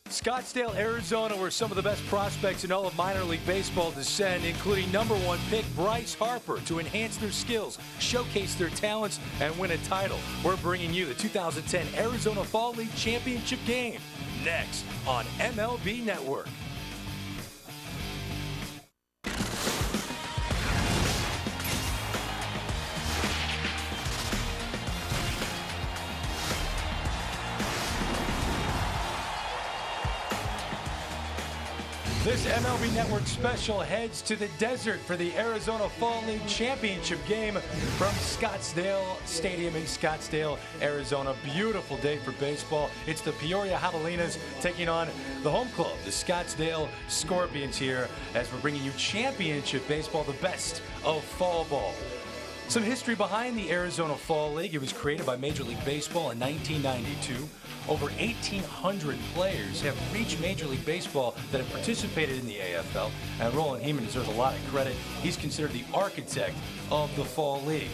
Scottsdale, Arizona, where some of the best prospects in all of minor league baseball descend, including #1 pick Bryce Harper, to enhance their skills, showcase their talents, and win a title. We're bringing you the 2010 Arizona Fall League Championship game, next on MLB Network. This MLB Network special heads to the desert for the Arizona Fall League Championship game from Scottsdale Stadium in Scottsdale, Arizona. Beautiful day for baseball. It's the Peoria Javelinas taking on the home club, the Scottsdale Scorpions, here as we're bringing you championship baseball, the best of fall ball. Some history behind the Arizona Fall League. It was created by Major League Baseball in 1992. Over 1,800 players have reached Major League Baseball that have participated in the AFL, and Roland Heeman deserves a lot of credit. He's considered the architect of the Fall League.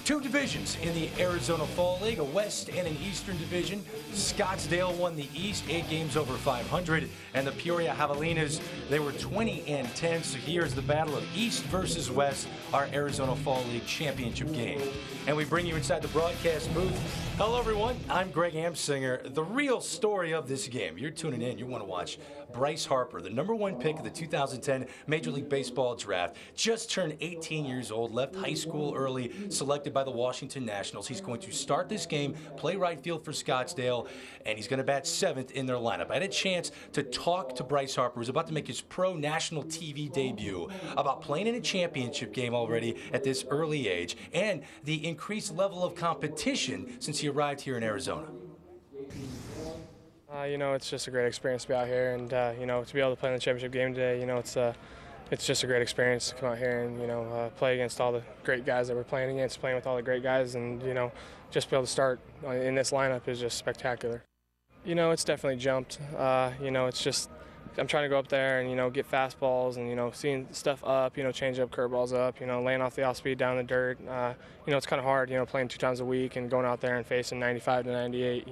Two divisions in the Arizona Fall League, a West and an Eastern division. Scottsdale won the East, 8 games over 500, and the Peoria Javelinas, they were 20-10. So here's the battle of East versus West, our Arizona Fall League Championship game. And we bring you inside the broadcast booth. Hello, everyone. I'm Greg Amsinger. The real story of this game, you're tuning in, you want to watch Bryce Harper, the #1 pick of the 2010 Major League Baseball draft, just turned 18 years old, left high school early, selected by the Washington Nationals. He's going to start this game, play right field for Scottsdale, and he's going to bat 7th in their lineup. I had a chance to talk to Bryce Harper, who's about to make his pro national TV debut, about playing in a championship game already at this early age, and the increased level of competition since he arrived here in Arizona. It's just a great experience to be out here, and to be able to play in the championship game today. It's just a great experience to come out here and play against all the great guys that we're playing against, playing with all the great guys, and just be able to start in this lineup is just spectacular. It's definitely jumped. It's just I'm trying to go up there and get fastballs and seeing stuff up, change up curveballs up, laying off the off speed down the dirt. It's kind of hard, playing 2 times a week and going out there and facing 95 to 98,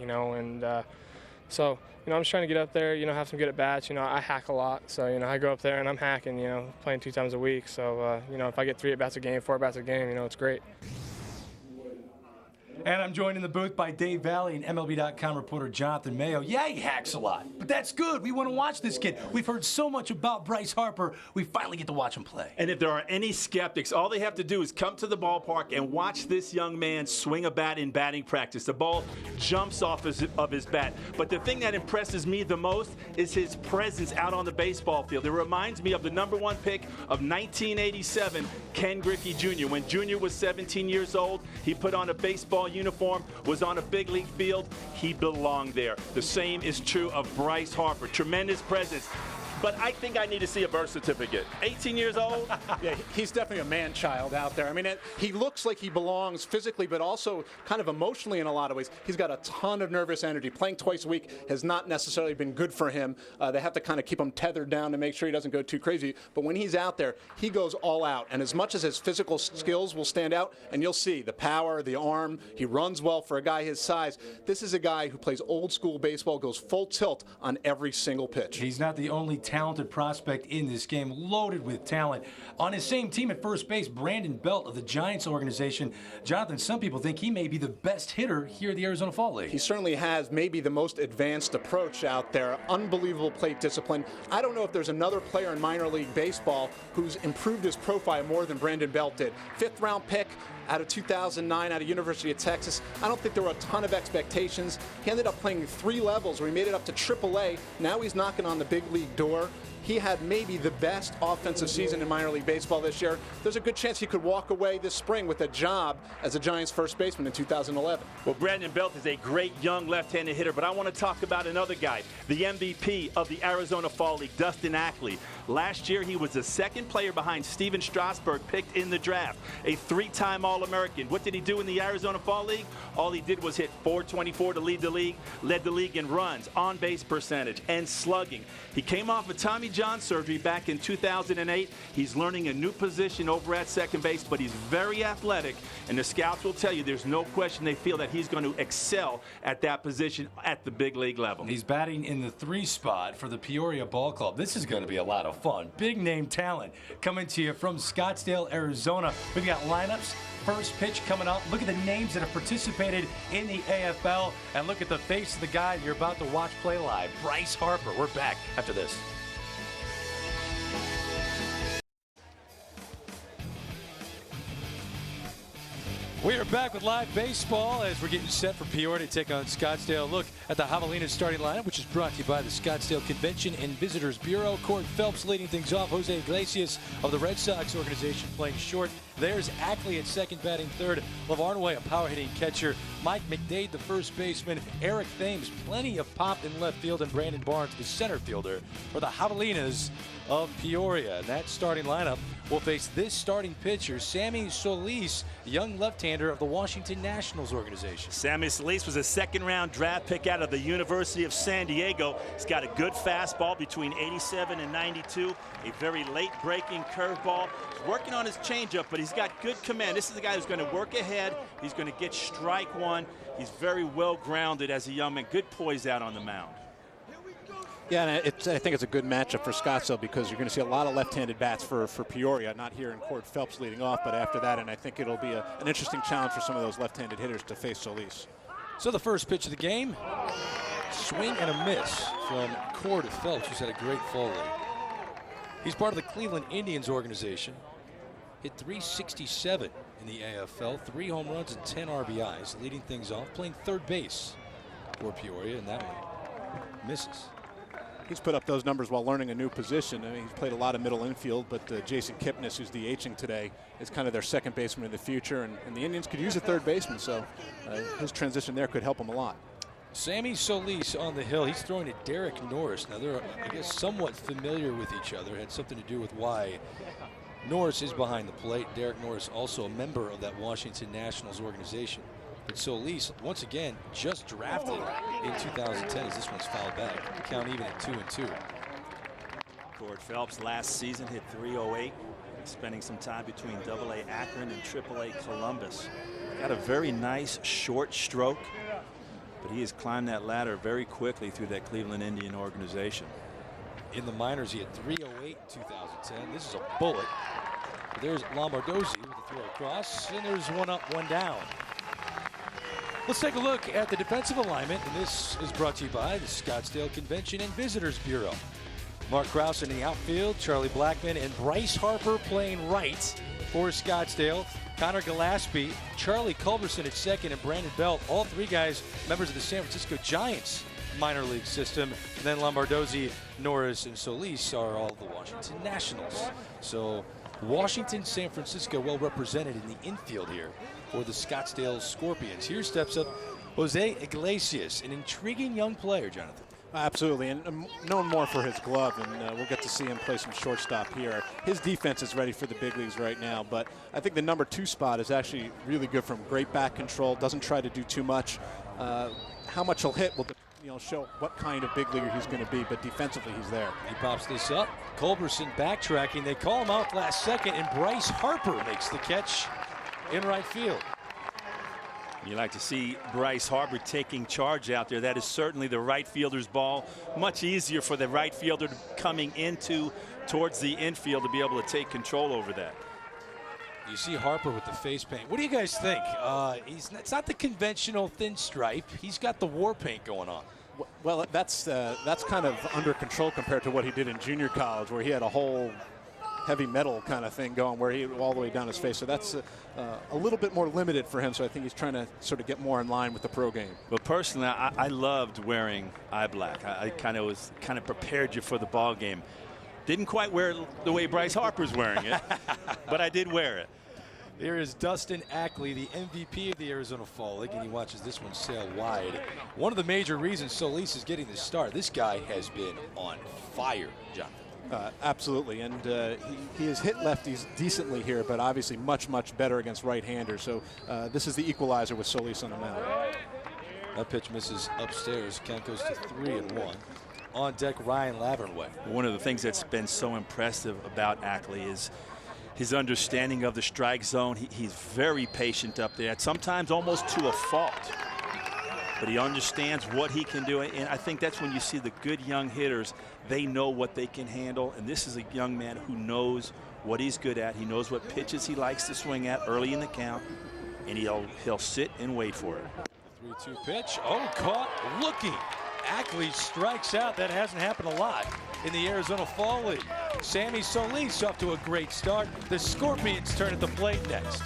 So, I'm just trying to get up there, have some good at-bats. I hack a lot, so, I go up there and I'm hacking, playing 2 times a week. So, if I get 3 at-bats a game, 4 at-bats a game, it's great. And I'm joined in the booth by Dave Valley and MLB.com reporter Jonathan Mayo. Yeah, he hacks a lot, but that's good. We want to watch this kid. We've heard so much about Bryce Harper. We finally get to watch him play. And if there are any skeptics, all they have to do is come to the ballpark and watch this young man swing a bat in batting practice. The ball jumps off of his bat. But the thing that impresses me the most is his presence out on the baseball field. It reminds me of the #1 pick of 1987, Ken Griffey Jr. When Jr. was 17 years old, he put on a baseball uniform, was on a big league field. He belonged there. The same is true of Bryce Harper. Tremendous presence. But I think I need to see a birth certificate. 18 years old? Yeah, he's definitely a man-child out there. I mean, he looks like he belongs physically, but also kind of emotionally in a lot of ways. He's got a ton of nervous energy. Playing twice a week has not necessarily been good for him. They have to kind of keep him tethered down to make sure he doesn't go too crazy. But when he's out there, he goes all out. And as much as his physical skills will stand out, and you'll see the power, the arm, he runs well for a guy his size. This is a guy who plays old-school baseball, goes full tilt on every single pitch. He's not the only talented prospect in this game, loaded with talent. On his same team at first base, Brandon Belt of the Giants organization. Jonathan, some people think he may be the best hitter here at the Arizona Fall League. He certainly has maybe the most advanced approach out there. Unbelievable plate discipline. I don't know if there's another player in minor league baseball who's improved his profile more than Brandon Belt did. 5th-round pick out of 2009 out of University of Texas. I don't think there were a ton of expectations. He ended up playing 3 levels where he made it up to AAA. Now he's knocking on the big league door. He had maybe the best offensive season in minor league baseball this year. There's a good chance he could walk away this spring with a job as a Giants first baseman in 2011. Well, Brandon Belt is a great young left-handed hitter, but I want to talk about another guy, the MVP of the Arizona Fall League, Dustin Ackley. Last year, he was the 2nd player behind Steven Strasburg picked in the draft, a 3-time All All-American. What did he do in the Arizona Fall League? All he did was hit .424 to lead the league, led the league in runs, on-base percentage, and slugging. He came off of Tommy John surgery back in 2008. He's learning a new position over at second base, but he's very athletic, and the scouts will tell you there's no question they feel that he's going to excel at that position at the big league level. He's batting in the 3 spot for the Peoria Ball Club. This is going to be a lot of fun. Big name talent coming to you from Scottsdale, Arizona. We've got lineups. First pitch coming up. Look at the names that have participated in the AFL, and look at the face of the guy you're about to watch play live, Bryce Harper. We're back after this. We are back with live baseball as we're getting set for Peoria to take on Scottsdale. Look at the Javelinas starting lineup, which is brought to you by the Scottsdale Convention and Visitors Bureau. Cord Phelps leading things off. Jose Iglesias of the Red Sox organization playing short. There's Ackley at second, batting third. Lavarnway, a power-hitting catcher. Mike McDade, the first baseman. Eric Thames, plenty of pop in left field. And Brandon Barnes, the center fielder for the Javelinas of Peoria. And that starting lineup will face this starting pitcher, Sammy Solis, young left-hander of the Washington Nationals organization. Sammy Solis was a second-round draft pick out of the University of San Diego. He's got a good fastball between 87 and 92, a very late-breaking curveball. He's working on his changeup, but he's got good command. This is the guy who's going to work ahead. He's going to get strike one. He's very well-grounded as a young man. Good poise out on the mound. Yeah, and I think it's a good matchup for Scottsdale because you're going to see a lot of left-handed bats for Peoria, not here in Cord Phelps leading off, but after that, and I think it'll be an interesting challenge for some of those left-handed hitters to face Solis. So the first pitch of the game, swing and a miss from Cord Phelps, who's had a great fall league. He's part of the Cleveland Indians organization. Hit .367 in the AFL, 3 home runs and 10 RBIs, leading things off, playing third base for Peoria, and that one misses. He's put up those numbers while learning a new position. I mean, he's played a lot of middle infield, but Jason Kipnis, who's DHing today, is kind of their second baseman in the future, and the Indians could use a third baseman, so his transition there could help him a lot. Sammy Solis on the hill. He's throwing to Derek Norris. Now, they're, I guess, somewhat familiar with each other. It had something to do with why Norris is behind the plate. Derek Norris, also a member of that Washington Nationals organization. But Solis, once again, just drafted in 2010 as this one's fouled back. The count even at 2-2. Cord Phelps last season hit .308, spending some time between AA Akron and AAA Columbus. Got a very nice short stroke, but he has climbed that ladder very quickly through that Cleveland Indian organization. In the minors, he had .308 in 2010. This is a bullet. But there's Lombardozzi with a throw across, and there's one up, one down. Let's take a look at the defensive alignment, and this is brought to you by the Scottsdale Convention and Visitors Bureau. Mark Krause in the outfield, Charlie Blackman and Bryce Harper playing right for Scottsdale. Connor Gillespie, Charlie Culberson at second, and Brandon Belt, all 3 guys members of the San Francisco Giants minor league system. And then Lombardozzi, Norris, and Solis are all the Washington Nationals. So Washington, San Francisco well represented in the infield here for the Scottsdale Scorpions. Here steps up Jose Iglesias, an intriguing young player, Jonathan. Absolutely, and known more for his glove, and we'll get to see him play some shortstop here. His defense is ready for the big leagues right now, but I think the number 2 spot is actually really good from great back control, doesn't try to do too much. How much he'll hit will show what kind of big leaguer he's going to be, but defensively he's there. He pops this up. Culberson backtracking. They call him out last second, and Bryce Harper makes the catch in right field. You like to see Bryce Harper taking charge out there. That is certainly the right fielder's ball. Much easier for the right fielder coming towards the infield to be able to take control over that. You see Harper with the face paint. What do you guys think? It's not the conventional thin stripe. He's got the war paint going on. Well, that's kind of under control compared to what he did in junior college, where he had a whole heavy metal kind of thing going where he all the way down his face. So that's a little bit more limited for him. So I think he's trying to sort of get more in line with the pro game. Well, personally, I loved wearing eye black. I kind of prepared you for the ball game. Didn't quite wear it the way Bryce Harper's wearing it, but I did wear it. Here is Dustin Ackley, the MVP of the Arizona Fall League, and he watches this one sail wide. One of the major reasons Solis is getting this start, this guy has been on fire, John. Absolutely, and he has hit lefties decently here, but obviously much better against right-handers. So this is the equalizer with Solis on the mound. That pitch misses upstairs. Count goes to 3-1. On deck, Ryan Lavernway. One of the things that's been so impressive about Ackley is his understanding of the strike zone. He's very patient up there, sometimes almost to a fault. But he understands what he can do, and I think that's when you see the good young hitters. They know what they can handle, and this is a young man who knows what he's good at. He knows what pitches he likes to swing at early in the count, and he'll sit and wait for it. 3-2 pitch. Oh, caught looking. Ackley strikes out. That hasn't happened a lot in the Arizona Fall League. Sammy Solis off to a great start. The Scorpions turn at the plate next.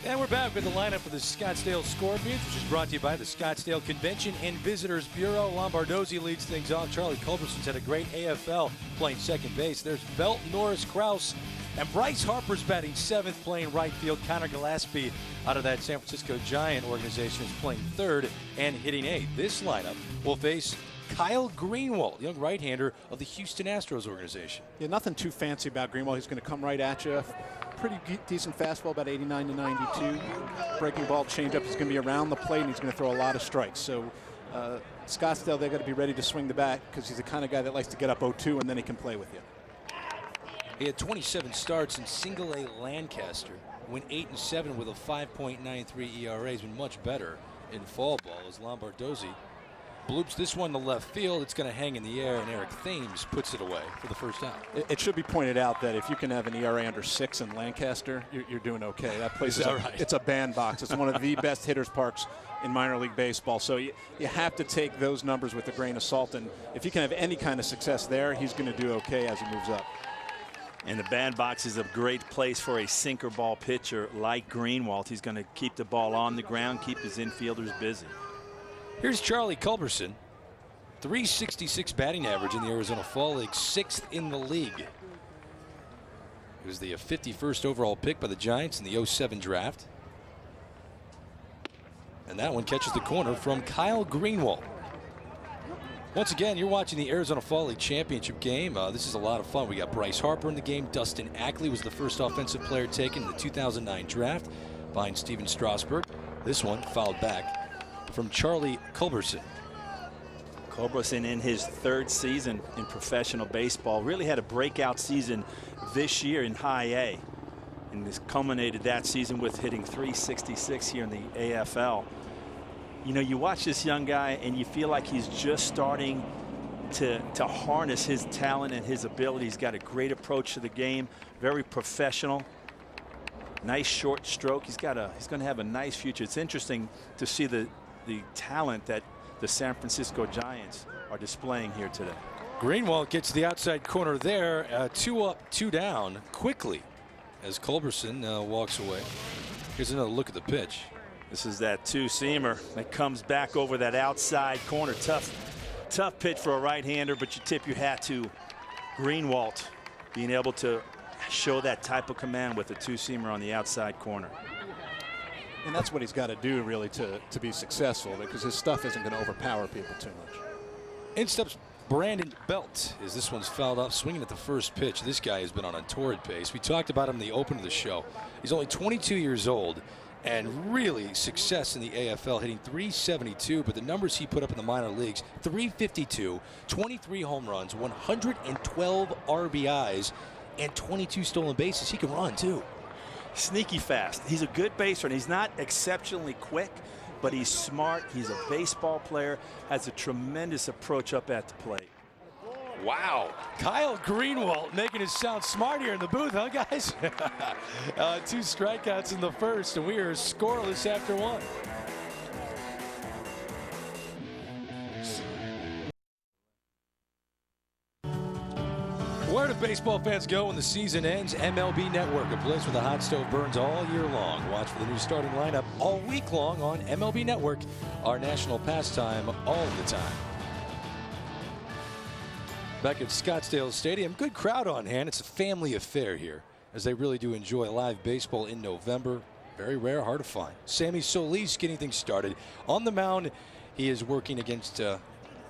And we're back with the lineup for the Scottsdale Scorpions, which is brought to you by the Scottsdale Convention and Visitors Bureau. Lombardozzi leads things off. Charlie Culberson's had a great AFL playing second base. There's Belt, Norris, Krause, and Bryce Harper's batting seventh, playing right field. Connor Gillespie out of that San Francisco Giant organization is playing third and hitting eighth. This lineup will face Kyle Greenwald, young right-hander of the Houston Astros organization. Yeah, nothing too fancy about Greenwald. He's going to come right at you. Pretty decent fastball, about 89 to 92. Breaking ball, changeup. He's going to be around the plate, and he's going to throw a lot of strikes. So Scottsdale, they've got to be ready to swing the bat because he's the kind of guy that likes to get up 0-2, and then he can play with you. He had 27 starts in single-A Lancaster. Went 8-7 with a 5.93 ERA. He's been much better in fall ball as Lombardozzi bloops this one to left field. It's going to hang in the air, and Eric Thames puts it away for the first out. It should be pointed out that if you can have an ERA under 6 in Lancaster, you're doing okay. That place is right? It's a bandbox. It's one of the best hitters parks in minor league baseball. So you have to take those numbers with a grain of salt. And if you can have any kind of success there, he's going to do okay as he moves up. And the bandbox is a great place for a sinker ball pitcher like Greenwald. He's going to keep the ball on the ground, keep his infielders busy. Here's Charlie Culberson. 366 batting average in the Arizona Fall League, 6th in the league. He was the 51st overall pick by the Giants in the 07 draft. And that one catches the corner from Kyle Greenwald. Once again, you're watching the Arizona Fall League Championship game. This is a lot of fun. We got Bryce Harper in the game. Dustin Ackley was the first offensive player taken in the 2009 draft behind Steven Strasburg. This one fouled back from Charlie Culberson. Culberson in his third season in professional baseball really had a breakout season this year in high A, and this culminated that season with hitting 366 here in the AFL. You know, you watch this young guy and you feel like he's just starting to harness his talent and his ability. He's got a great approach to the game, very professional. Nice short stroke. He's going to have a nice future. It's interesting to see the talent that the San Francisco Giants are displaying here today. Greenwald gets the outside corner there. 2 up, 2 down quickly as Culberson walks away. Here's another look at the pitch. This is that two-seamer that comes back over that outside corner. Tough pitch for a right-hander, but you tip your hat to Greenwald being able to show that type of command with a two-seamer on the outside corner. And that's what he's got to do really to be successful, because his stuff isn't going to overpower people too much. In steps Brandon Belt as this one's fouled off, swinging at the first pitch. This guy has been on a torrid pace. We talked about him in the open of the show. He's only 22 years old and really success in the AFL, hitting 372, but the numbers he put up in the minor leagues: 352, 23 home runs, 112 RBIs, and 22 stolen bases. He can run too. Sneaky fast. He's a good base runner. He's not exceptionally quick, but he's smart. He's a baseball player, has a tremendous approach up at the plate. Wow. Kyle Greenwald making it sound smart here in the booth, huh, guys? 2 strikeouts in the first, and we are scoreless after 1. Where do baseball fans go when the season ends? MLB Network, a place where the hot stove burns all year long. Watch for the new starting lineup all week long on MLB Network, our national pastime all the time. Back at Scottsdale Stadium, good crowd on hand. It's a family affair here, as they really do enjoy live baseball in November. Very rare, hard to find. Sammy Solis getting things started. On the mound, he is working against a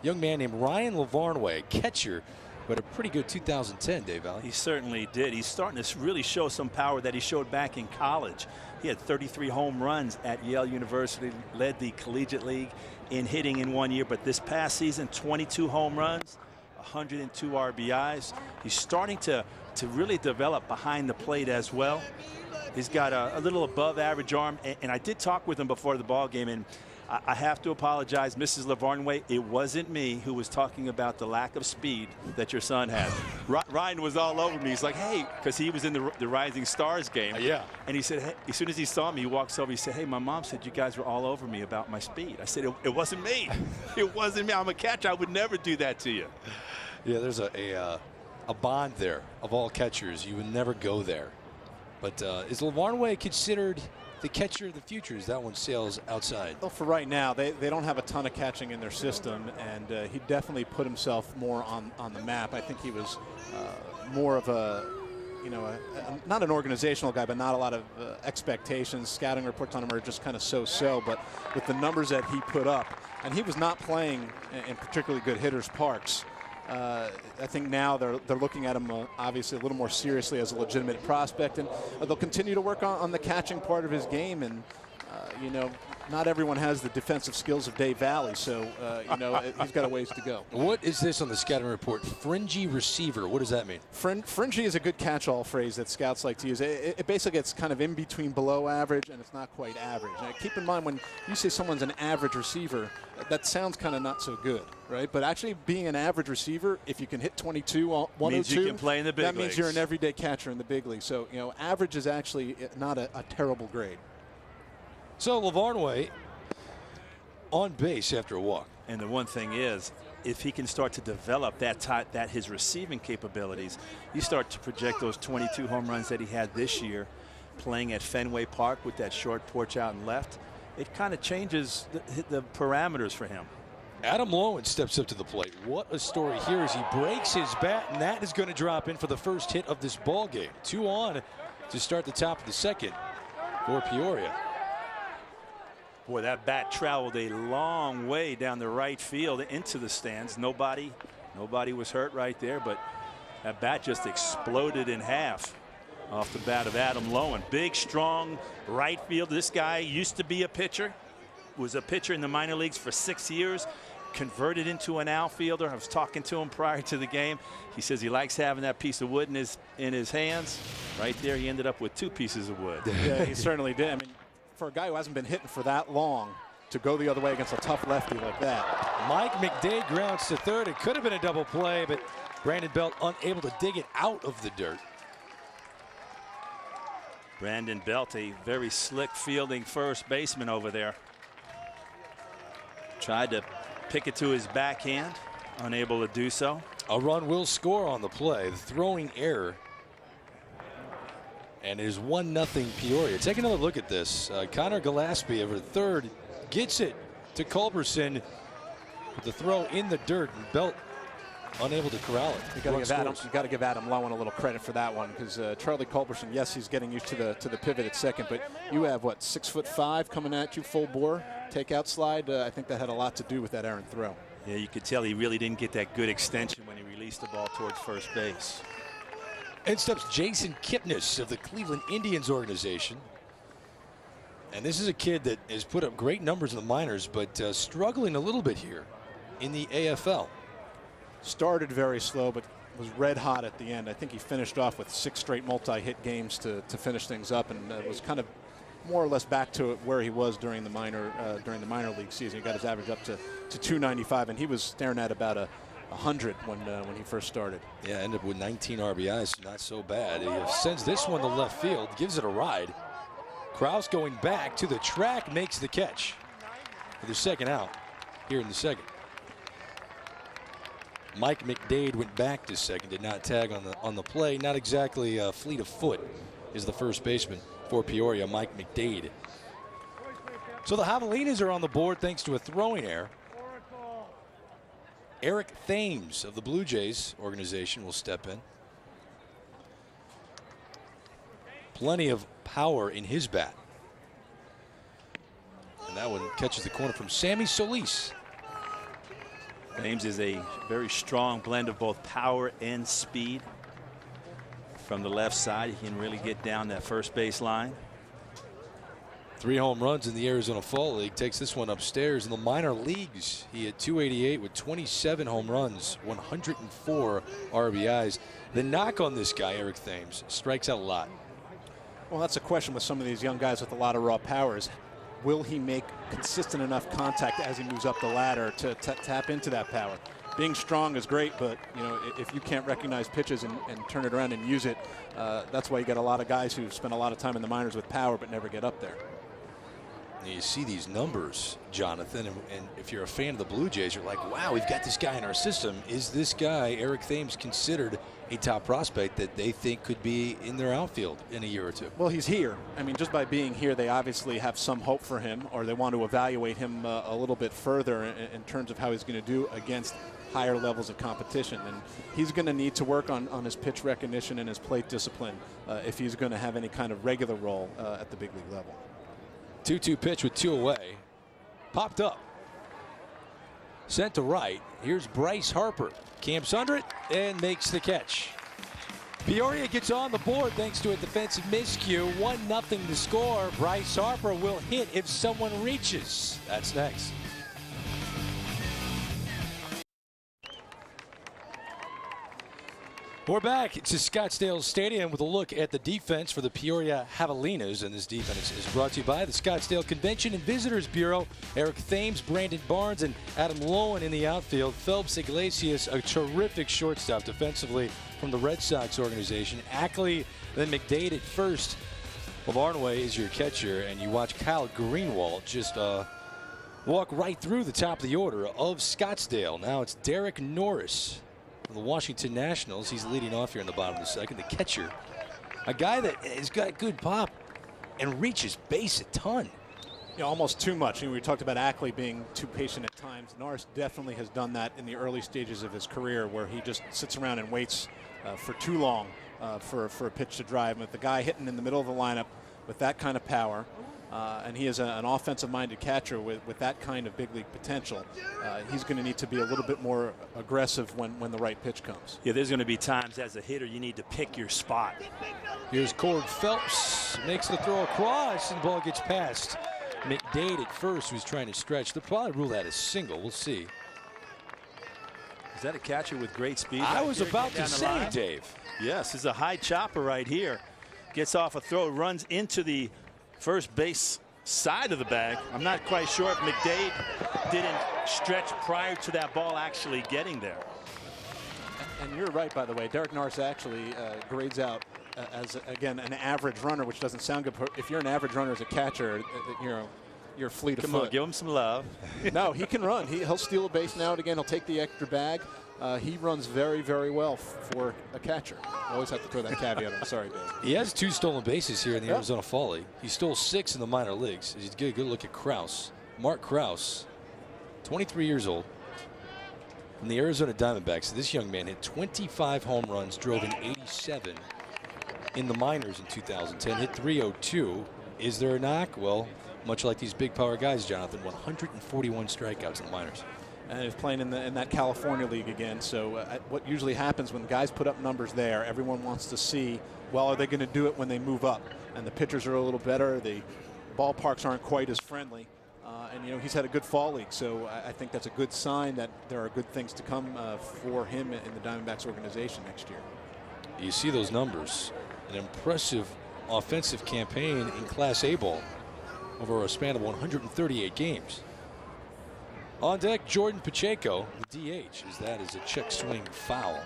young man named Ryan Lavarnway, catcher, but a pretty good 2010, Dave Valley. He certainly did. He's starting to really show some power that he showed back in college. He had 33 home runs at Yale University, led the collegiate league in hitting in 1 year, but this past season, 22 home runs, 102 RBIs. He's starting to really develop behind the plate as well. He's got a little above average arm, and I did talk with him before the ball game, and I have to apologize, Mrs. Lavarnway. It wasn't me who was talking about the lack of speed that your son has. Ryan was all over me. He's like, hey, because he was in the Rising Stars game. Yeah. And he said, hey, as soon as he saw me, he walks over. He said, hey, my mom said you guys were all over me about my speed. I said, it wasn't me. It wasn't me. I'm a catcher. I would never do that to you. Yeah, there's a bond there of all catchers. You would never go there. But is Lavarnway considered the catcher of the future? Is that one sails outside? Well, for right now, they don't have a ton of catching in their system, and he definitely put himself more on the map. I think he was more of a, not an organizational guy, but not a lot of expectations. Scouting reports on him are just kind of so-so, but with the numbers that he put up, and he was not playing in particularly good hitters' parks. I think now they're looking at him obviously a little more seriously as a legitimate prospect, and they'll continue to work on the catching part of his game. And not everyone has the defensive skills of Dave Valley, so he's got a ways to go. What is this on the scouting report? Fringy receiver. What does that mean? Fringy is a good catch-all phrase that scouts like to use. It basically gets kind of in between below average, and it's not quite average. Now, keep in mind, when you say someone's an average receiver, that sounds kind of not so good, right? But actually being an average receiver, if you can hit 22, 102, means you can play in the big that means leagues. you're an everyday catcher in the big league. So, average is actually not a terrible grade. So Lavarnway on base after a walk. And the one thing is, if he can start to develop that his receiving capabilities, you start to project those 22 home runs that he had this year, playing at Fenway Park with that short porch out and left. It kind of changes the parameters for him. Adam Lowen steps up to the plate. What a story here as he breaks his bat, and that is going to drop in for the first hit of this ball game. 2 on to start the top of the second for Peoria. Boy, that bat traveled a long way down the right field into the stands. Nobody was hurt right there, but that bat just exploded in half off the bat of Adam Lowen. Big, strong right field. This guy used to be a pitcher, was a pitcher in the minor leagues for 6 years, converted into an outfielder. I was talking to him prior to the game. He says he likes having that piece of wood in his hands. Right there, he ended up with 2 pieces of wood. Yeah, he certainly did. I mean, for a guy who hasn't been hitting for that long, to go the other way against a tough lefty like that. Mike McDade grounds to third. It could have been a double play, but Brandon Belt unable to dig it out of the dirt. Brandon Belt, a very slick fielding first baseman over there. Tried to pick it to his backhand, unable to do so. A run will score on the play. The throwing error. And it is 1-0 Peoria. Take another look at this. Connor Gillespie over third gets it to Culberson with the throw in the dirt, and Belt unable to corral it. You got to give Adam Lowen a little credit for that one, because Charlie Culberson, yes, he's getting used to the pivot at second, but you have what, 6'5" coming at you full bore, takeout slide. I think that had a lot to do with that errant throw. Yeah, you could tell he really didn't get that good extension when he released the ball towards first base. In steps Jason Kipnis of the Cleveland Indians organization. And this is a kid that has put up great numbers in the minors, but struggling a little bit here in the AFL. Started very slow, but was red hot at the end. I think he finished off with 6 straight multi-hit games to finish things up, and was kind of more or less back to where he was during the minor league season. He got his average up to 295, and he was staring at about 100 when he first started. Yeah, ended up with 19 RBIs, not so bad. He sends this one to left field, gives it a ride. Kraus going back to the track, makes the catch for the second out here in the second. Mike McDade went back to second, did not tag on the play. Not exactly fleet of foot is the first baseman for Peoria, Mike McDade. So the Javelinas are on the board thanks to a throwing error. Eric Thames of the Blue Jays organization will step in. Plenty of power in his bat. And that one catches the corner from Sammy Solis. Thames is a very strong blend of both power and speed. From the left side, he can really get down that first base line. 3 home runs in the Arizona Fall League. Takes this one upstairs in the minor leagues. He had 288 with 27 home runs, 104 RBIs. The knock on this guy, Eric Thames, strikes out a lot. Well, that's a question with some of these young guys with a lot of raw powers. Will he make consistent enough contact as he moves up the ladder to tap into that power? Being strong is great, but you know, if you can't recognize pitches and turn it around and use it, that's why you get a lot of guys who spend a lot of time in the minors with power but never get up there. And you see these numbers, Jonathan, and if you're a fan of the Blue Jays, you're like, wow, we've got this guy in our system. Is this guy, Eric Thames, considered a top prospect that they think could be in their outfield in a year or two? Well, he's here. I mean, just by being here, they obviously have some hope for him, or they want to evaluate him a little bit further in terms of how he's going to do against higher levels of competition. And he's going to need to work on his pitch recognition and his plate discipline if he's going to have any kind of regular role at the big league level. 2-2 pitch with 2 away. Popped up. Sent to right. Here's Bryce Harper. Camps under it and makes the catch. Peoria gets on the board thanks to a defensive miscue. 1-0 to score. Bryce Harper will hit if someone reaches. That's next. We're back to Scottsdale Stadium with a look at the defense for the Peoria Javelinas. And this defense is brought to you by the Scottsdale Convention and Visitors Bureau. Eric Thames, Brandon Barnes, and Adam Lowen in the outfield. Phelps Iglesias, a terrific shortstop defensively from the Red Sox organization. Ackley, then McDade at first. Lavarnway is your catcher, and you watch Kyle Greenwald just walk right through the top of the order of Scottsdale. Now it's Derek Norris from the Washington Nationals. He's leading off here in the bottom of the second. The catcher, a guy that has got good pop and reaches base a ton. Yeah, almost too much. You know, we talked about Ackley being too patient at times. Norris definitely has done that in the early stages of his career, where he just sits around and waits for too long for a pitch to drive. And with the guy hitting in the middle of the lineup with that kind of power, and he is an offensive-minded catcher with that kind of big league potential, he's going to need to be a little bit more aggressive when the right pitch comes. Yeah, there's going to be times as a hitter you need to pick your spot. Here's Cord Phelps, makes the throw across, and the ball gets past McDade at first, who's trying to stretch. They'll probably rule that as single. We'll see. Is that a catcher with great speed? I was about to say, Dave. Yes, this is a high chopper right here. Gets off a throw, runs into the first base side of the bag. I'm not quite sure if McDade didn't stretch prior to that ball actually getting there. And you're right, by the way. Derek Norris actually grades out as, again, an average runner, which doesn't sound good. If you're an average runner as a catcher, you're fleet of foot. Come on, give him some love. No, he can run. He'll steal a base now and again. He'll take the extra bag. He runs very, very well for a catcher. I always have to throw that caveat. I'm sorry, Dave. He has 2 stolen bases here in the Arizona Fall League. He stole 6 in the minor leagues. He's get a good look at Krause. Mark Krause, 23 years old, from the Arizona Diamondbacks. This young man hit 25 home runs, drove in 87 in the minors in 2010, hit 302. Is there a knock? Well, much like these big power guys, Jonathan, 141 strikeouts in the minors. And he's playing in that California league again. So what usually happens when guys put up numbers there, everyone wants to see, well, are they going to do it when they move up? And the pitchers are a little better. The ballparks aren't quite as friendly. And, you know, he's had a good fall league. So I think that's a good sign that there are good things to come for him in the Diamondbacks organization next year. You see those numbers. An impressive offensive campaign in Class A ball over a span of 138 games. On deck, Jordan Pacheco, the DH, as that is a check swing foul.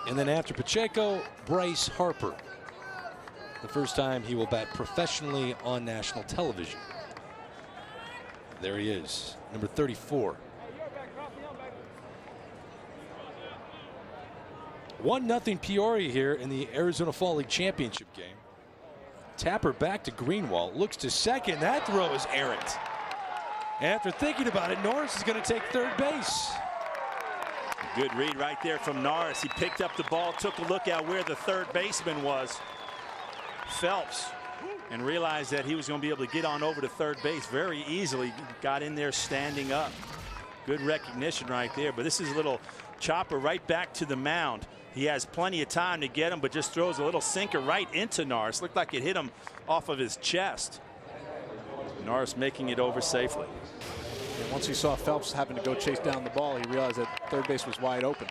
And then after Pacheco, Bryce Harper. The first time he will bat professionally on national television. There he is, number 34. 1-0 Peoria here in the Arizona Fall League Championship game. Tapper back to Greenwald, looks to second. That throw is errant. After thinking about it, Norris is going to take third base. Good read right there from Norris. He picked up the ball, took a look at where the third baseman was. Phelps and realized that he was going to be able to get on over to third base very easily. Got in there standing up. Good recognition right there. But this is a little chopper right back to the mound. He has plenty of time to get him, but just throws a little sinker right into Norris. Looked like it hit him off of his chest. Norris making it over safely. And once he saw Phelps having to go chase down the ball, he realized that third base was wide open.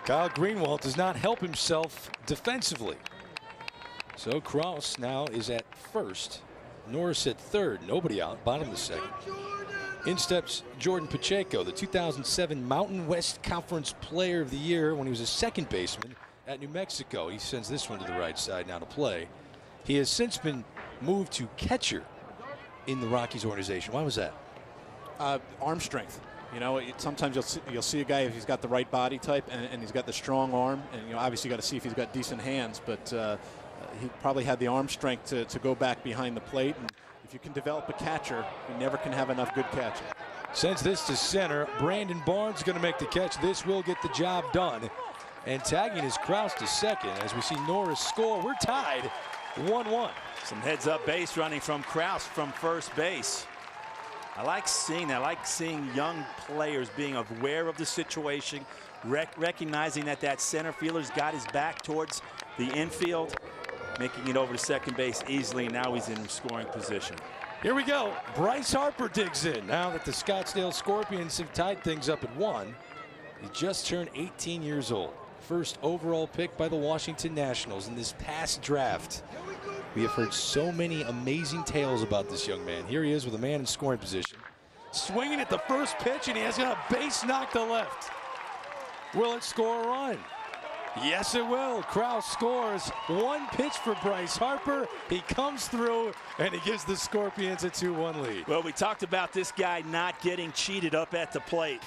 Kyle Greenwald does not help himself defensively. So Kraus now is at first. Norris at third. Nobody out. Bottom of the second. In steps Jordan Pacheco, the 2007 Mountain West Conference Player of the Year when he was a second baseman at New Mexico. He sends this one to the right side now to play. He has since been moved to catcher in the Rockies organization. Why was that? Arm strength. You know, sometimes you'll see a guy if he's got the right body type and he's got the strong arm, and you know, obviously you got to see if he's got decent hands, but he probably had the arm strength to go back behind the plate. And if you can develop a catcher, you never can have enough good catching. Sends this to center. Brandon Barnes going to make the catch. This will get the job done. And tagging is Kraus to second as we see Norris score. We're tied 1-1. Some heads up base running from Kraus from first base. I like seeing that. I like seeing young players being aware of the situation, recognizing that center fielder's got his back towards the infield, making it over to second base easily, and now he's in scoring position. Here we go. Bryce Harper digs in. Now that the Scottsdale Scorpions have tied things up at 1, he just turned 18 years old. First overall pick by the Washington Nationals in this past draft. We have heard so many amazing tales about this young man. Here he is with a man in scoring position. Swinging at the first pitch, and he has got a base knock to left. Will it score a run? Yes, it will. Kraus scores. One pitch for Bryce Harper. He comes through, and he gives the Scorpions a 2-1 lead. Well, we talked about this guy not getting cheated up at the plate.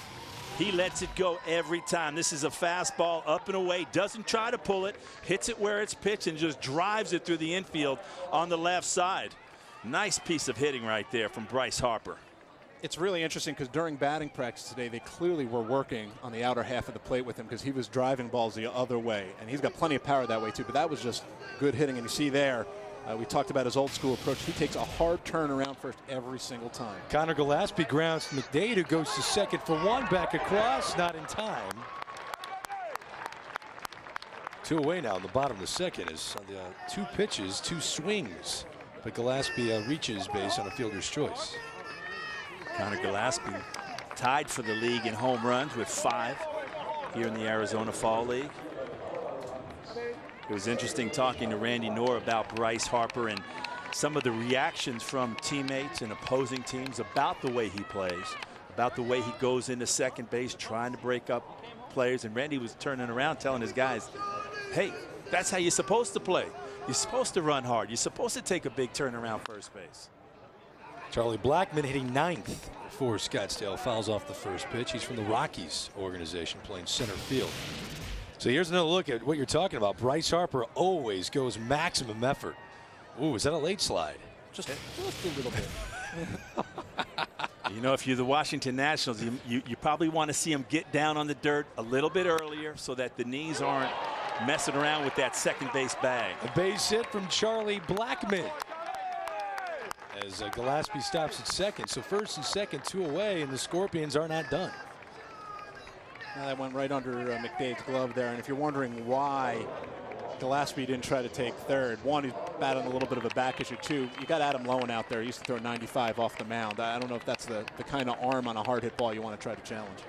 He lets it go every time. This is a fastball up and away. Doesn't try to pull it. Hits it where it's pitched and just drives it through the infield on the left side. Nice piece of hitting right there from Bryce Harper. It's really interesting because during batting practice today, they clearly were working on the outer half of the plate with him because he was driving balls the other way. And he's got plenty of power that way, too. But that was just good hitting. And you see there, we talked about his old school approach. He takes a hard turn around first every single time. Connor Gillespie grounds to McDade, who goes to second for one. Back across, not in time. 2 away now in the bottom of the second is on the 2 pitches, 2 swings. But Gillespie reaches base on a fielder's choice. Connor Gillespie tied for the league in home runs with 5 here in the Arizona Fall League. It was interesting talking to Randy Knorr about Bryce Harper and some of the reactions from teammates and opposing teams about the way he plays, about the way he goes into second base trying to break up players. And Randy was turning around telling his guys, hey, that's how you're supposed to play. You're supposed to run hard. You're supposed to take a big turn around first base. Charlie Blackmon hitting 9th for Scottsdale. Fouls off the first pitch. He's from the Rockies organization playing center field. So here's another look at what you're talking about. Bryce Harper always goes maximum effort. Ooh, is that a late slide? Just a little bit. You know, if you're the Washington Nationals, you probably want to see him get down on the dirt a little bit earlier so that the knees aren't messing around with that second base bag. A base hit from Charlie Blackmon as Gillespie stops at second. So first and second, 2 away, and the Scorpions are not done. That went right under McDade's glove there. And if you're wondering why Gillespie didn't try to take third, one, he's battling a little bit of a back issue. 2, you got Adam Lowen out there. He used to throw 95 off the mound. I don't know if that's the kind of arm on a hard hit ball you want to try to challenge.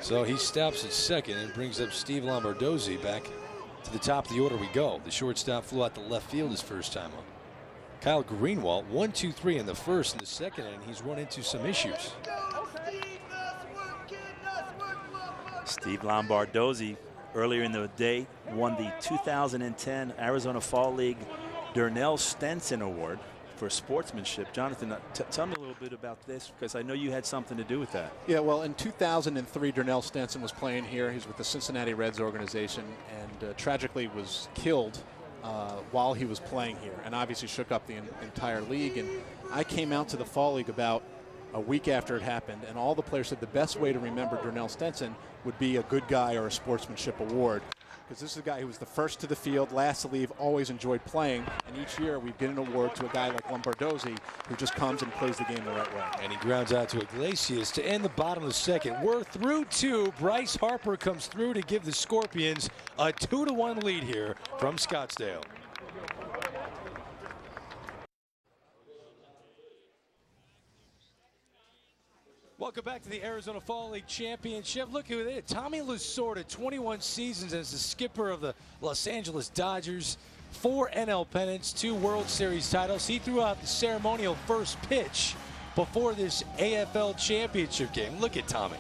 So he stops at second and brings up Steve Lombardozzi. Back to the top of the order we go. The shortstop flew out to left field his first time up. Kyle Greenwald, 1-2-3 in the first. In the second inning, he's run into some issues. Steve Lombardozzi earlier in the day won the 2010 Arizona Fall League Darnell Stenson Award for sportsmanship. Jonathan, tell me a little bit about this because I know you had something to do with that. Yeah, well, in 2003, Darnell Stenson was playing here. He's with the Cincinnati Reds organization and tragically was killed while he was playing here and obviously shook up the entire league. And I came out to the Fall League about a week after it happened, and all the players said the best way to remember Darnell Stenson would be a good guy or a sportsmanship award. because this is a guy who was the first to the field, last to leave, always enjoyed playing. And each year we've given an award to a guy like Lombardozzi who just comes and plays the game the right way. And he grounds out to Iglesias to end the bottom of the second. We're through 2. Bryce Harper comes through to give the Scorpions a 2-1 lead here from Scottsdale. Welcome back to the Arizona Fall League Championship. Look who it is. Tommy Lasorda, 21 seasons as the skipper of the Los Angeles Dodgers. 4 NL pennants, 2 World Series titles. He threw out the ceremonial first pitch before this AFL Championship game. Look at Tommy.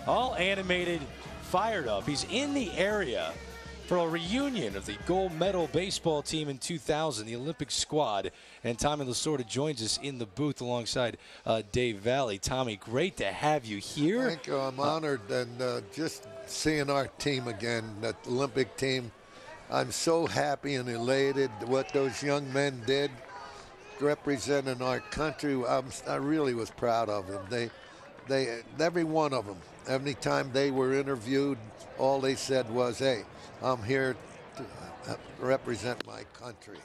All animated, fired up. He's in the area for a reunion of the gold medal baseball team in 2000, the Olympic squad. And Tommy Lasorda joins us in the booth alongside Dave Valley. Tommy, great to have you here. Thank you. I'm honored, and just seeing our team again, that Olympic team. I'm so happy and elated what those young men did representing our country. I really was proud of them. They, every one of them, every time they were interviewed, all they said was, "Hey, I'm here to represent my country."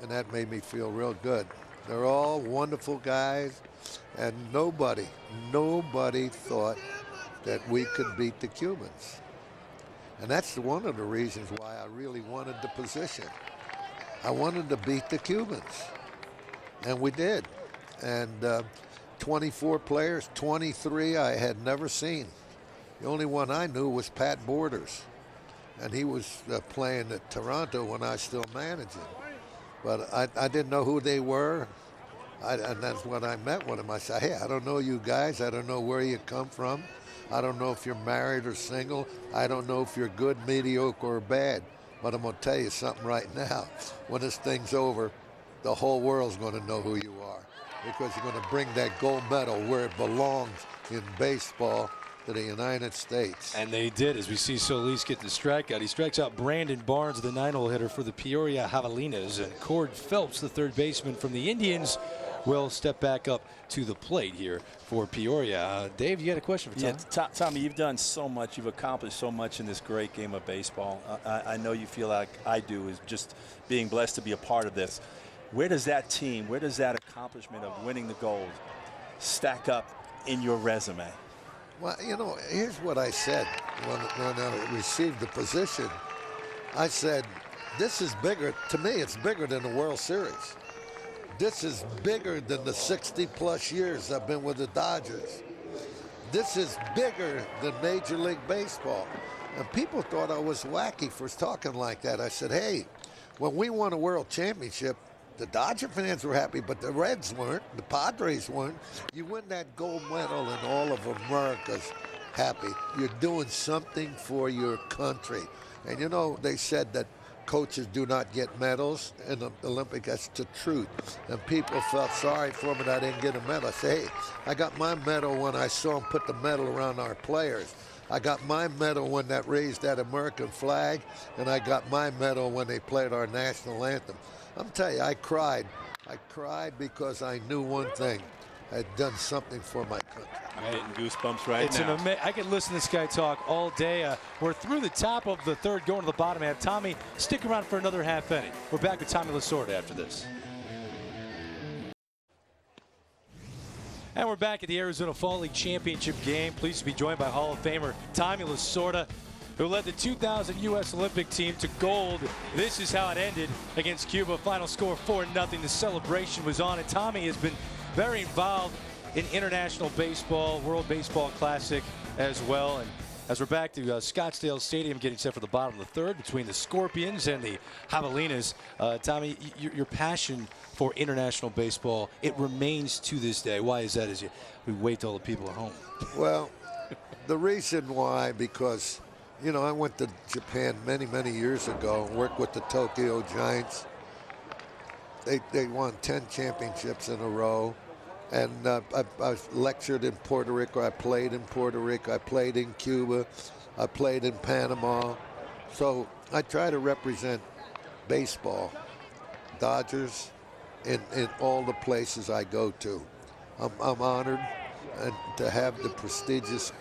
And that made me feel real good. They're all wonderful guys, and nobody thought that we could beat the Cubans. And that's one of the reasons why I really wanted the position. I wanted to beat the Cubans, and we did. And 24 players, 23 I had never seen. The only one I knew was Pat Borders, and he was playing at Toronto when I was still managing. But I didn't know who they were, and that's when I met with him. I said, "Hey, I don't know you guys. I don't know where you come from. I don't know if you're married or single. I don't know if you're good, mediocre, or bad. But I'm going to tell you something right now. When this thing's over, the whole world's going to know who you are, because you're going to bring that gold medal where it belongs in baseball to the United States." And they did, as we see Solis get the strikeout. He strikes out Brandon Barnes, the 9-hole hitter for the Peoria Javelinas, and Cord Phelps, the third baseman from the Indians, will step back up to the plate here for Peoria. Dave, you had a question for Tom? Yeah, Tommy, you've done so much. You've accomplished so much in this great game of baseball. I know you feel like I do, is just being blessed to be a part of this. Where does that team, where does that accomplishment of winning the gold stack up in your resume? Well, you know, here's what I said when I received the position. I said, this is bigger, to me, it's bigger than the World Series. This is bigger than the 60-plus years I've been with the Dodgers. This is bigger than Major League Baseball. And people thought I was wacky for talking like that. I said, hey, when we won a World Championship, the Dodger fans were happy, but the Reds weren't. The Padres weren't. You win that gold medal and all of America's happy. You're doing something for your country. And, you know, they said that coaches do not get medals in the Olympics. That's the truth. And people felt sorry for me that I didn't get a medal. I say, hey, I got my medal when I saw them put the medal around our players. I got my medal when that raised that American flag, and I got my medal when they played our national anthem. I'm telling you, I cried. I cried because I knew one thing. I had done something for my country. I'm getting goosebumps right now. I can listen to this guy talk all day. We're through the top of the third, going to the bottom half. Tommy, stick around for another half inning. We're back with Tommy Lasorda after this. And we're back at the Arizona Fall League Championship game. Pleased to be joined by Hall of Famer Tommy Lasorda, who led the 2000 U.S. Olympic team to gold. This is how it ended against Cuba. Final score 4-0. The celebration was on, and Tommy has been very involved in international baseball, World Baseball Classic as well. And as we're back to Scottsdale Stadium, getting set for the bottom of the third between the Scorpions and the Javelinas. Tommy, your passion for international baseball, it remains to this day. Why is that as we wait till the people at home? Well, the reason why, because, you know, I went to Japan many, many years ago and worked with the Tokyo Giants. They won 10 championships in a row. And I lectured in Puerto Rico. I played in Puerto Rico. I played in Cuba. I played in Panama. So I try to represent baseball, Dodgers, in all the places I go to. I'm honored and to have the prestigious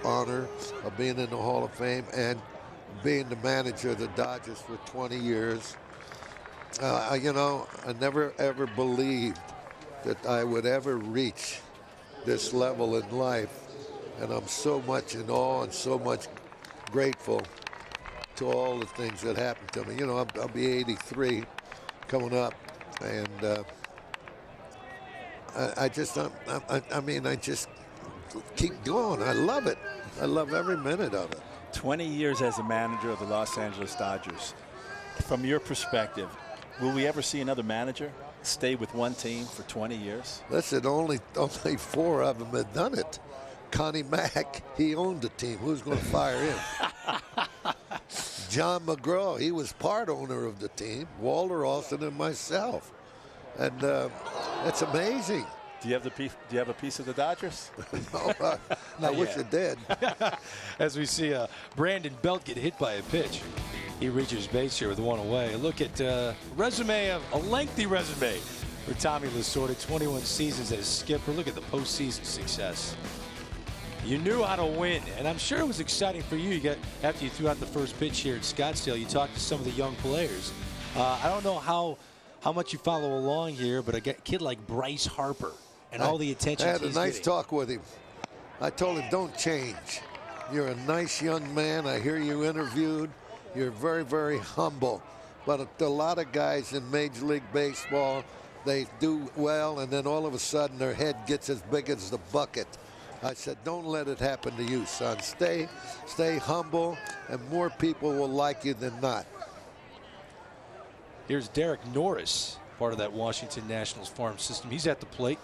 honor of being in the Hall of Fame and being the manager of the Dodgers for 20 years. You know, I never ever believed that I would ever reach this level in life, and I'm so much in awe and so much grateful to all the things that happened to me. You know, I'll be 83 coming up, and I just keep going. I love it. I love every minute of it. 20 years as a manager of the Los Angeles Dodgers. From your perspective, will we ever see another manager stay with one team for 20 years? Listen, only 4 of them have done it. Connie Mack, he owned the team. Who's going to fire him? John McGraw, he was part owner of the team. Walter Austin and myself. And it's amazing. Do you have a piece of the Dodgers? No, I wish I did. As we see Brandon Belt get hit by a pitch. He reaches base here with 1 away. Look at a lengthy resume for Tommy Lasorda. 21 seasons as skipper. Look at the postseason success. You knew how to win, and I'm sure it was exciting for you. After you threw out the first pitch here at Scottsdale, you talked to some of the young players. I don't know how much you follow along here, but a kid like Bryce Harper and all the attention he's getting. I had a nice talk with him. I told him, don't change. You're a nice young man. I hear you interviewed. You're very, very humble. But a lot of guys in Major League Baseball, they do well, and then all of a sudden their head gets as big as the bucket. I said, don't let it happen to you, son. Stay humble, and more people will like you than not. Here's Derek Norris, part of that Washington Nationals farm system. He's at the plate.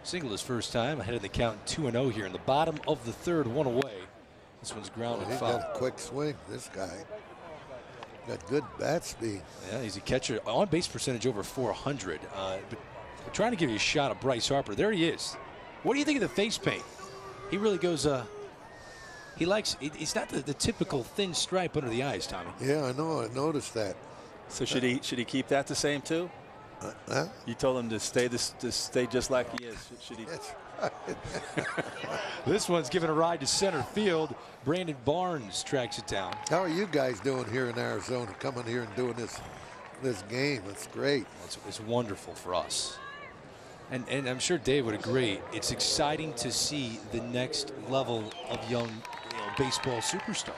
Singled his first time, ahead of the count 2-0 here in the bottom of the third, 1 away. This one's grounded He's foul. got a quick swing, this guy. Got good bat speed. Yeah, he's a catcher. On base percentage over 400. But we're trying to give you a shot of Bryce Harper. There he is. What do you think of the face paint? He really goes, he likes, it's not the typical thin stripe under the eyes, Tommy. Yeah, I know. I noticed that. So should he keep that the same too? Huh? You told him to stay just like he is. Should he? That's right. This one's given a ride to center field. Brandon Barnes tracks it down. How are you guys doing here in Arizona? Coming here and doing this game. It's great. It's wonderful for us. And I'm sure Dave would agree. It's exciting to see the next level of young baseball superstars.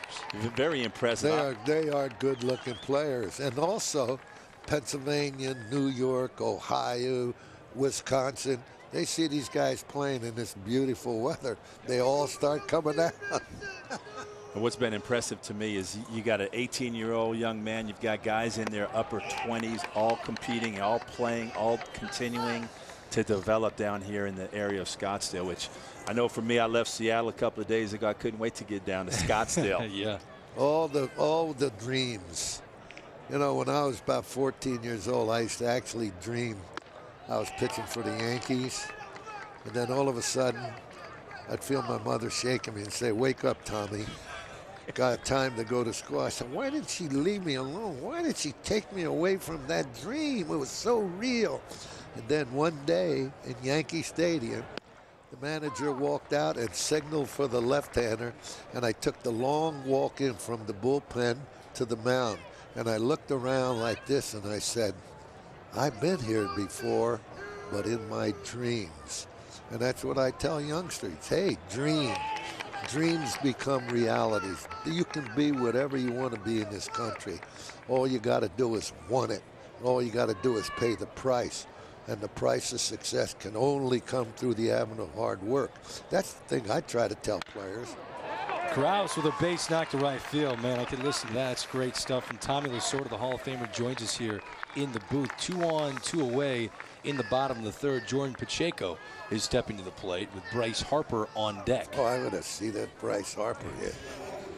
Very impressive. They are good-looking players, and also Pennsylvania, New York, Ohio, Wisconsin. They see these guys playing in this beautiful weather. They all start coming out. And what's been impressive to me is you got an 18-year-old young man. You've got guys in their upper 20s, all competing, all playing, all continuing to develop down here in the area of Scottsdale, which I know for me, I left Seattle a couple of days ago. I couldn't wait to get down to Scottsdale. Yeah. All the dreams. You know, when I was about 14 years old, I used to actually dream I was pitching for the Yankees. And then all of a sudden, I'd feel my mother shaking me and say, wake up, Tommy. Got time to go to school. I said, why did she leave me alone? Why did she take me away from that dream? It was so real. And then one day in Yankee Stadium, the manager walked out and signaled for the left-hander, and I took the long walk in from the bullpen to the mound. And I looked around like this, and I said, I've been here before, but in my dreams. And that's what I tell youngsters. Hey, dream. Dreams become realities. You can be whatever you want to be in this country. All you got to do is want it. All you got to do is pay the price. And the price of success can only come through the avenue of hard work. That's the thing I try to tell players. Krause with a base knock to right field. Man, I could listen to that. It's great stuff. And Tommy Lasorda, the Hall of Famer, joins us here in the booth. 2 on, 2 away in the bottom of the third. Jordan Pacheco is stepping to the plate with Bryce Harper on deck. Oh, I want to see that Bryce Harper hit.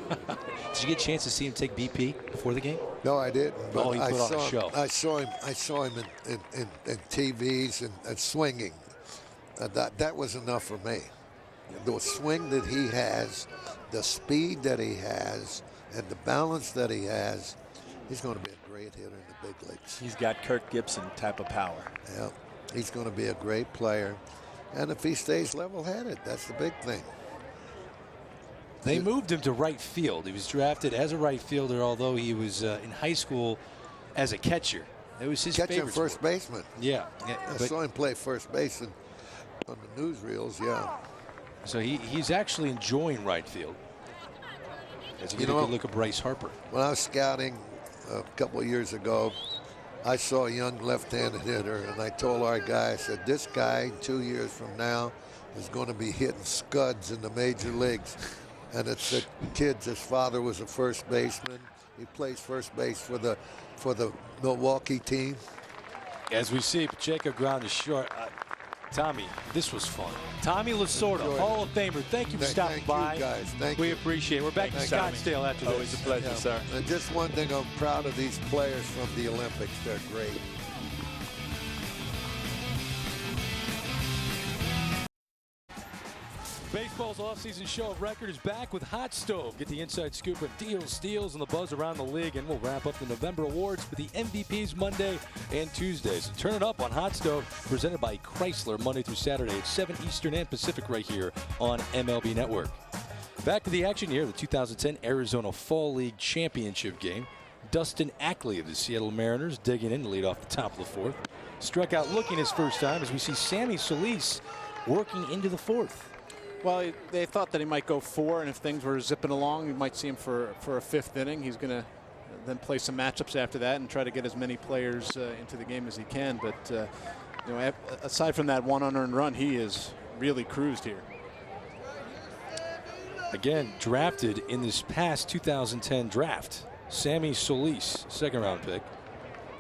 Did you get a chance to see him take BP before the game? No, I didn't. But he put on a show. I saw him in TVs and swinging. That was enough for me. The swing that he has, the speed that he has, and the balance that he has, he's going to be a great hitter in the big leagues. He's got Kirk Gibson type of power. Yeah, he's going to be a great player. And if he stays level-headed, that's the big thing. They moved him to right field. He was drafted as a right fielder, although he was in high school as a catcher. It was his Catcher, favorite first sport. baseman. Yeah. I saw him play first base on the newsreels, yeah. So he's actually enjoying right field. As you get a good look at Bryce Harper. When I was scouting a couple of years ago, I saw a young left-handed hitter, and I told our guy, I said, this guy 2 years from now is going to be hitting scuds in the major leagues. And it's the kid's, his father was a first baseman. He plays first base for the Milwaukee team. As we see, Pacheco ground is short. Tommy, this was fun. Tommy Lasorda, Hall of Famer. Thank you for stopping by. You guys. Thank we you. appreciate it. We're back to Scottsdale after this. Always a pleasure, sir. And just one thing, I'm proud of these players from the Olympics. They're great. Baseball's off-season show of record is back with Hot Stove. Get the inside scoop of deals, steals, and the buzz around the league, and we'll wrap up the November awards with the MVPs Monday and Tuesday. So turn it up on Hot Stove, presented by Chrysler, Monday through Saturday at 7 Eastern and Pacific right here on MLB Network. Back to the action here, the 2010 Arizona Fall League Championship game. Dustin Ackley of the Seattle Mariners digging in to lead off the top of the fourth. Struck out looking his first time as we see Sammy Solis working into the fourth. Well, they thought that he might go 4, and if things were zipping along, you might see him for a 5th inning. He's going to then play some matchups after that and try to get as many players into the game as he can. But you know, aside from that one unearned run, he is really cruised here. Again, drafted in this past 2010 draft, Sammy Solis, second-round pick.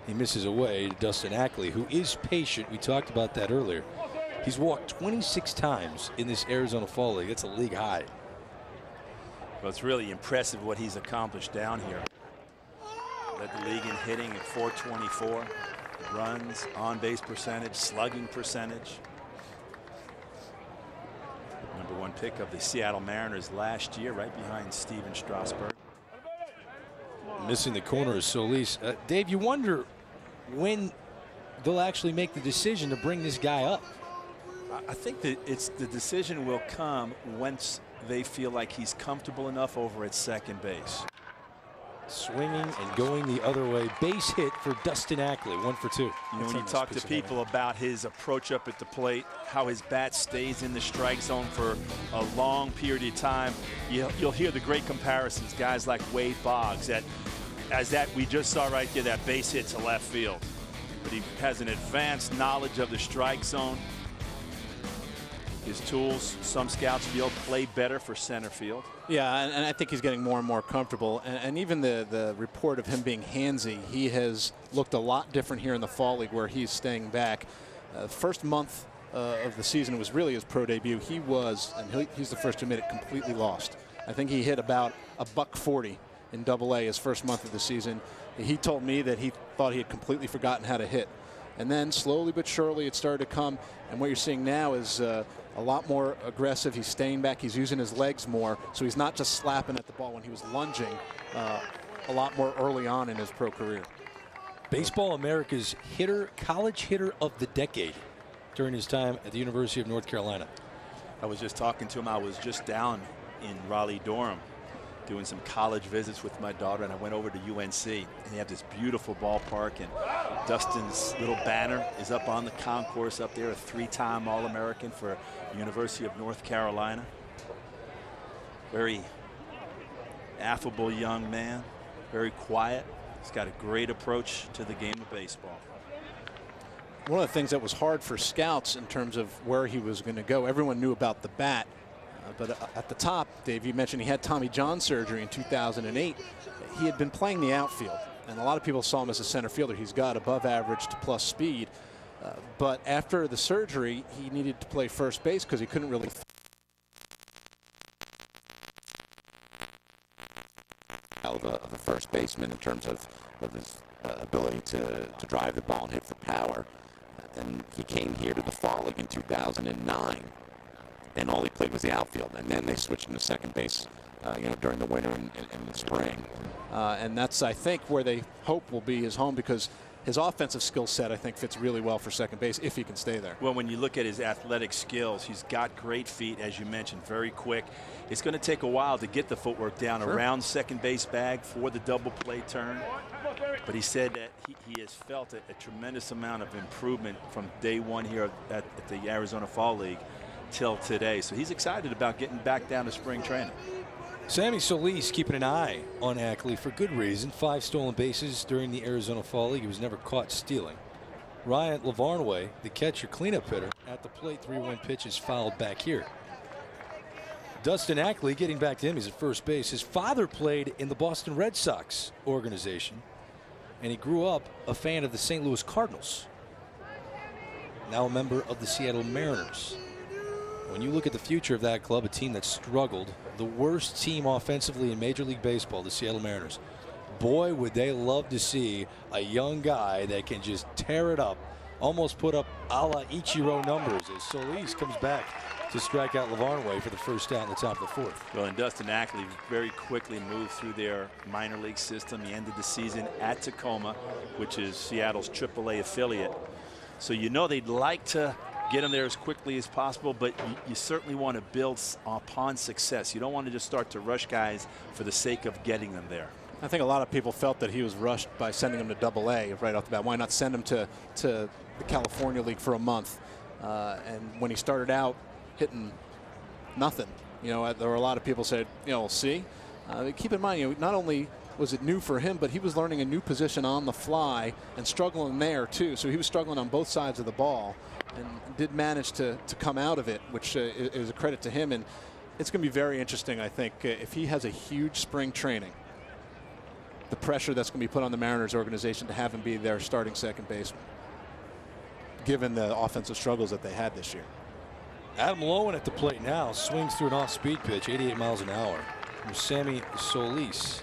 He misses away to Dustin Ackley, who is patient. We talked about that earlier. He's walked 26 times in this Arizona Fall League. That's a league high. Well, it's really impressive what he's accomplished down here. Led the league in hitting at .424. Runs, on-base percentage, slugging percentage. #1 pick of the Seattle Mariners last year, right behind Steven Strasburg. Missing the corner is Solis. Dave, you wonder when they'll actually make the decision to bring this guy up. I think that the decision will come once they feel like he's comfortable enough over at second base. Swinging and going the other way. Base hit for Dustin Ackley, 1 for 2. You know, when you talk to people about his approach up at the plate, how his bat stays in the strike zone for a long period of time, you'll hear the great comparisons. Guys like Wade Boggs, that we just saw right there, that base hit to left field. But he has an advanced knowledge of the strike zone. His tools, some scouts feel, play better for center field. Yeah, and I think he's getting more and more comfortable. And even the report of him being handsy, he has looked a lot different here in the Fall League where he's staying back. First month of the season was really his pro debut. He was, and he's the first to admit it, completely lost. I think he hit about a $140 in Double-A his first month of the season. He told me that he thought he had completely forgotten how to hit. And then slowly but surely it started to come. And what you're seeing now is a lot more aggressive. He's staying back. He's using his legs more. So he's not just slapping at the ball when he was lunging a lot more early on in his pro career. Baseball America's college hitter of the decade during his time at the University of North Carolina. I was just talking to him. I was just down in Raleigh-Durham doing some college visits with my daughter, and I went over to UNC, and they have this beautiful ballpark, and Dustin's little banner is up on the concourse up there, a 3-time All-American for University of North Carolina. Very affable young man, very quiet. He's got a great approach to the game of baseball. One of the things that was hard for scouts in terms of where he was going to go, everyone knew about the bat. But at the top, Dave, you mentioned he had Tommy John surgery in 2008. He had been playing the outfield, and a lot of people saw him as a center fielder. He's got above average to plus speed. But after the surgery, he needed to play first base because he couldn't really of a first baseman in terms of his ability to drive the ball and hit for power. And he came here to the Fall League in 2009. And all he played was the outfield, and then they switched him to second base, during the winter and the spring. and that's, I think, where they hope will be his home, because his offensive skill set, I think, fits really well for second base if he can stay there. Well, when you look at his athletic skills, he's got great feet, as you mentioned, very quick. It's going to take a while to get the footwork down around second base bag for the double play turn. But he said that he has felt a tremendous amount of improvement from day one here at the Arizona Fall League till today. So he's excited about getting back down to spring training. Sammy Solis keeping an eye on Ackley for good reason. 5 stolen bases during the Arizona Fall League. He was never caught stealing. Ryan Lavarnway, the catcher, cleanup hitter, at the plate. 3-1 pitch is fouled back here. Dustin Ackley, getting back to him, he's at first base. His father played in the Boston Red Sox organization, and he grew up a fan of the St. Louis Cardinals. Now a member of the Seattle Mariners. When you look at the future of that club, a team that struggled, the worst team offensively in Major League Baseball, the Seattle Mariners, boy, would they love to see a young guy that can just tear it up, almost put up a la Ichiro numbers as Solis comes back to strike out Lavarnway for the first out in the top of the 4th. Well, and Dustin Ackley very quickly moved through their minor league system. He ended the season at Tacoma, which is Seattle's AAA affiliate. So you know they'd like to get him there as quickly as possible, but you certainly want to build upon success. You don't want to just start to rush guys for the sake of getting them there. I think a lot of people felt that he was rushed by sending him to Double-A right off the bat. Why not send him to the California League for a month? And when he started out hitting nothing, there were a lot of people said, we'll see. Keep in mind, not only was it new for him, but he was learning a new position on the fly and struggling there too. So he was struggling on both sides of the ball and did manage to come out of it, which is a credit to him. And it's going to be very interesting, I think, if he has a huge spring training, the pressure that's going to be put on the Mariners organization to have him be their starting second baseman, given the offensive struggles that they had this year. Adam Lowen at the plate now, swings through an off-speed pitch, 88 miles an hour. From Sammy Solis.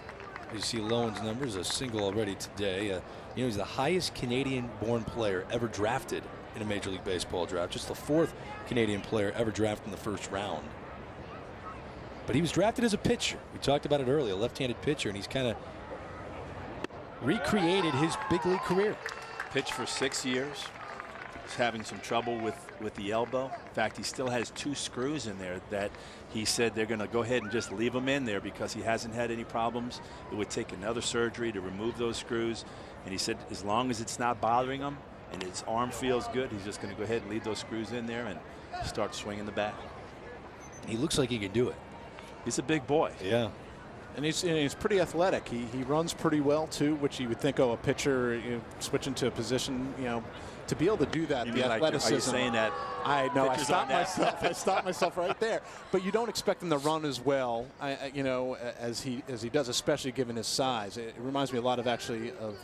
You see Lowen's numbers, a single already today. He's the highest Canadian-born player ever drafted in a Major League Baseball draft. Just the 4th Canadian player ever drafted in the first round. But he was drafted as a pitcher. We talked about it earlier, a left-handed pitcher, and he's kind of recreated his big league career. Pitched for 6 years. He's having some trouble with the elbow. In fact, he still has 2 screws in there that he said they're going to go ahead and just leave him in there because he hasn't had any problems. It would take another surgery to remove those screws. And he said as long as it's not bothering him and his arm feels good, he's just going to go ahead and leave those screws in there and start swinging the bat. He looks like he can do it. He's a big boy. Yeah. And he's pretty athletic. He runs pretty well too, which you would think, a pitcher switching to a position, to be able to do that. The athleticism. Are you saying that? I know. I stopped myself. I stopped myself right there. But you don't expect him to run as well, as he does, especially given his size. It reminds me a lot of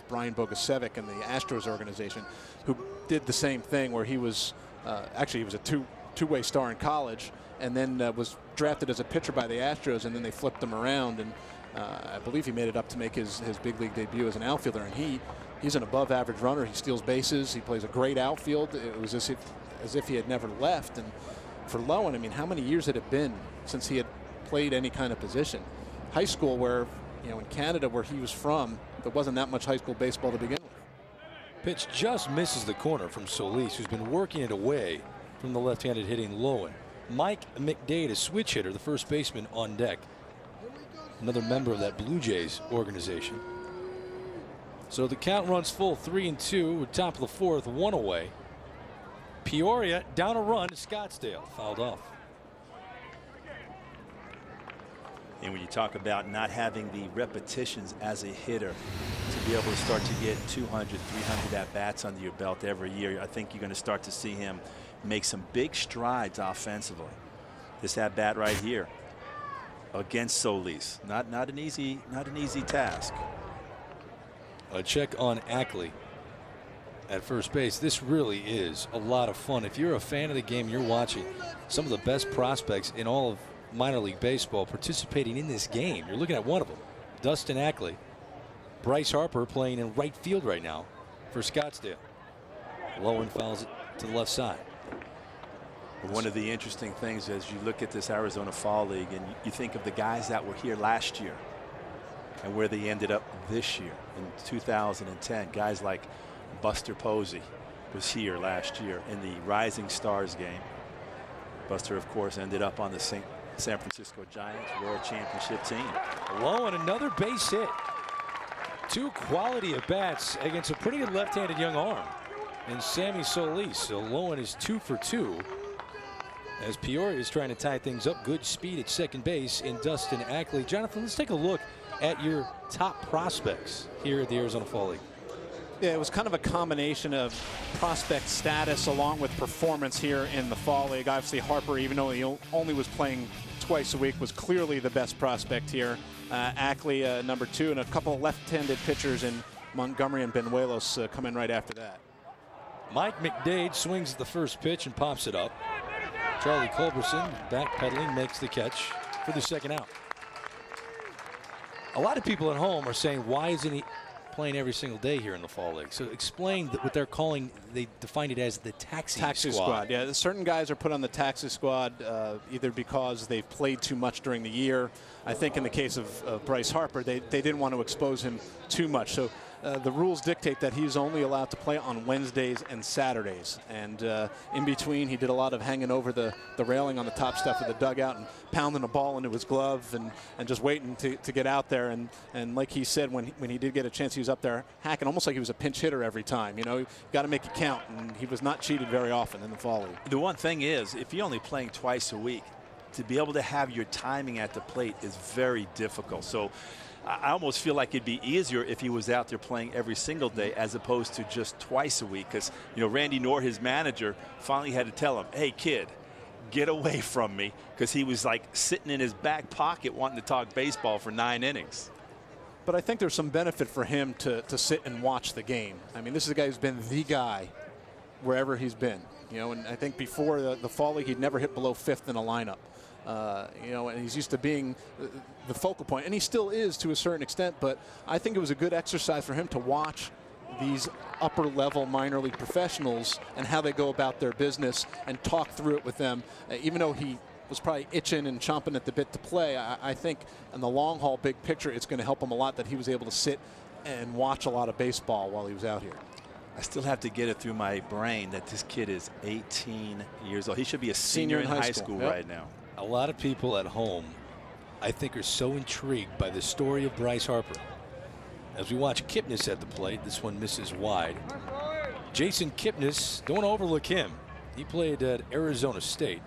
Brian Bogusevic and the Astros organization, who did the same thing, where he was he was a two-way star in college, and then was drafted as a pitcher by the Astros, and then they flipped him around, and I believe he made it up to make his big league debut as an outfielder, and he's an above-average runner. He steals bases. He plays a great outfield. It was as if he had never left. And for Lowen, how many years had it been since he had played any kind of position? High school, where in Canada, where he was from, there wasn't that much high school baseball to begin with. Pitch just misses the corner from Solis, who's been working it away from the left-handed hitting Lowen. Mike McDade, a switch hitter, the first baseman on deck. Another member of that Blue Jays organization. So the count runs full, 3-2. We're top of the 4th, 1 away. Peoria down a run to Scottsdale, fouled off. And when you talk about not having the repetitions as a hitter, to be able to start to get 200, 300 at-bats under your belt every year, I think you're going to start to see him make some big strides offensively. This at-bat right here against Solis, not an easy task. A check on Ackley at first base. This really is a lot of fun. If you're a fan of the game, you're watching some of the best prospects in all of minor league baseball participating in this game. You're looking at one of them, Dustin Ackley. Bryce Harper playing in right field right now for Scottsdale. Lowen fouls it to the left side. One of the interesting things as you look at this Arizona Fall League and you think of the guys that were here last year and where they ended up this year in 2010, guys like Buster Posey was here last year in the Rising Stars game. Buster, of course, ended up on the San Francisco Giants World Championship team. Low and another base hit. 2 quality at bats against a pretty good left-handed young arm in Sammy Solis. So Lowen is 2 for 2 as Peoria is trying to tie things up. Good speed at second base in Dustin Ackley. Jonathan, let's take a look at your top prospects here at the Arizona Fall League. Yeah, it was kind of a combination of prospect status along with performance here in the Fall League. Obviously, Harper, even though he only was playing twice a week, was clearly the best prospect here. Ackley, number 2, and a couple of left-handed pitchers in Montgomery and Benuelos come in right after that. Mike McDade swings at the first pitch and pops it up. Charlie Culberson, backpedaling, makes the catch for the second out. A lot of people at home are saying, why isn't he playing every single day here in the Fall League? So explain what they're calling, they define it as the taxi squad. Yeah, certain guys are put on the taxi squad either because they've played too much during the year. I think in the case of Bryce Harper, they didn't want to expose him too much. So the rules dictate that he's only allowed to play on Wednesdays and Saturdays. And in between, he did a lot of hanging over the railing on the top step of the dugout and pounding a ball into his glove and just waiting to get out there. And like he said, when he did get a chance, he was up there hacking almost like he was a pinch hitter every time. You know, you got to make it count. And he was not cheated very often in the Fall League. The one thing is, if you're only playing twice a week, to be able to have your timing at the plate is very difficult. So I almost feel like it'd be easier if he was out there playing every single day as opposed to just twice a week. Because, you know, Randy Knorr, his manager, finally had to tell him, hey, kid, get away from me, because he was like sitting in his back pocket wanting to talk baseball for 9 innings. But I think there's some benefit for him to sit and watch the game. I mean, this is a guy who's been the guy wherever he's been. You know, and I think before the Fall League, he'd never hit below 5th in a lineup. You know, and he's used to being the focal point, and he still is to a certain extent, but I think it was a good exercise for him to watch these upper-level minor league professionals and how they go about their business and talk through it with them. Even though he was probably itching and chomping at the bit to play, I think in the long haul, big picture, it's going to help him a lot that he was able to sit and watch a lot of baseball while he was out here. I still have to get it through my brain that this kid is 18 years old. He should be a senior in high school yep. right now. A lot of people at home, I think, are so intrigued by the story of Bryce Harper. As we watch Kipnis at the plate, this one misses wide. Jason Kipnis, don't overlook him. He played at Arizona State,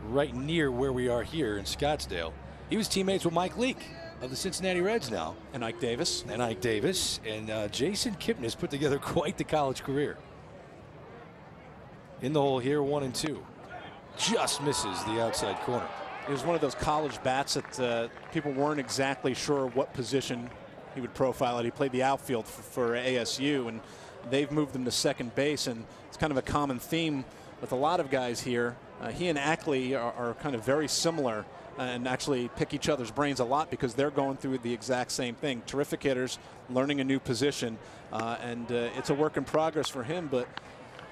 right near where we are here in Scottsdale. He was teammates with Mike Leake of the Cincinnati Reds now. And Ike Davis. And Jason Kipnis put together quite the college career. In the hole here, 1-2. Just misses the outside corner. It was one of those college bats that people weren't exactly sure what position he would profile it. He played the outfield for ASU, and they've moved him to second base, and it's kind of a common theme with a lot of guys here. He and Ackley are kind of very similar and actually pick each other's brains a lot because they're going through the exact same thing. Terrific hitters, learning a new position, and it's a work in progress for him, but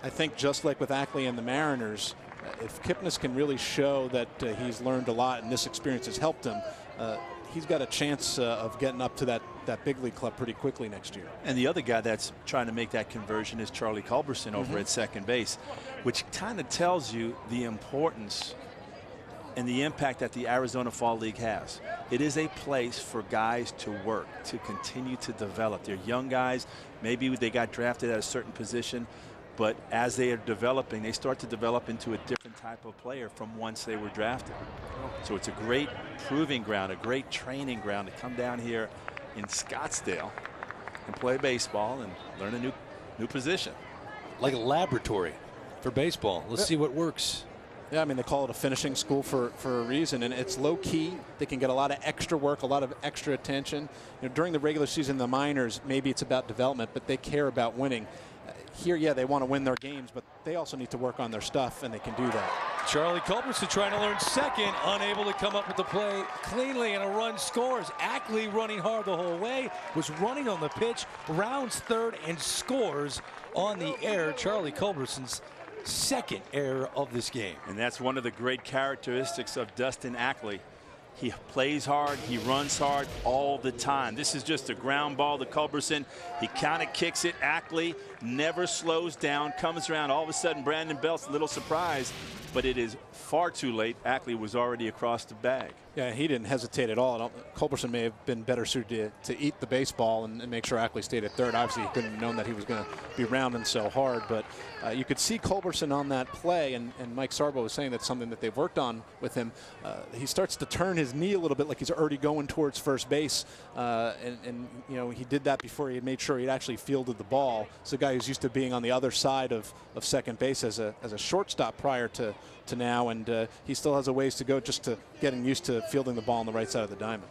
I think just like with Ackley and the Mariners, if Kipnis can really show that he's learned a lot and this experience has helped him, he's got a chance of getting up to that big league club pretty quickly next year. And the other guy that's trying to make that conversion is Charlie Culberson over at second base, which kind of tells you the importance and the impact that the Arizona Fall League has. It is a place for guys to work, to continue to develop. They're young guys. Maybe they got drafted at a certain position, but as they are developing, they start to develop into a different type of player from once they were drafted. So it's a great proving ground, a great training ground to come down here in Scottsdale and play baseball and learn a new position. Like a laboratory for baseball. Let's see what works. Yeah, I mean, they call it a finishing school for a reason, and it's low key. They can get a lot of extra work, a lot of extra attention. You know, during the regular season, the minors, maybe it's about development, but they care about winning. Here, yeah, they want to win their games, but they also need to work on their stuff, and they can do that. Charlie Culberson trying to learn second, unable to come up with the play cleanly, and a run scores. Ackley running hard the whole way, was running on the pitch, rounds third, and scores on the air. Charlie Culberson's second error of this game. And that's one of the great characteristics of Dustin Ackley. He plays hard, he runs hard all the time. This is just a ground ball to Culberson. He kind of kicks it. Ackley never slows down, comes around. All of a sudden, Brandon Belt's a little surprised, but it is far too late. Ackley was already across the bag. Yeah, he didn't hesitate at all. Culberson may have been better suited to eat the baseball and make sure Ackley stayed at third. Obviously, he couldn't have known that he was going to be rounding so hard, but you could see Culberson on that play, and Mike Sarbo was saying that's something that they've worked on with him. He starts to turn his knee a little bit like he's already going towards first base, and you know, he did that before he had made sure he'd actually fielded the ball. It's a guy who's used to being on the other side of second base as a shortstop prior to now, and he still has a ways to go just to getting used to fielding the ball on the right side of the diamond.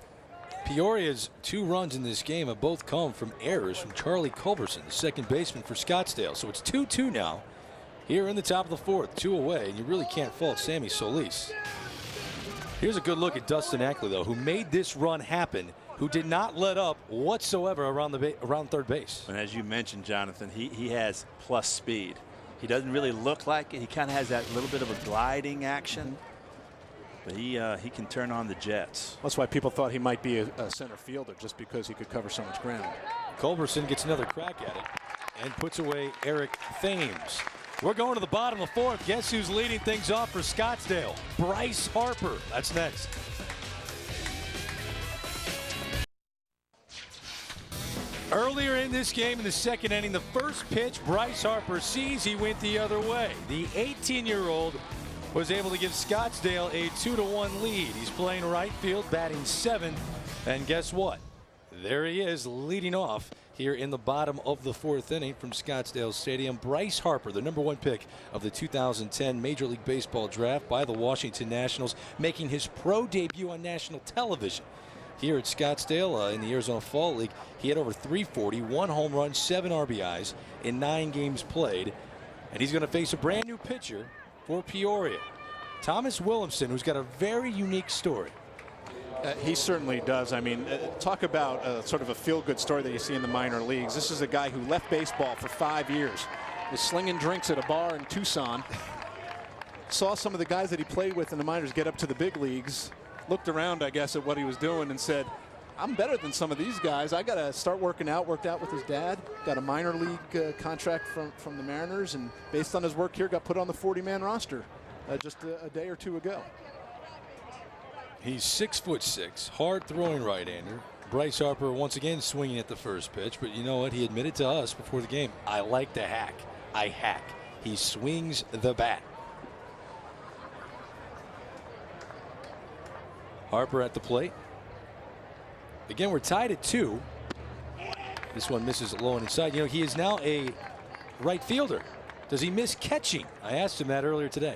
Peoria's 2 runs in this game have both come from errors from Charlie Culberson, the second baseman for Scottsdale. So it's 2-2 now here in the top of the 4th, 2 away, and you really can't fault Sammy Solis. Here's a good look at Dustin Ackley, though, who made this run happen, who did not let up whatsoever around third base. And as you mentioned, Jonathan, he has plus speed. He doesn't really look like it. He kind of has that little bit of a gliding action. But he can turn on the jets. That's why people thought he might be a center fielder, just because he could cover so much ground. Culberson gets another crack at it and puts away Eric Thames. We're going to the bottom of the 4th. Guess who's leading things off for Scottsdale? Bryce Harper. That's next. Earlier in this game, in the second inning, the first pitch Bryce Harper sees, he went the other way. The 18-year-old was able to give Scottsdale a 2-1 lead. He's playing right field, batting 7th, and guess what? There he is, leading off here in the bottom of the 4th inning from Scottsdale Stadium. Bryce Harper, the #1 pick of the 2010 Major League Baseball draft by the Washington Nationals, making his pro debut on national television here at Scottsdale in the Arizona Fall League. He had over 340, 1 home run, 7 RBIs in 9 games played, and he's going to face a brand new pitcher for Peoria, Thomas Williamson, who's got a very unique story. He certainly does. I mean, talk about sort of a feel-good story that you see in the minor leagues. This is a guy who left baseball for 5 years, was slinging drinks at a bar in Tucson, saw some of the guys that he played with in the minors get up to the big leagues, looked around, I guess, at what he was doing and said, I'm better than some of these guys. I got to start working out. Worked out with his dad, got a minor league contract from the Mariners, and based on his work here, got put on the 40-man roster just a day or 2 ago. He's 6'6", hard-throwing right-hander. Bryce Harper once again swinging at the first pitch, but you know what? He admitted to us before the game, I like to hack. I hack. He swings the bat. Harper at the plate. Again, we're tied at 2. This one misses low and inside. You know, he is now a right fielder. Does he miss catching? I asked him that earlier today.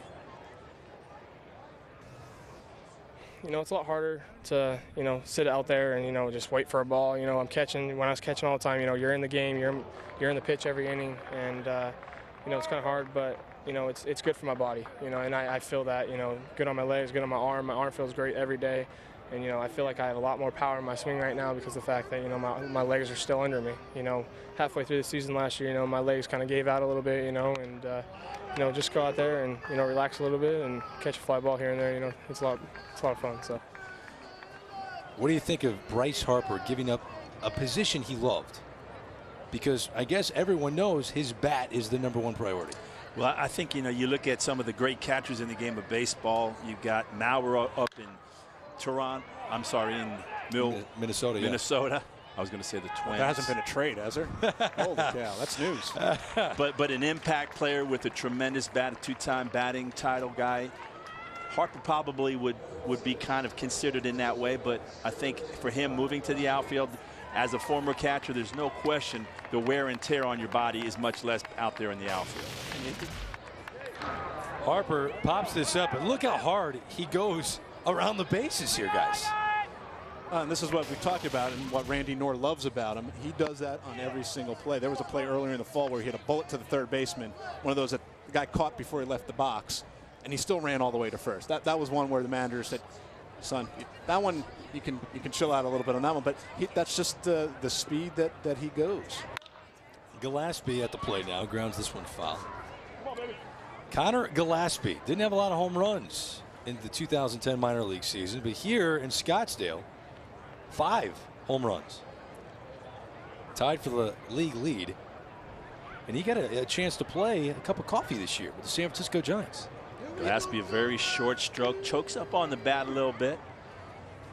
You know, it's a lot harder to, you know, sit out there and, you know, just wait for a ball. You know, when I was catching all the time, you know, you're in the game, you're in the pitch every inning, and, you know, it's kind of hard, but, you know, it's good for my body, you know, and I feel that, you know, good on my legs, good on my arm. My arm feels great every day. And, you know, I feel like I have a lot more power in my swing right now because of the fact that, you know, my legs are still under me. You know, halfway through the season last year, you know, my legs kind of gave out a little bit, you know, and, you know, just go out there and, you know, relax a little bit and catch a fly ball here and there. You know, it's a lot of fun. So, what do you think of Bryce Harper giving up a position he loved? Because I guess everyone knows his bat is the #1 priority. Well, I think, you know, you look at some of the great catchers in the game of baseball. You've got Maurer up in Minnesota. Yeah. I was going to say the Twins. There hasn't been a trade, has there? Holy cow, that's news. but an impact player with a tremendous bat, a 2-time batting title guy. Harper probably would be kind of considered in that way, but I think for him moving to the outfield as a former catcher, there's no question the wear and tear on your body is much less out there in the outfield. Harper pops this up, and look how hard he goes around the bases here, guys. And this is what we talked about and what Randy Knorr loves about him. He does that on every single play. There was a play earlier in the fall where he hit a bullet to the third baseman, one of those that the guy caught before he left the box, and he still ran all the way to first. That was one where the manager said, son, that one you can chill out a little bit on that one, but that's just the speed that he goes. Gillespie at the plate now, grounds this one foul. Connor Gillespie didn't have a lot of home runs in the 2010 minor league season, but here in Scottsdale, 5 home runs. Tied for the league lead. And he got a chance to play a cup of coffee this year with the San Francisco Giants. It has to be a very short stroke. Chokes up on the bat a little bit,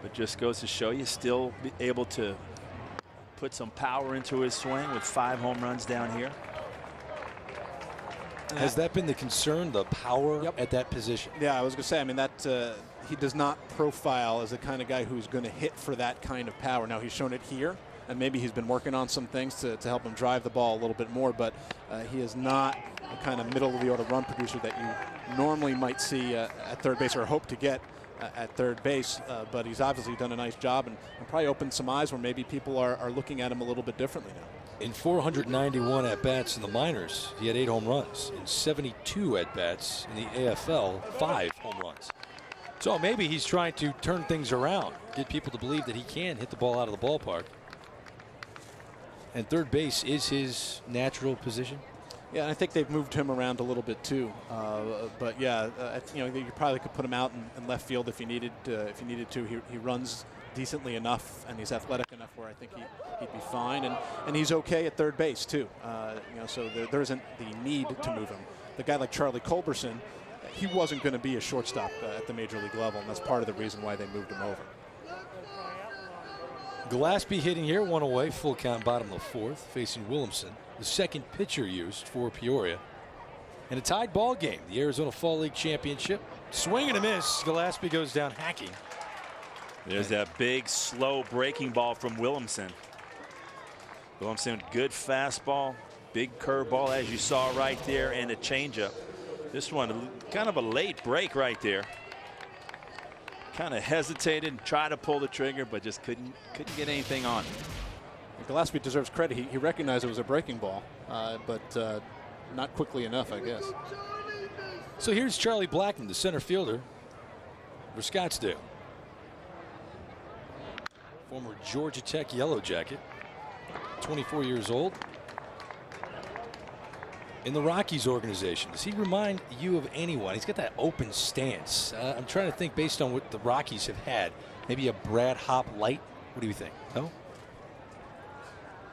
but just goes to show you still be able to put some power into his swing with 5 home runs down here. Has that been the concern, the power at that position? Yeah, I was going to say, I mean, that he does not profile as the kind of guy who's going to hit for that kind of power. Now, he's shown it here, and maybe he's been working on some things to help him drive the ball a little bit more, but he is not the kind of middle-of-the-order run producer that you normally might see at third base or hope to get at third base, but he's obviously done a nice job and probably opened some eyes where maybe people are looking at him a little bit differently now. In 491 at-bats in the minors, he had 8 home runs. In 72 at-bats in the AFL, 5 home runs. So maybe he's trying to turn things around, get people to believe that he can hit the ball out of the ballpark. And third base is his natural position. Yeah, I think they've moved him around a little bit too. But yeah, you know, you probably could put him out in left field if you needed to. He runs decently enough, and he's athletic enough where I think he'd be fine. And he's okay at third base too. You know, so there isn't the need to move him. The guy like Charlie Culberson, he wasn't going to be a shortstop at the major league level, and that's part of the reason why they moved him over. Gillespie hitting here, 1 away, full count, bottom of the 4th, facing Williamson, the second pitcher used for Peoria. In a tied ball game, the Arizona Fall League Championship. Swing and a miss. Gillespie goes down hacking. There's that big, slow breaking ball from Williamson. Williamson, good fastball, big curveball, as you saw right there, and a changeup. This one, kind of a late break right there. Kind of hesitated and tried to pull the trigger, but just couldn't get anything on. Gillespie deserves credit. He recognized it was a breaking ball, but not quickly enough, I guess. So here's Charlie Blackman, the center fielder for Scottsdale. Former Georgia Tech Yellow Jacket, 24 years old. In the Rockies organization, does he remind you of anyone? He's got that open stance. I'm trying to think based on what the Rockies have had. Maybe a Brad Hop light. What do you think? No?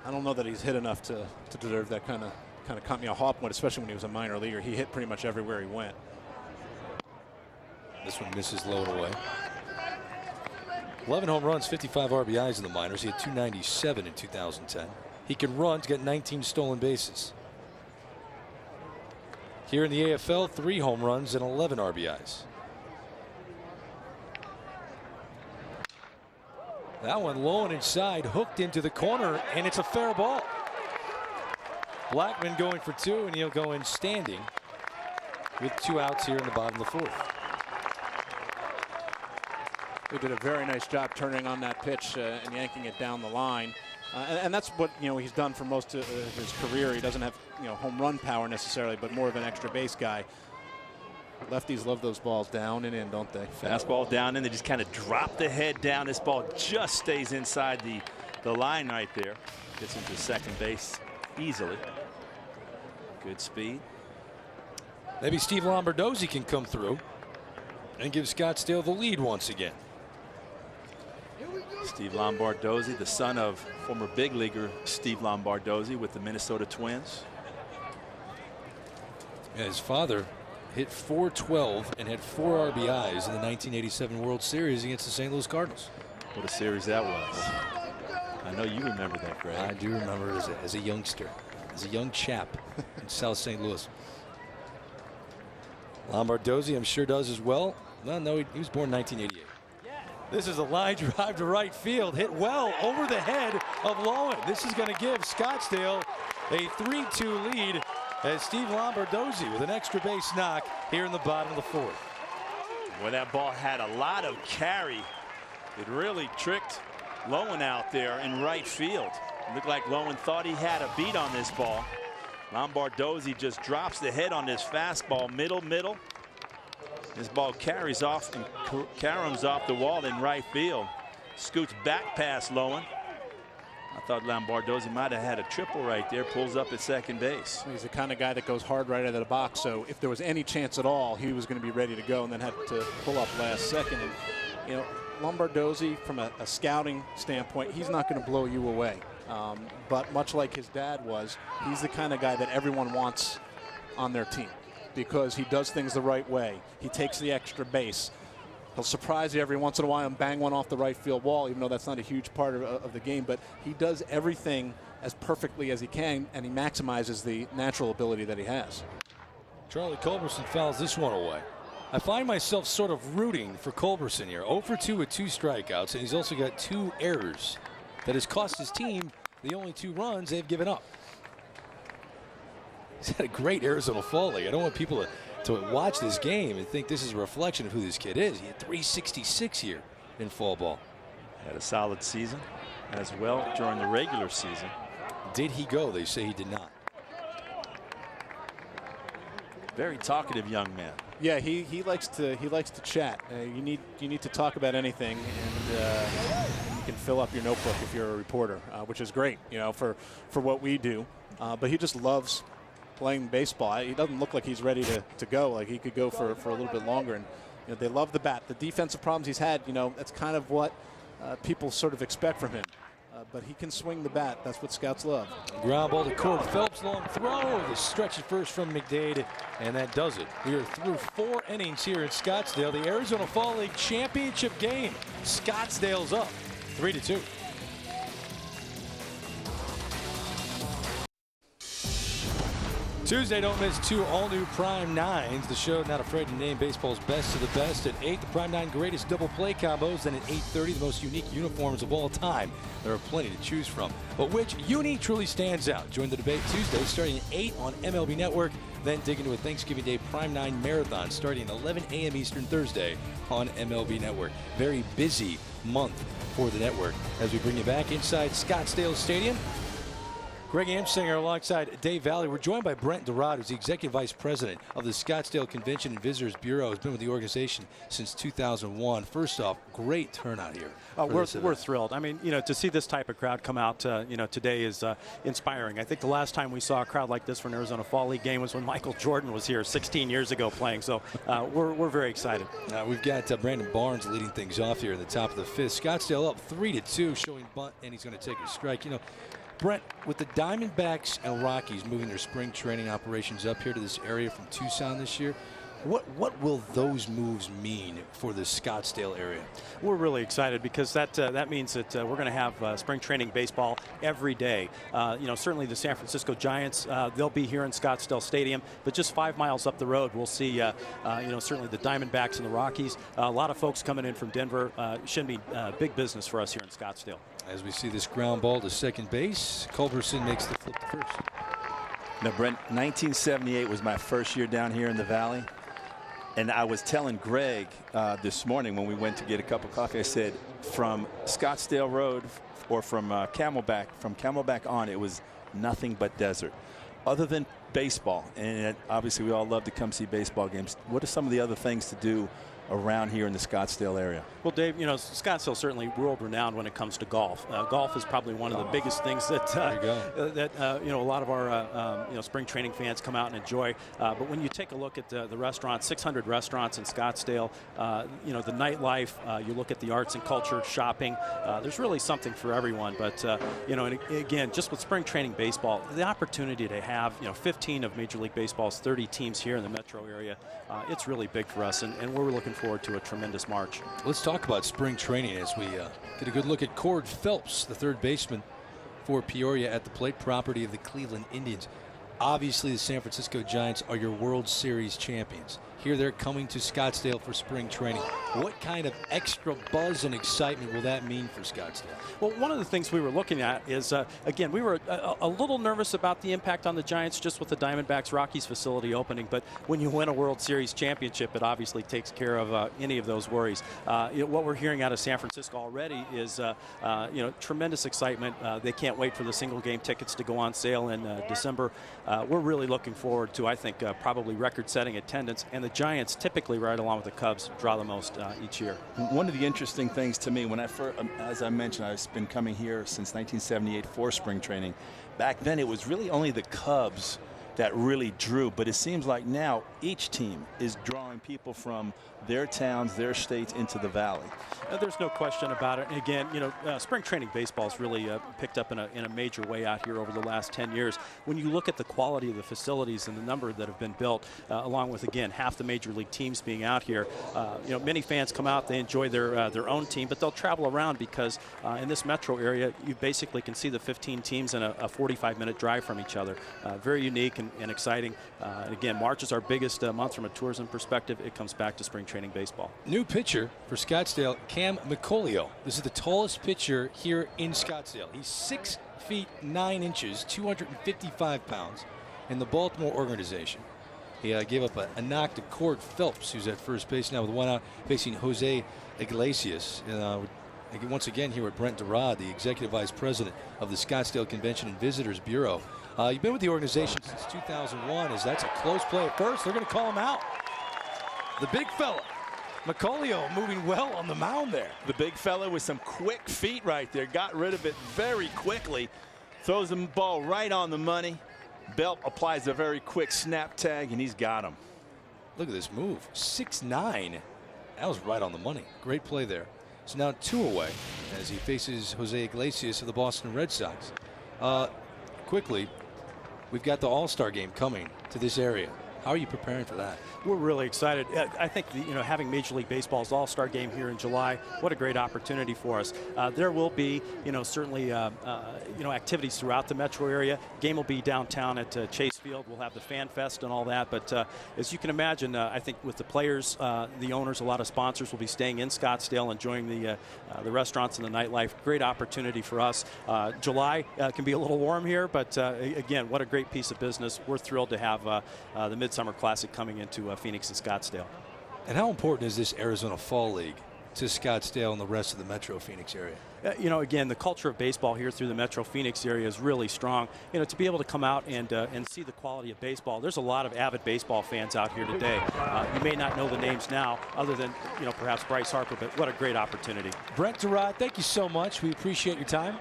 I don't know that he's hit enough to deserve that kind of caught me a Hop one, especially when he was a minor leaguer. He hit pretty much everywhere he went. This one misses low and away. 11 home runs, 55 RBIs in the minors. He had 297 in 2010. He can run. He's got 19 stolen bases. Here in the AFL, 3 home runs and 11 RBIs. That one low and inside, hooked into the corner, and it's a fair ball. Blackman going for 2, and he'll go in standing with 2 outs here in the bottom of the 4th. He did a very nice job turning on that pitch and yanking it down the line. And that's what he's done for most of his career. He doesn't have home run power necessarily, but more of an extra base guy. Lefties love those balls down and in, don't they? Fastball down in. They just kind of drop the head down. This ball just stays inside the line right there. Gets into second base easily. Good speed. Maybe Steve Lombardozzi can come through and give Scottsdale the lead once again. Steve Lombardozzi, the son of former big leaguer Steve Lombardozzi with the Minnesota Twins. Yeah, his father hit .412 and had 4 RBIs in the 1987 World Series against the St. Louis Cardinals. What a series that was. I know you remember that, Greg. I do remember it as a youngster, as a young chap in South St. Louis. Lombardozzi, I'm sure, does as well. Well, no, he was born in 1988. This is a line drive to right field, hit well over the head of Lowen. This is going to give Scottsdale a 3-2 lead as Steve Lombardozzi with an extra base knock here in the bottom of the 4th. Well, that ball had a lot of carry. It really tricked Lowen out there in right field. It looked like Lowen thought he had a beat on this ball. Lombardozzi just drops the head on this fastball, middle. This ball carries off and caroms off the wall in right field. Scoots back past Lowen. I thought Lombardozzi might have had a triple right there, pulls up at second base. He's the kind of guy that goes hard right out of the box, so if there was any chance at all, he was going to be ready to go and then had to pull up last second. And, you know, Lombardozzi, from a scouting standpoint, he's not going to blow you away. But much like his dad was, he's the kind of guy that everyone wants on their team because he does things the right way. He takes the extra base. He'll surprise you every once in a while and bang one off the right field wall, even though that's not a huge part of the game. But he does everything as perfectly as he can, and he maximizes the natural ability that he has. Charlie Culberson fouls this one away. I find myself sort of rooting for Culberson here. 0 for 2 with 2 strikeouts, and he's also got 2 errors. That has cost his team the only 2 runs they've given up. He's had a great Arizona Fall League. I don't want people to watch this game and think this is a reflection of who this kid is. He had 366 here in fall ball. Had a solid season as well during the regular season. Did he go? They say he did not. Very talkative young man. Yeah, he likes to chat. You need to talk about anything, and you can fill up your notebook if you're a reporter, which is great, you know, for what we do. But he just loves playing baseball. He doesn't look like he's ready to go. Like he could go for a little bit longer. And you know, they love the bat. The defensive problems he's had, you know, that's kind of what people sort of expect from him. But he can swing the bat. That's what scouts love. Ground ball to Cord Phelps, long throw. The stretch at first from McDade, and that does it. We are through 4 innings here in Scottsdale. The Arizona Fall League championship game. Scottsdale's up 3-2. Tuesday, don't miss 2 all-new Prime 9s. The show not afraid to name baseball's best of the best. At 8, the Prime 9 greatest double play combos. Then at 8:30, the most unique uniforms of all time. There are plenty to choose from. But which uni truly stands out? Join the debate Tuesday starting at 8 on MLB Network. Then dig into a Thanksgiving Day Prime 9 marathon starting at 11 a.m. Eastern Thursday on MLB Network. Very busy month for the network as we bring you back inside Scottsdale Stadium. Greg Amsinger alongside Dave Valley. We're joined by Brent Dorado, who's the Executive Vice President of the Scottsdale Convention and Visitors Bureau. Has been with the organization since 2001. First off, great turnout here. We're thrilled. I mean, you know, to see this type of crowd come out, you know, today is inspiring. I think the last time we saw a crowd like this for an Arizona Fall League game was when Michael Jordan was here 16 years ago playing. So we're very excited. We've got Brandon Barnes leading things off here in the top of the 5th. Scottsdale up 3-2, showing bunt, and he's going to take a strike. You know, Brent, with the Diamondbacks and Rockies moving their spring training operations up here to this area from Tucson this year, what will those moves mean for the Scottsdale area? We're really excited because that means that we're going to have spring training baseball every day. You know, certainly the San Francisco Giants, they'll be here in Scottsdale Stadium, but just 5 miles up the road, we'll see, you know, certainly the Diamondbacks and the Rockies. A lot of folks coming in from Denver. Should be big business for us here in Scottsdale. As we see this ground ball to second base, Culberson makes the flip to first. Now, Brent, 1978 was my first year down here in the Valley. And I was telling Greg this morning when we went to get a cup of coffee, I said from Scottsdale Road or from Camelback on, it was nothing but desert. Other than baseball, and obviously we all love to come see baseball games, what are some of the other things to do around here in the Scottsdale area? Well, Dave, you know, Scottsdale certainly world-renowned when it comes to golf. Golf is probably one of the biggest things that you know, a lot of our you know, spring training fans come out and enjoy. But when you take a look at the restaurants, 600 restaurants in Scottsdale, you know, the nightlife, you look at the arts and culture, shopping, there's really something for everyone. But you know, and again, just with spring training baseball, the opportunity to have, you know, 15 of Major League Baseball's 30 teams here in the metro area, it's really big for us, and we're looking forward to a tremendous March. Let's talk about spring training as we get a good look at Cord Phelps, the third baseman for Peoria at the plate, property of the Cleveland Indians. Obviously, the San Francisco Giants are your World Series champions. Here they're coming to Scottsdale for spring training. What kind of extra buzz and excitement will that mean for Scottsdale? Well, one of the things we were looking at is, again, we were a little nervous about the impact on the Giants just with the Diamondbacks-Rockies facility opening, but when you win a World Series championship, it obviously takes care of any of those worries. You know, what we're hearing out of San Francisco already is, you know, tremendous excitement. They can't wait for the single-game tickets to go on sale in December. we're really looking forward to, I think, probably record-setting attendance. And the Giants, typically right along with the Cubs, draw the most each year. One of the interesting things to me, when I first, as I mentioned, I've been coming here since 1978 for spring training. Back then, it was really only the Cubs that really drew, but it seems like now each team is drawing people from their towns, their states into the valley. There's no question about it. And again, spring training baseball has really picked up in a major way out here over the last 10 years. When you look at the quality of the facilities and the number that have been built, along with, again, half the major league teams being out here, many fans come out, they enjoy their own team, but they'll travel around because in this metro area, you basically can see the 15 teams in a 45-minute drive from each other. Very unique and exciting. And again, March is our biggest month from a tourism perspective. It comes back to spring training baseball. New pitcher for Scottsdale, Cam McColio. This is the tallest pitcher here in Scottsdale. He's 6 feet 9 inches, 255 pounds in the Baltimore organization. He gave up a knock to Cord Phelps, who's at first base now with 1 out, facing Jose Iglesias. Once again here with Brent Durad, the Executive Vice President of the Scottsdale Convention and Visitors Bureau. You've been with the organization since 2001. That's a close play at first. They're going to call him out. The big fella, McColio, moving well on the mound there. The big fella with some quick feet right there. Got rid of it very quickly. Throws the ball right on the money. Belt applies a very quick snap tag, and he's got him. Look at this move. 6'9". That was right on the money. Great play there. So now 2 away as he faces Jose Iglesias of the Boston Red Sox. Quickly, we've got the All-Star game coming to this area. How are you preparing for that? We're really excited. I think having Major League Baseball's All-Star game here in July, what a great opportunity for us. There will be, certainly, activities throughout the metro area. Game will be downtown at Chase Field. We'll have the Fan Fest and all that. But as you can imagine, I think with the players, the owners, a lot of sponsors will be staying in Scottsdale, enjoying the restaurants and the nightlife. Great opportunity for us. July can be a little warm here, but again, what a great piece of business. We're thrilled to have the Midsummer Classic coming into Phoenix and Scottsdale. And how important is this Arizona Fall League to Scottsdale and the rest of the Metro Phoenix area? Again, the culture of baseball here through the Metro Phoenix area is really strong. To be able to come out and see the quality of baseball. There's a lot of avid baseball fans out here today. You may not know the names now, other than perhaps Bryce Harper, but what a great opportunity. Brent Durad, thank you so much. We appreciate your time.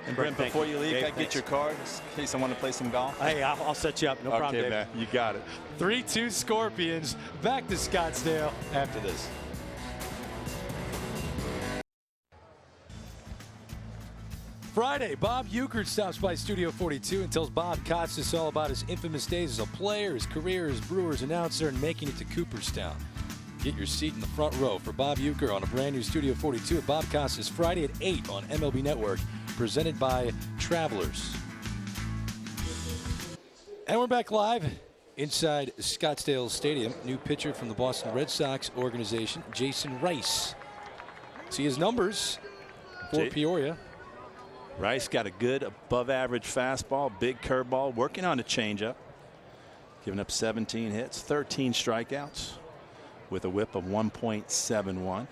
And Brent, before you leave, can I get your card in case I want to play some golf? Hey, I'll set you up. No problem, Dave. Man, you got it. 3-2 Scorpions. Back to Scottsdale after this. Friday, Bob Euchert stops by Studio 42 and tells Bob Costas all about his infamous days as a player, his career as Brewers announcer, and making it to Cooperstown. Get your seat in the front row for Bob Euchert on a brand new Studio 42 at Bob Costas Friday at 8 on MLB Network, presented by Travelers. And we're back live inside Scottsdale Stadium. New pitcher from the Boston Red Sox organization, Jason Rice. See his numbers for Peoria. Rice got a good above-average fastball, big curveball, working on a changeup. Giving up 17 hits, 13 strikeouts, with a whip of 1.71.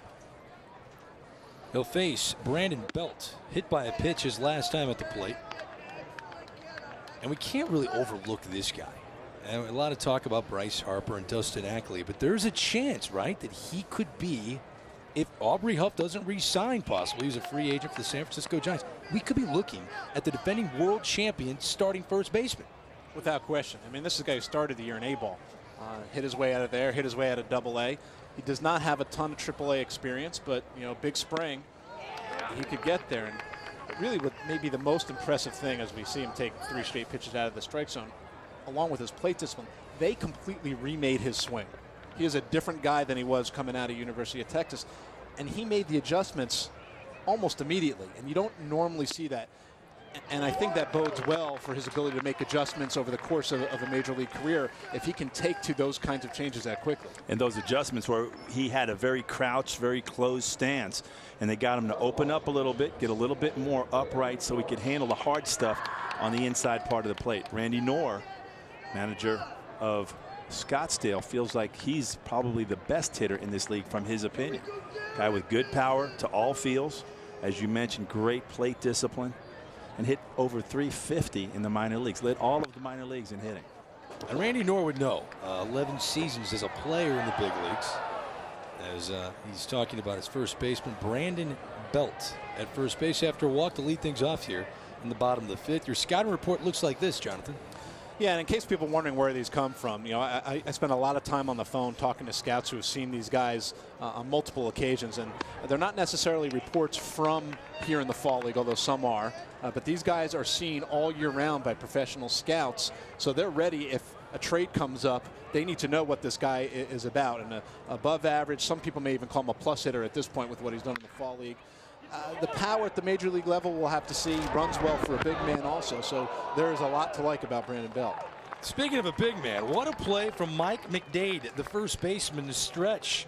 He'll face Brandon Belt, hit by a pitch his last time at the plate. And we can't really overlook this guy. And a lot of talk about Bryce Harper and Dustin Ackley, but there's a chance, right, that he could be, if Aubrey Huff doesn't re-sign possibly, he's a free agent for the San Francisco Giants, we could be looking at the defending world champion starting first baseman. Without question. I mean, this is a guy who started the year in A-ball. Hit his way out of there, hit his way out of Double-A. He does not have a ton of Triple-A experience, but, big spring, he could get there. And really what may be the most impressive thing as we see him take 3 straight pitches out of the strike zone, along with his plate discipline, they completely remade his swing. He is a different guy than he was coming out of University of Texas, and he made the adjustments almost immediately, and you don't normally see that. And I think that bodes well for his ability to make adjustments over the course of a major league career if he can take to those kinds of changes that quickly. And those adjustments where he had a very crouched, very closed stance, and they got him to open up a little bit, get a little bit more upright so he could handle the hard stuff on the inside part of the plate. Randy Knorr, manager of Scottsdale, feels like he's probably the best hitter in this league from his opinion. Guy with good power to all fields. As you mentioned, great plate discipline. and hit over 350 in the minor leagues. Led all of the minor leagues in hitting. And Randy Norwood, 11 seasons as a player in the big leagues. As he's talking about his first baseman, Brandon Belt, at first base after a walk to lead things off here in the bottom of the 5th. Your scouting report looks like this, Jonathan. Yeah, and in case people are wondering where these come from, I spend a lot of time on the phone talking to scouts who have seen these guys on multiple occasions, and they're not necessarily reports from here in the Fall League, although some are, but these guys are seen all year round by professional scouts, so they're ready if a trade comes up. They need to know what this guy is about, and above average, some people may even call him a plus hitter at this point with what he's done in the Fall League. The power at the major league level we'll have to see. He runs well for a big man also, so there is a lot to like about Brandon Belt. Speaking of a big man, what a play from Mike McDade, the first baseman, to stretch,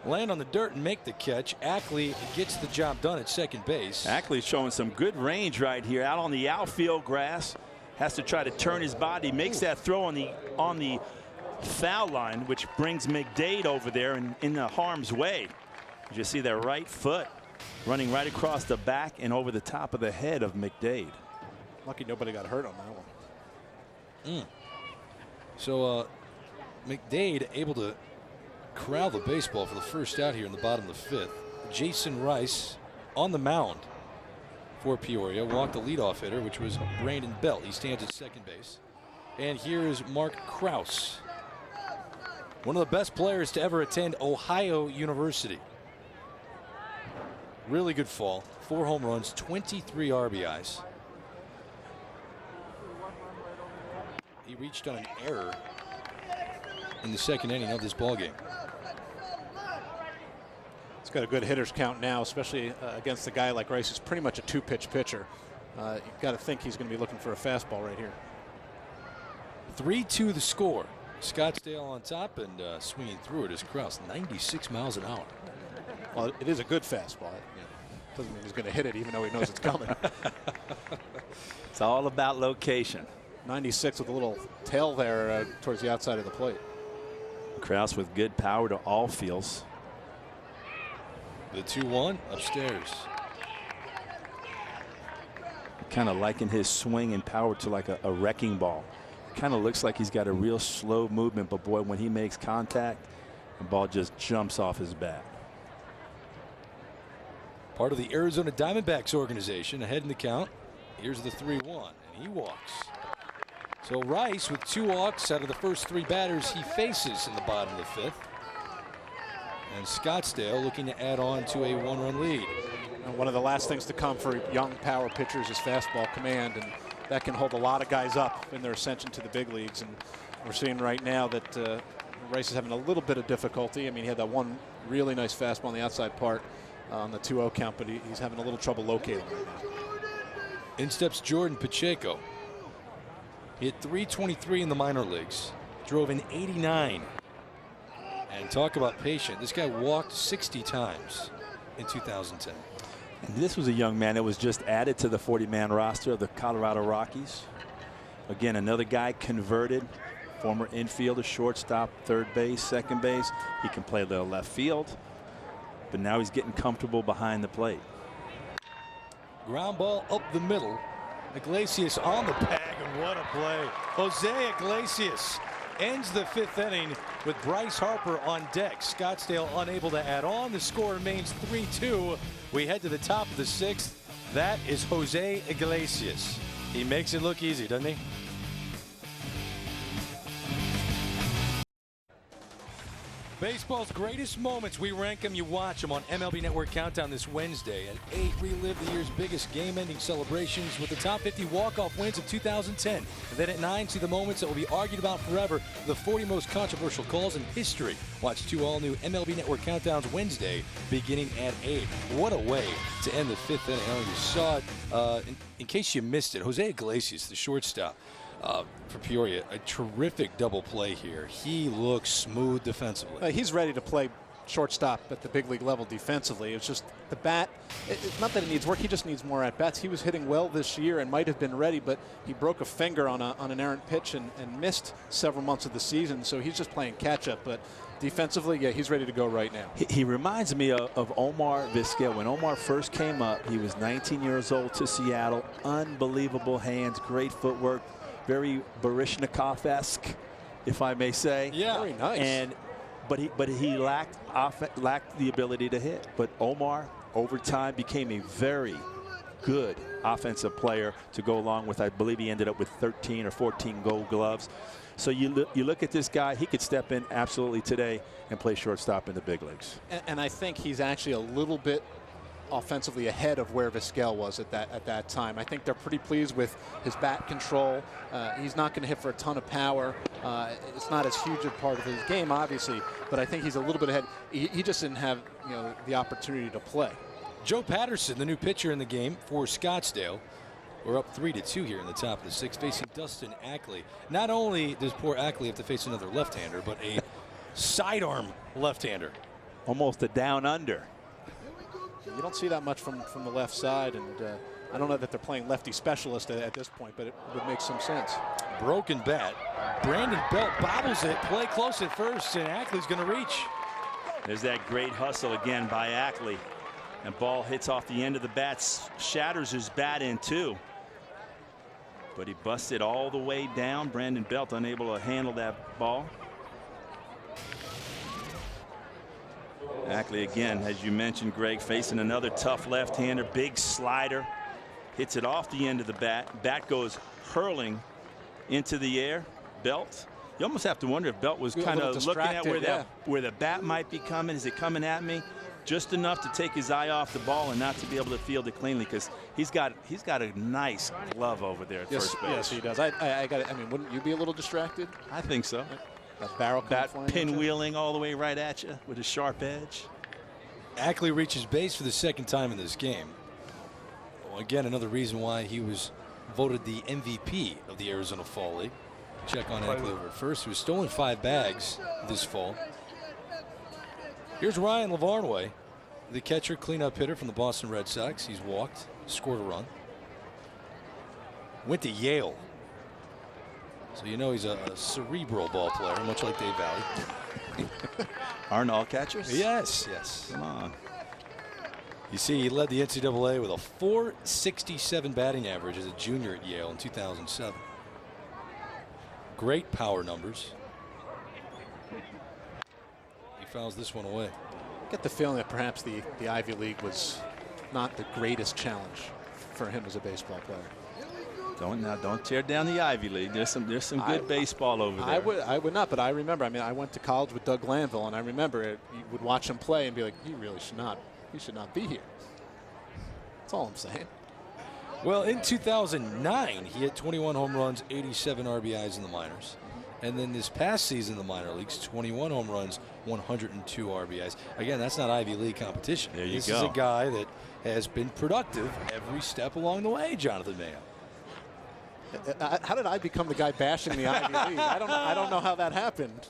land on the dirt and make the catch. Ackley gets the job done at second base. Ackley's showing some good range right here out on the outfield grass. Has to try to turn his body, makes that throw on the foul line, which brings McDade over there and in the harm's way. You see that right foot running right across the back and over the top of the head of McDade. Lucky nobody got hurt on that one. So McDade able to corral the baseball for the first out here in the bottom of the 5th. Jason Rice on the mound for Peoria. Walked the leadoff hitter, which was Brandon Belt. He stands at second base. And here is Mark Krause, one of the best players to ever attend Ohio University. Really good fall. 4 home runs, 23 RBIs. He reached on an error in the second inning of this ball game. He's got a good hitter's count now, especially against a guy like Rice, who's pretty much a 2-pitch pitcher. You've got to think he's going to be looking for a fastball right here. 3-2 the score. Scottsdale on top, and swinging through it is Krause, 96 miles an hour. Well, it is a good fastball. Doesn't mean he's going to hit it even though he knows it's coming. It's all about location. 96 with a little tail there towards the outside of the plate. Krause with good power to all fields. The 2-1 upstairs. Kind of liken his swing and power to like a wrecking ball. Kind of looks like he's got a real slow movement, but boy, when he makes contact, the ball just jumps off his bat. Part of the Arizona Diamondbacks organization, ahead in the count. Here's the 3-1, and he walks. So Rice with 2 walks out of the first 3 batters he faces in the bottom of the 5th. And Scottsdale looking to add on to a 1-run lead. And one of the last things to come for young power pitchers is fastball command, and that can hold a lot of guys up in their ascension to the big leagues. And we're seeing right now that Rice is having a little bit of difficulty. I mean, he had that one really nice fastball on the outside part on the 2-0 count, but he's having a little trouble locating right now. In steps Jordan Pacheco. He hit .323 in the minor leagues. Drove in 89. And talk about patient. This guy walked 60 times in 2010. And this was a young man that was just added to the 40-man roster of the Colorado Rockies. Again, another guy converted. Former infielder, shortstop, third base, second base. He can play a little left field. But now he's getting comfortable behind the plate. Ground ball up the middle. Iglesias on the bag, and what a play. Jose Iglesias ends the 5th inning with Bryce Harper on deck. Scottsdale unable to add on. The score remains 3-2. We head to the top of the 6th. That is Jose Iglesias. He makes it look easy, doesn't he? Baseball's greatest moments, we rank them, you watch them on MLB Network Countdown this Wednesday. At 8, relive the year's biggest game-ending celebrations with the top 50 walk-off wins of 2010. And then at 9, see the moments that will be argued about forever, the 40 most controversial calls in history. Watch 2 all-new MLB Network Countdowns Wednesday, beginning at 8. What a way to end the 5th inning. You saw it. In case you missed it, Jose Iglesias, the shortstop, for Peoria, a terrific double play here. He looks smooth defensively. He's ready to play shortstop at the big league level defensively. It's just the bat. It's not that he needs work. He just needs more at bats. He was hitting well this year and might have been ready, but he broke a finger on an errant pitch and missed several months of the season. So he's just playing catch up. But defensively, yeah, he's ready to go right now. He reminds me of Omar Vizquel. When Omar first came up, he was 19 years old to Seattle. Unbelievable hands, great footwork, very Baryshnikov-esque, if I may say. Yeah, very nice. But he lacked the ability to hit. But Omar, over time, became a very good offensive player to go along with. I believe he ended up with 13 or 14 Gold Gloves. So you look at this guy, he could step in absolutely today and play shortstop in the big leagues. And I think he's actually a little bit offensively ahead of where Vizquel was at that time. I think they're pretty pleased with his bat control. He's not going to hit for a ton of power. It's not as huge a part of his game, obviously, but I think he's a little bit ahead. He just didn't have the opportunity to play. Joe Patterson, the new pitcher in the game for Scottsdale. We're up 3-2 here in the top of the sixth, facing Dustin Ackley. Not only does poor Ackley have to face another left-hander, but a sidearm left-hander. Almost a down-under. You don't see that much from the left side, and I don't know that they're playing lefty specialist at this point, but it would make some sense. Broken bat. Brandon Belt bobbles it. Play close at first, and Ackley's going to reach. There's that great hustle again by Ackley. And ball hits off the end of the bat, shatters his bat in two. But he busted all the way down. Brandon Belt unable to handle that ball. Ackley again, as you mentioned, Greg, facing another tough left-hander. Big slider. Hits it off the end of the bat. Bat goes hurling into the air. Belt. You almost have to wonder if Belt was kind of looking at where the bat might be coming. Is it coming at me? Just enough to take his eye off the ball and not to be able to field it cleanly, because he's got a nice glove over there at first base. Yes, he does. I got it. I mean, wouldn't you be a little distracted? I think so. That barrel bat pinwheeling all the way right at you with a sharp edge. Ackley reaches base for the second time in this game. Well, again, another reason why he was voted the MVP of the Arizona Fall League. Check on Ackley over at first. He was stolen 5 bags this fall. Here's Ryan Lavarnway, the catcher, cleanup hitter from the Boston Red Sox. He's walked, scored a run. Went to Yale. So you know he's a cerebral ball player, much like Dave Valley. Aren't all catchers? Yes, yes. Come on. You see, he led the NCAA with a .467 batting average as a junior at Yale in 2007. Great power numbers. Fouls this one away. I get the feeling that perhaps the Ivy League was not the greatest challenge for him as a baseball player. Don't tear down the Ivy League. There's some good baseball over there. I would not, but I remember. I mean, I went to college with Doug Glanville, and I remember you would watch him play and be like, he should not be here. That's all I'm saying. Well, in 2009, he hit 21 home runs, 87 RBIs in the minors. And then this past season in the minor leagues, 21 home runs, 102 RBIs. Again, that's not Ivy League competition. There you this go. Is a guy that has been productive every step along the way, Jonathan Mayo. How did I become the guy bashing the Ivy League? I don't know how that happened.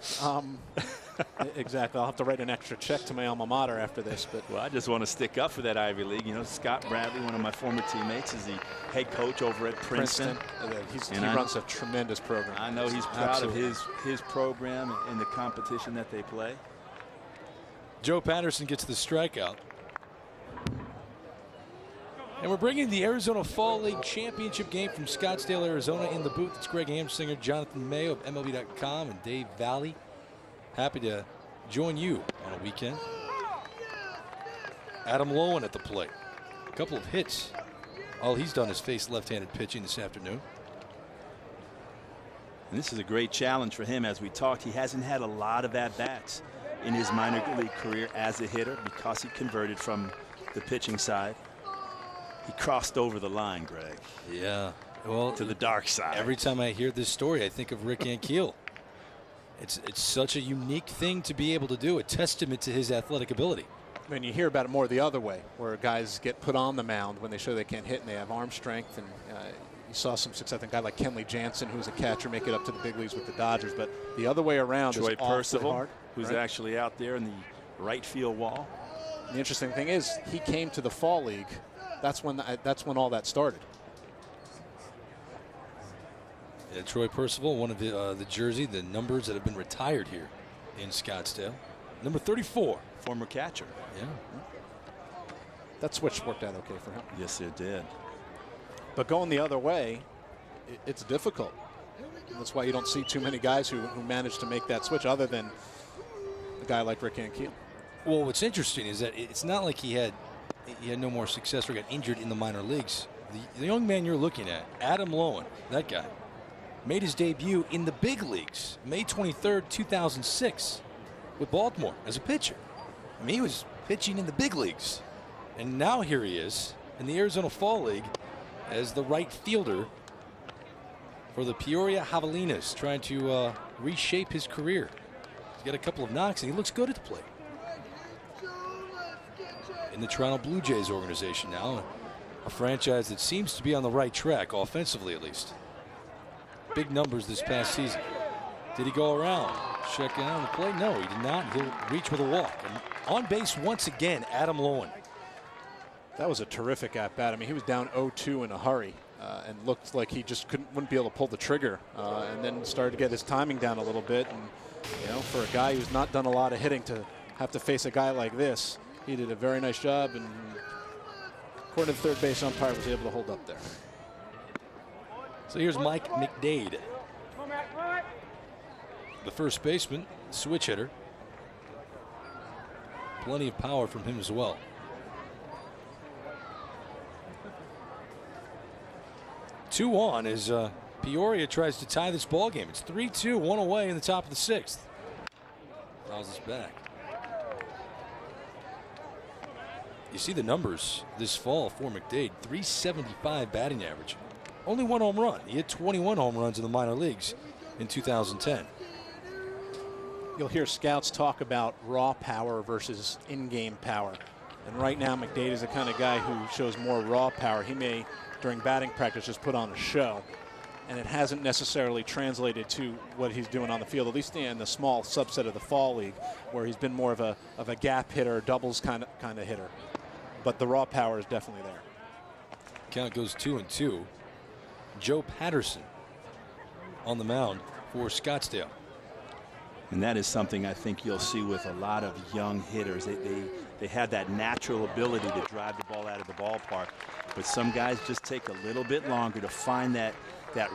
Exactly. I'll have to write an extra check to my alma mater after this. But well, I just want to stick up for that Ivy League. You know, Scott Bradley, one of my former teammates, is the head coach over at Princeton. He runs a tremendous program. I know he's proud of his program and the competition that they play. Joe Patterson gets the strikeout. And we're bringing the Arizona Fall League Championship game from Scottsdale, Arizona. In the booth, it's Greg Amsinger, Jonathan Mayo of MLB.com, and Dave Valley. Happy to join you on a weekend. Adam Lowen at the plate. A couple of hits. All he's done is face left-handed pitching this afternoon. And this is a great challenge for him. As we talked, he hasn't had a lot of at-bats in his minor league career as a hitter because he converted from the pitching side. He crossed over the line, Greg. Yeah. Well, to the dark side. Every time I hear this story, I think of Rick Ankiel. It's such a unique thing to be able to do, a testament to his athletic ability. I mean, you hear about it more the other way, where guys get put on the mound when they show they can't hit and they have arm strength. And you saw some success in a guy like Kenley Jansen, who's a catcher, make it up to the big leagues with the Dodgers. But the other way around Troy is Percival, hard, who's right? actually out there in the right field wall. And the interesting thing is, he came to the Fall League. That's when all that started. Yeah, Troy Percival, one of the jersey, the numbers that have been retired here in Scottsdale. Number 34. Former catcher. Yeah. That switch worked out okay for him. Yes, it did. But going the other way, it's difficult. That's why you don't see too many guys who manage to make that switch other than a guy like Rick Ankiel. Well, what's interesting is that it's not like he had no more success or got injured in the minor leagues. The young man you're looking at, Adam Lowen, that guy, made his debut in the big leagues May 23rd, 2006 with Baltimore as a pitcher. I mean, he was pitching in the big leagues. And now here he is in the Arizona Fall League as the right fielder for the Peoria Javelinas, trying to reshape his career. He's got a couple of knocks, and he looks good at the plate. In the Toronto Blue Jays organization now, a franchise that seems to be on the right track, offensively at least. Big numbers this past season. Did he go around? Check out the plate? No, he did not. He'll reach with a walk. And on base once again, Adam Lowen. That was a terrific at-bat. I mean, he was down 0-2 in a hurry and looked like he just wouldn't be able to pull the trigger, and then started to get his timing down a little bit. And, you know, for a guy who's not done a lot of hitting to have to face a guy like this, he did a very nice job, and according to the third base umpire, was able to hold up there. So here's Mike McDade, the first baseman, switch hitter. Plenty of power from him as well. 2 on as Peoria tries to tie this ball game. It's 3-2, 1 away in the top of the 6th. Fouls us back. You see the numbers this fall for McDade. 375 batting average. Only 1 home run. He hit 21 home runs in the minor leagues in 2010. You'll hear scouts talk about raw power versus in-game power. And right now, McDade is the kind of guy who shows more raw power. He may, during batting practice, just put on a show. And it hasn't necessarily translated to what he's doing on the field, at least in the small subset of the fall league, where he's been more of a gap hitter, doubles kind of hitter. But the raw power is definitely there. Count goes 2-2. Joe Patterson on the mound for Scottsdale. And that is something I think you'll see with a lot of young hitters. They have that natural ability to drive the ball out of the ballpark, but some guys just take a little bit longer to find that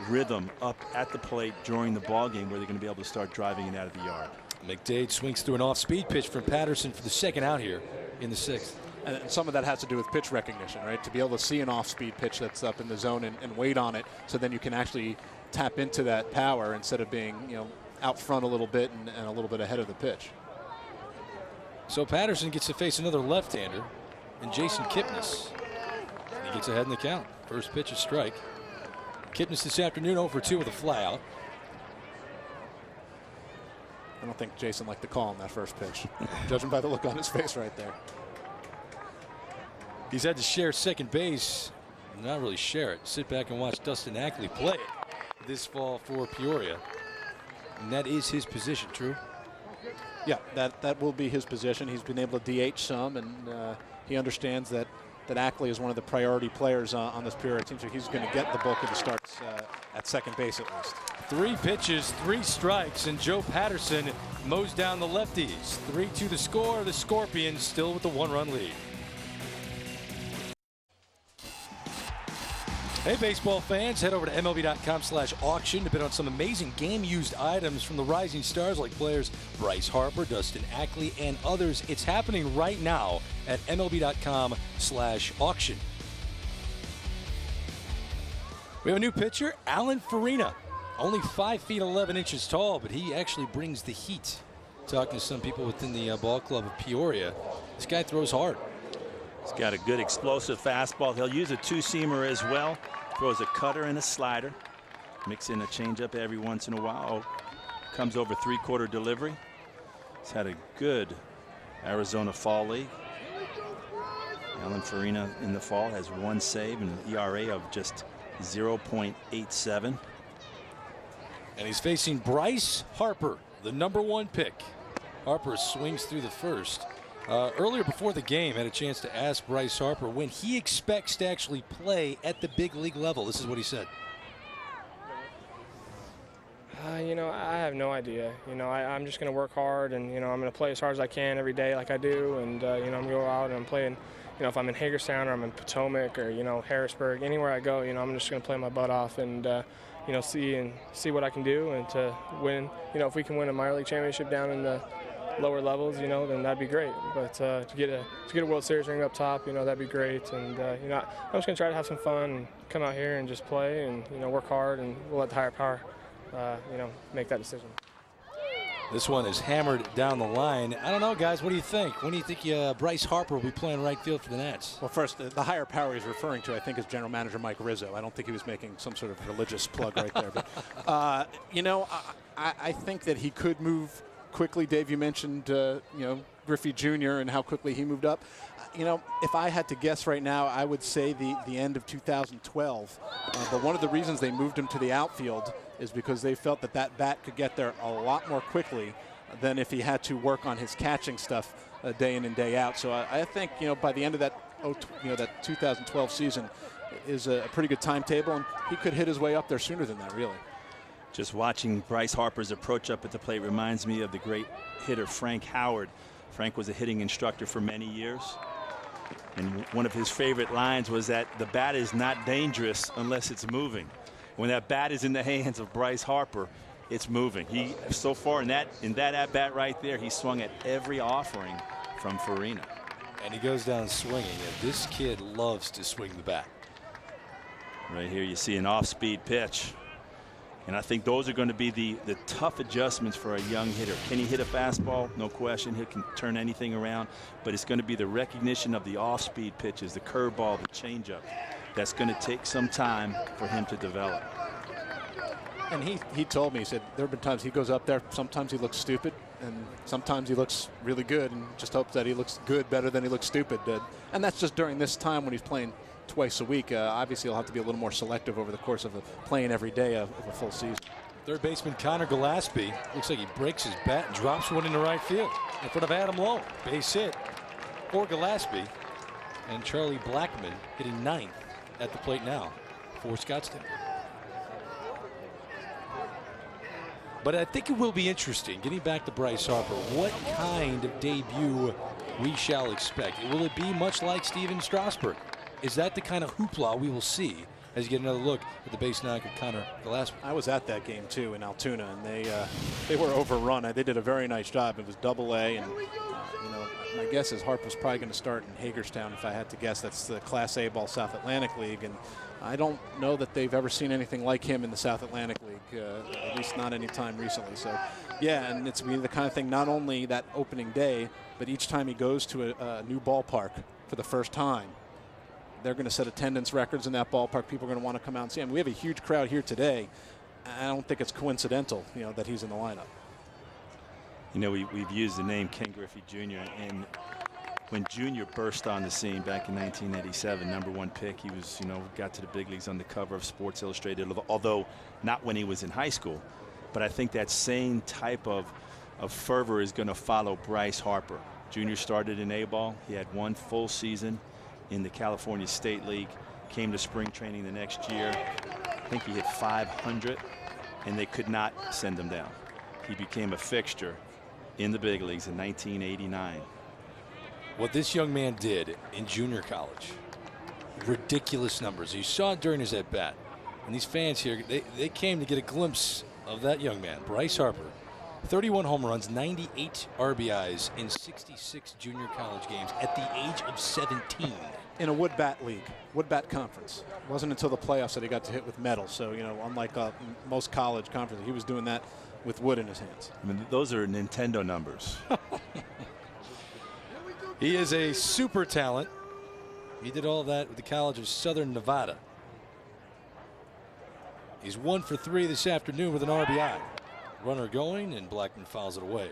rhythm up at the plate during the ball game where they're going to be able to start driving it out of the yard. McDade swings through an off-speed pitch from Patterson for the second out here in the 6th. And some of that has to do with pitch recognition, right? To be able to see an off-speed pitch that's up in the zone and wait on it, so then you can actually tap into that power instead of being, you know, out front a little bit and a little bit ahead of the pitch. So Patterson gets to face another left-hander, and Jason Kipnis. He gets ahead in the count. First pitch, a strike. Kipnis this afternoon 0 for 2 with a flyout. I don't think Jason liked the call on that first pitch, judging by the look on his face right there. He's had to share second base. Not really share it. Sit back and watch Dustin Ackley play it this fall for Peoria. And that is his position, true? Yeah, that will be his position. He's been able to DH some, and he understands that Ackley is one of the priority players on this Peoria team, so he's going to get the bulk of the starts at second base at least. 3 pitches, 3 strikes, and Joe Patterson mows down the lefties. 3-2 the score. The Scorpions still with the 1-run lead. Hey, baseball fans, head over to MLB.com/auction to bid on some amazing game-used items from the rising stars like players Bryce Harper, Dustin Ackley, and others. It's happening right now at MLB.com/auction. We have a new pitcher, Alan Farina. Only 5 feet 11 inches tall, but he actually brings the heat. Talking to some people within the ball club of Peoria, this guy throws hard. He's got a good explosive fastball. He'll use a 2-seamer as well. Throws a cutter and a slider. Mix in a changeup every once in a while. Comes over 3/4 delivery. He's had a good Arizona Fall League. Alan Farina in the fall has 1 save and an ERA of just 0.87. And he's facing Bryce Harper, the #1 pick. Harper swings through the first. Earlier before the game, had a chance to ask Bryce Harper when he expects to actually play at the big league level. This is what he said. You know, I have no idea. You know, I'm just going to work hard, and, you know, I'm going to play as hard as I can every day like I do. And, you know, I'm going to go out and I'm playing, you know, if I'm in Hagerstown or I'm in Potomac or, you know, Harrisburg, anywhere I go, you know, I'm just going to play my butt off and, you know, see what I can do and to win. You know, if we can win a minor league championship down in the lower levels, you know, then that'd be great. But to get a World Series ring up top, you know, that'd be great. And, you know, I'm just going to try to have some fun and come out here and just play and, you know, work hard, and we'll let the higher power you know, make that decision. This one is hammered down the line. I don't know, guys. What do you think? When do you think Bryce Harper will be playing right field for the Nats? Well, first, the higher power he's referring to, I think, is General Manager Mike Rizzo. I don't think he was making some sort of religious plug right there. But, you know, I think that he could move quickly. Dave, you mentioned, you know, Griffey Jr. and how quickly he moved up. You know, if I had to guess right now, I would say the end of 2012. But one of the reasons they moved him to the outfield is because they felt that bat could get there a lot more quickly than if he had to work on his catching stuff day in and day out. So I think, you know, by the end of that, that 2012 season is a pretty good timetable, and he could hit his way up there sooner than that, really. Just watching Bryce Harper's approach up at the plate reminds me of the great hitter Frank Howard. Frank was a hitting instructor for many years, and one of his favorite lines was that the bat is not dangerous unless it's moving. When that bat is in the hands of Bryce Harper, it's moving. He, so far in that at bat right there, he swung at every offering from Farina. And he goes down swinging. And this kid loves to swing the bat. Right here you see an off-speed pitch. And I think those are going to be the tough adjustments for a young hitter. Can he hit a fastball? No question. He can turn anything around. But it's going to be the recognition of the off-speed pitches, the curveball, the changeup. That's going to take some time for him to develop. And he told me, he said there have been times he goes up there, sometimes he looks stupid, and sometimes he looks really good, and just hopes that he looks good better than he looks stupid. And that's just during this time when he's playing twice a week. Obviously, he'll have to be a little more selective over the course of playing every day of a full season. Third baseman Connor Gillespie looks like he breaks his bat and drops one into right field in front of Adam Lowe. Base hit for Gillespie, and Charlie Blackmon hitting ninth at the plate now for Scottsdale. But I think it will be interesting, getting back to Bryce Harper, what kind of debut we shall expect. Will it be much like Steven Strasburg? Is that the kind of hoopla we will see as you get another look at the base knock of Connor Gillespie? I was at that game too in Altoona, and they were overrun. They did a very nice job. It was Double-A, and you know, my guess is Harper's probably going to start in Hagerstown. If I had to guess, that's the Class A ball South Atlantic League, and I don't know that they've ever seen anything like him in the South Atlantic League, at least not any time recently. So, yeah, and it's the kind of thing, not only that opening day, but each time he goes to a new ballpark for the first time, they're going to set attendance records in that ballpark. People are going to want to come out and see him. We have a huge crowd here today. I don't think it's coincidental, you know, that he's in the lineup. You know, we've used the name Ken Griffey Jr. and when Junior burst on the scene back in 1987, #1 pick, he was, you know, got to the big leagues on the cover of Sports Illustrated, although not when he was in high school. But I think that same type of fervor is going to follow Bryce Harper. Junior started in A-ball. He had one full season in the California State League, came to spring training the next year. I think he hit 500, and they could not send him down. He became a fixture in the big leagues in 1989. What this young man did in junior college, ridiculous numbers. You saw it during his at-bat. And these fans here, they came to get a glimpse of that young man, Bryce Harper. 31 home runs, 98 RBIs in 66 junior college games at the age of 17. In a wood bat league, wood bat conference. It wasn't until the playoffs that he got to hit with metal. So, you know, unlike most college conferences, he was doing that with wood in his hands. I mean, those are Nintendo numbers. He is a super talent. He did all that with the College of Southern Nevada. He's 1 for 3 this afternoon with an RBI. Runner going, and Blackmon fouls it away.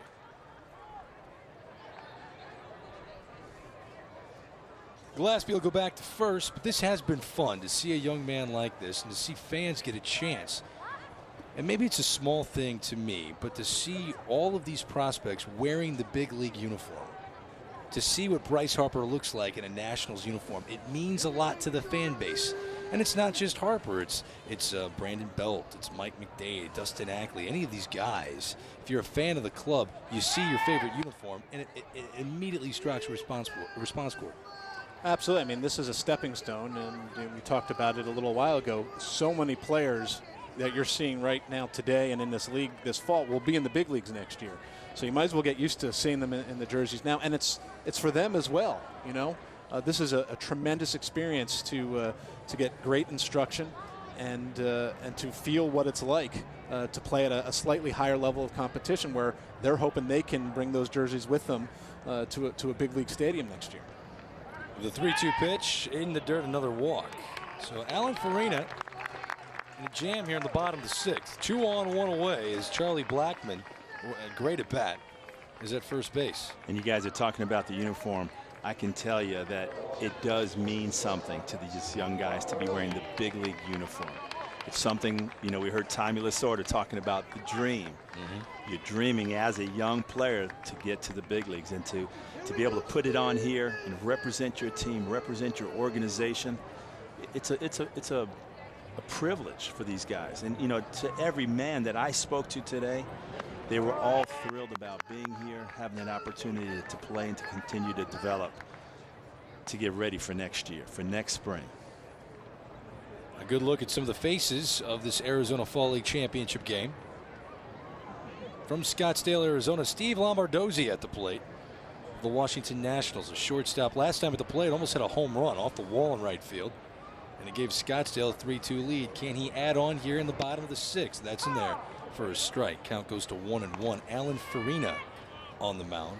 Gillespie will go back to first, but this has been fun to see a young man like this and to see fans get a chance. And maybe it's a small thing to me, but to see all of these prospects wearing the big league uniform, to see what Bryce Harper looks like in a Nationals uniform, it means a lot to the fan base. And it's not just Harper. It's Brandon Belt. It's Mike McDade, Dustin Ackley. Any of these guys, if you're a fan of the club, you see your favorite uniform, and it immediately strikes a response chord. Absolutely. I mean, this is a stepping stone, and we talked about it a little while ago. So many players that you're seeing right now today and in this league this fall will be in the big leagues next year. So you might as well get used to seeing them in the jerseys now, and it's for them as well. You know, this is a tremendous experience to get great instruction and to feel what it's like to play at a slightly higher level of competition, where they're hoping they can bring those jerseys with them to a big league stadium next year. The 3-2 pitch in the dirt, another walk. So Alan Farina in a jam here in the bottom of the 6th. 2 on, 1 away is Charlie Blackmon. Great at bat is at first base. And you guys are talking about the uniform. I can tell you that it does mean something to these young guys to be wearing the big league uniform. It's something, you know, we heard Tommy Lasorda talking about the dream. You're dreaming as a young player to get to the big leagues, and to be able to put it on here and represent your team, represent your organization. It's a privilege for these guys. And, you know, to every man that I spoke to today, they were all thrilled about being here, having an opportunity to play and to continue to develop, to get ready for next year, for next spring. A good look at some of the faces of this Arizona Fall League Championship game. From Scottsdale, Arizona, Steve Lombardozzi at the plate. The Washington Nationals, a shortstop. Last time at the plate, almost had a home run off the wall in right field. And it gave Scottsdale a 3-2 lead. Can he add on here in the bottom of the 6th? That's in there for a strike. Count goes to 1-1. Alan Farina on the mound.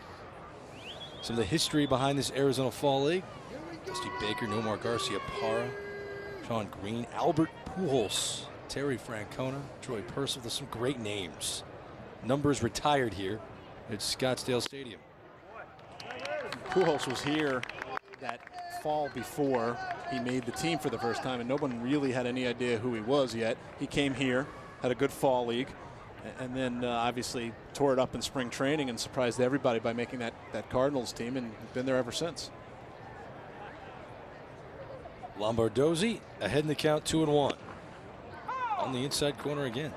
Some of the history behind this Arizona Fall League. Dusty Baker, Nomar Garcia Parra, Sean Green, Albert Pujols, Terry Francona, Troy Purcell. There's some great names. Numbers retired here at Scottsdale Stadium. Pujols was here that fall before he made the team for the first time, and no one really had any idea who he was yet. He came here, had a good fall league, and then obviously tore it up in spring training and surprised everybody by making that Cardinals team, and been there ever since. Lombardozzi ahead in the count, 2-1. On the inside corner again.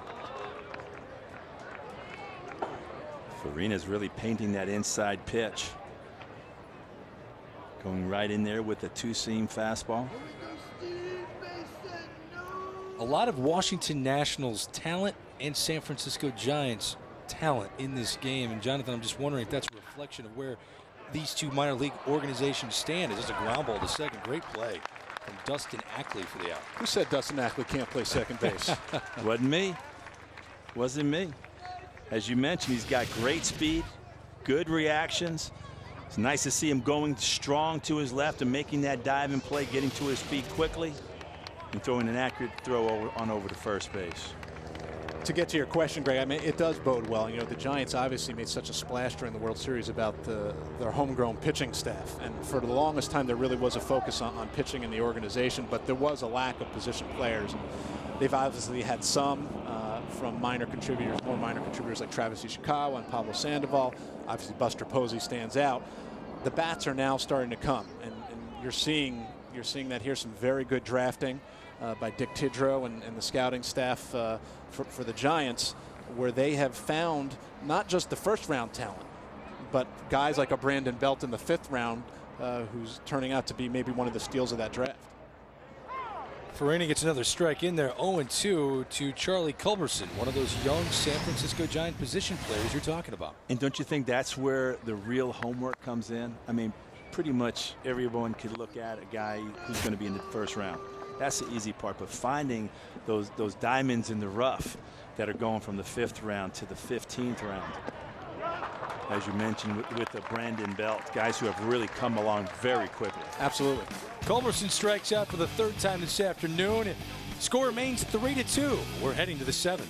Farina's really painting that inside pitch. Going right in there with the 2-seam fastball. A lot of Washington Nationals talent and San Francisco Giants talent in this game. And Jonathan, I'm just wondering if that's a reflection of where these two minor league organizations stand. It's just a ground ball to second. Great play from Dustin Ackley for the out. Who said Dustin Ackley can't play second base? Wasn't me. Wasn't me. As you mentioned, he's got great speed, good reactions. It's nice to see him going strong to his left and making that dive and play, getting to his feet quickly, and throwing an accurate throw over to first base. To get to your question, Greg, I mean, it does bode well. You know, the Giants obviously made such a splash during the World Series about their homegrown pitching staff. And for the longest time, there really was a focus on pitching in the organization, but there was a lack of position players. They've obviously had some from minor contributors, more minor contributors like Travis Ishikawa and Pablo Sandoval. Obviously, Buster Posey stands out. The bats are now starting to come, and you're seeing that here. Some very good drafting by Dick Tidrow and the scouting staff for the Giants, where they have found not just the first-round talent, but guys like a Brandon Belt in the 5th round, who's turning out to be maybe one of the steals of that draft. Farina gets another strike in there. 0-2 to Charlie Culberson, one of those young San Francisco Giant position players you're talking about. And don't you think that's where the real homework comes in? I mean, pretty much everyone could look at a guy who's going to be in the first round. That's the easy part, but finding those diamonds in the rough that are going from the 5th round to the 15th round. As you mentioned with the Brandon Belt, guys who have really come along very quickly. Absolutely. Culberson strikes out for the 3rd time this afternoon. Score remains 3-2. We're heading to the 7th.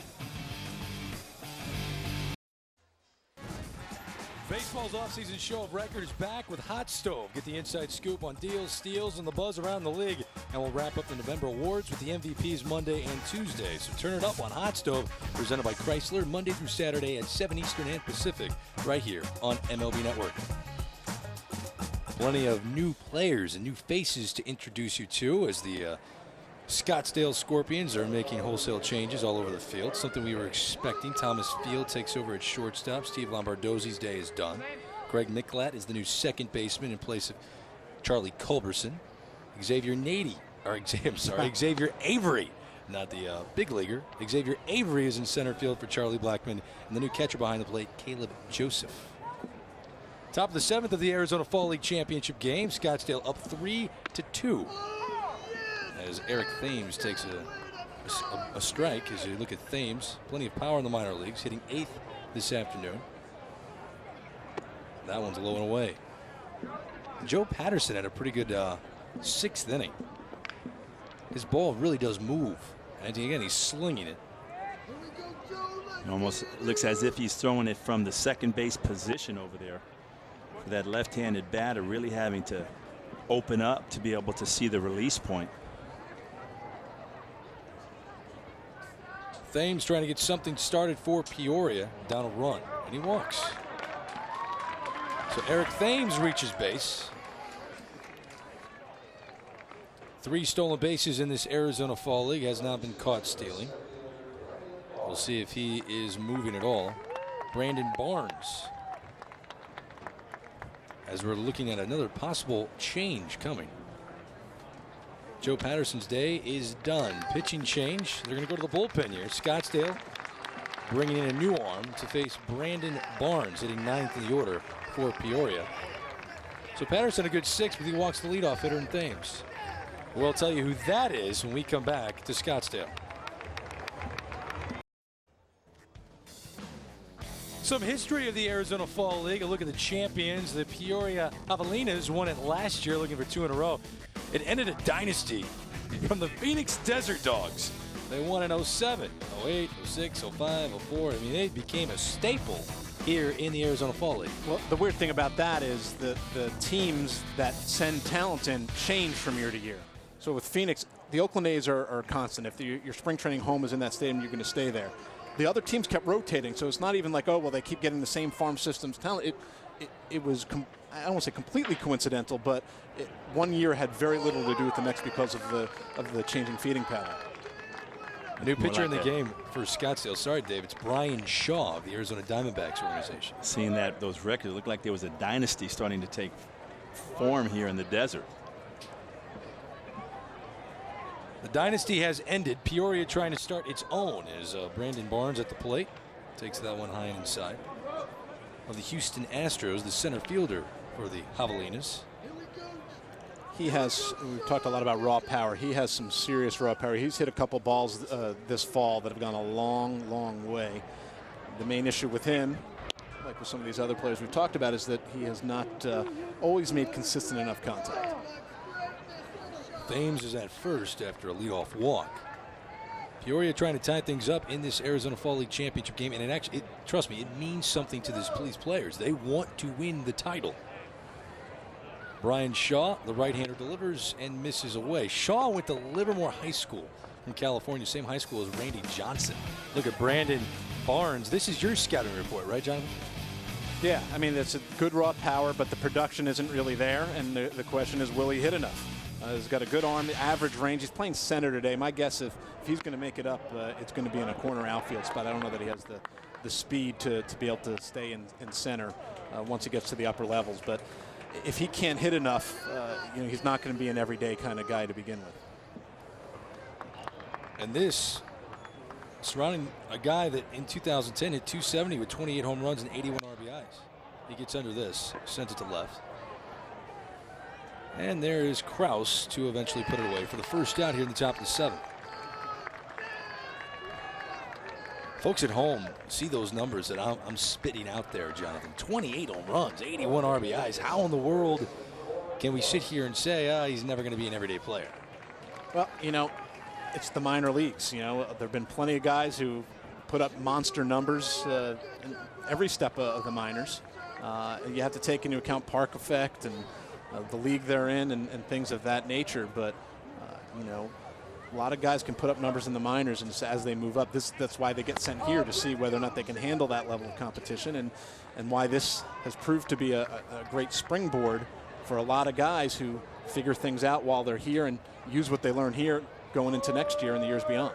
Baseball's offseason show of record is back with Hot Stove. Get the inside scoop on deals, steals, and the buzz around the league. And we'll wrap up the November awards with the MVPs Monday and Tuesday. So turn it up on Hot Stove, presented by Chrysler, Monday through Saturday at 7 Eastern and Pacific, right here on MLB Network. Plenty of new players and new faces to introduce you to as the Scottsdale Scorpions are making wholesale changes all over the field, something we were expecting. Thomas Field takes over at shortstop. Steve Lombardozzi's day is done. Greg Nicklat is the new second baseman in place of Charlie Culberson. Xavier Avery, not the big leaguer. Xavier Avery is in center field for Charlie Blackmon, and the new catcher behind the plate, Caleb Joseph. Top of the 7th of the Arizona Fall League Championship game. Scottsdale up 3-2. As Eric Thames takes a strike. As you look at Thames, plenty of power in the minor leagues, hitting 8th this afternoon. That one's low and away. Joe Patterson had a pretty good 6th inning. His ball really does move. And again, he's slinging it. It almost looks as if he's throwing it from the second base position over there. For that left-handed batter really having to open up to be able to see the release point. Thames trying to get something started for Peoria. Down a run, and he walks. So Eric Thames reaches base. 3 stolen bases in this Arizona Fall League. Has not been caught stealing. We'll see if he is moving at all. Brandon Barnes. As we're looking at another possible change coming. Joe Patterson's day is done. Pitching change. They're going to go to the bullpen here. Scottsdale bringing in a new arm to face Brandon Barnes, hitting 9th in the order for Peoria. So Patterson a good 6, but he walks the leadoff hitter in Thames. We'll tell you who that is when we come back to Scottsdale. Some history of the Arizona Fall League. A look at the champions. The Peoria Javelinas won it last year, looking for 2 in a row. It ended a dynasty from the Phoenix Desert Dogs. They won in 07, 08, 06, 05, 04. I mean, they became a staple here in the Arizona Fall League. Well, the weird thing about that is the teams that send talent in change from year to year. So with Phoenix, the Oakland A's are constant. If your spring training home is in that stadium, you're going to stay there. The other teams kept rotating, so it's not even like, oh, well, they keep getting the same farm systems talent. It was, I don't want to say completely coincidental, but one year had very little to do with the next because of the changing feeding pattern. A new pitcher in the game for Scottsdale. Sorry, Dave. It's Brian Shaw of the Arizona Diamondbacks organization. Seeing those records, it looked like there was a dynasty starting to take form here in the desert. The dynasty has ended. Peoria trying to start its own as Brandon Barnes at the plate. Takes that one high and inside. Of the Houston Astros, the center fielder for the Javelinas. He has, we've talked a lot about raw power. He has some serious raw power. He's hit a couple balls this fall that have gone a long, long way. The main issue with him, like with some of these other players we've talked about, is that he has not always made consistent enough contact. Thames is at first after a leadoff walk. Peoria trying to tie things up in this Arizona Fall League Championship game, and trust me, it means something to these players. They want to win the title. Brian Shaw, the right-hander, delivers and misses away. Shaw went to Livermore High School in California, same high school as Randy Johnson. Look at Brandon Barnes. This is your scouting report, right, Jonathan? Yeah, I mean, it's a good raw power, but the production isn't really there, and the question is, will he hit enough? He's got a good arm, average range. He's playing center today. My guess, if he's going to make it up, it's going to be in a corner outfield spot. I don't know that he has the speed to be able to stay in center once he gets to the upper levels. But if he can't hit enough, he's not going to be an everyday kind of guy to begin with. And this surrounding a guy that in 2010 hit 270 with 28 home runs and 81 RBIs. He gets under this, sent it to left. And there is Kraus to eventually put it away for the first out here in the top of the 7th. Folks at home see those numbers that I'm spitting out there, Jonathan. 28 home runs, 81 RBIs. How in the world can we sit here and say, he's never going to be an everyday player? Well, it's the minor leagues. There have been plenty of guys who put up monster numbers in every step of the minors. You have to take into account park effect and the league they're in and things of that nature. But, a lot of guys can put up numbers in the minors, and as they move up, that's why they get sent here to see whether or not they can handle that level of competition, and why this has proved to be a great springboard for a lot of guys who figure things out while they're here and use what they learn here going into next year and the years beyond.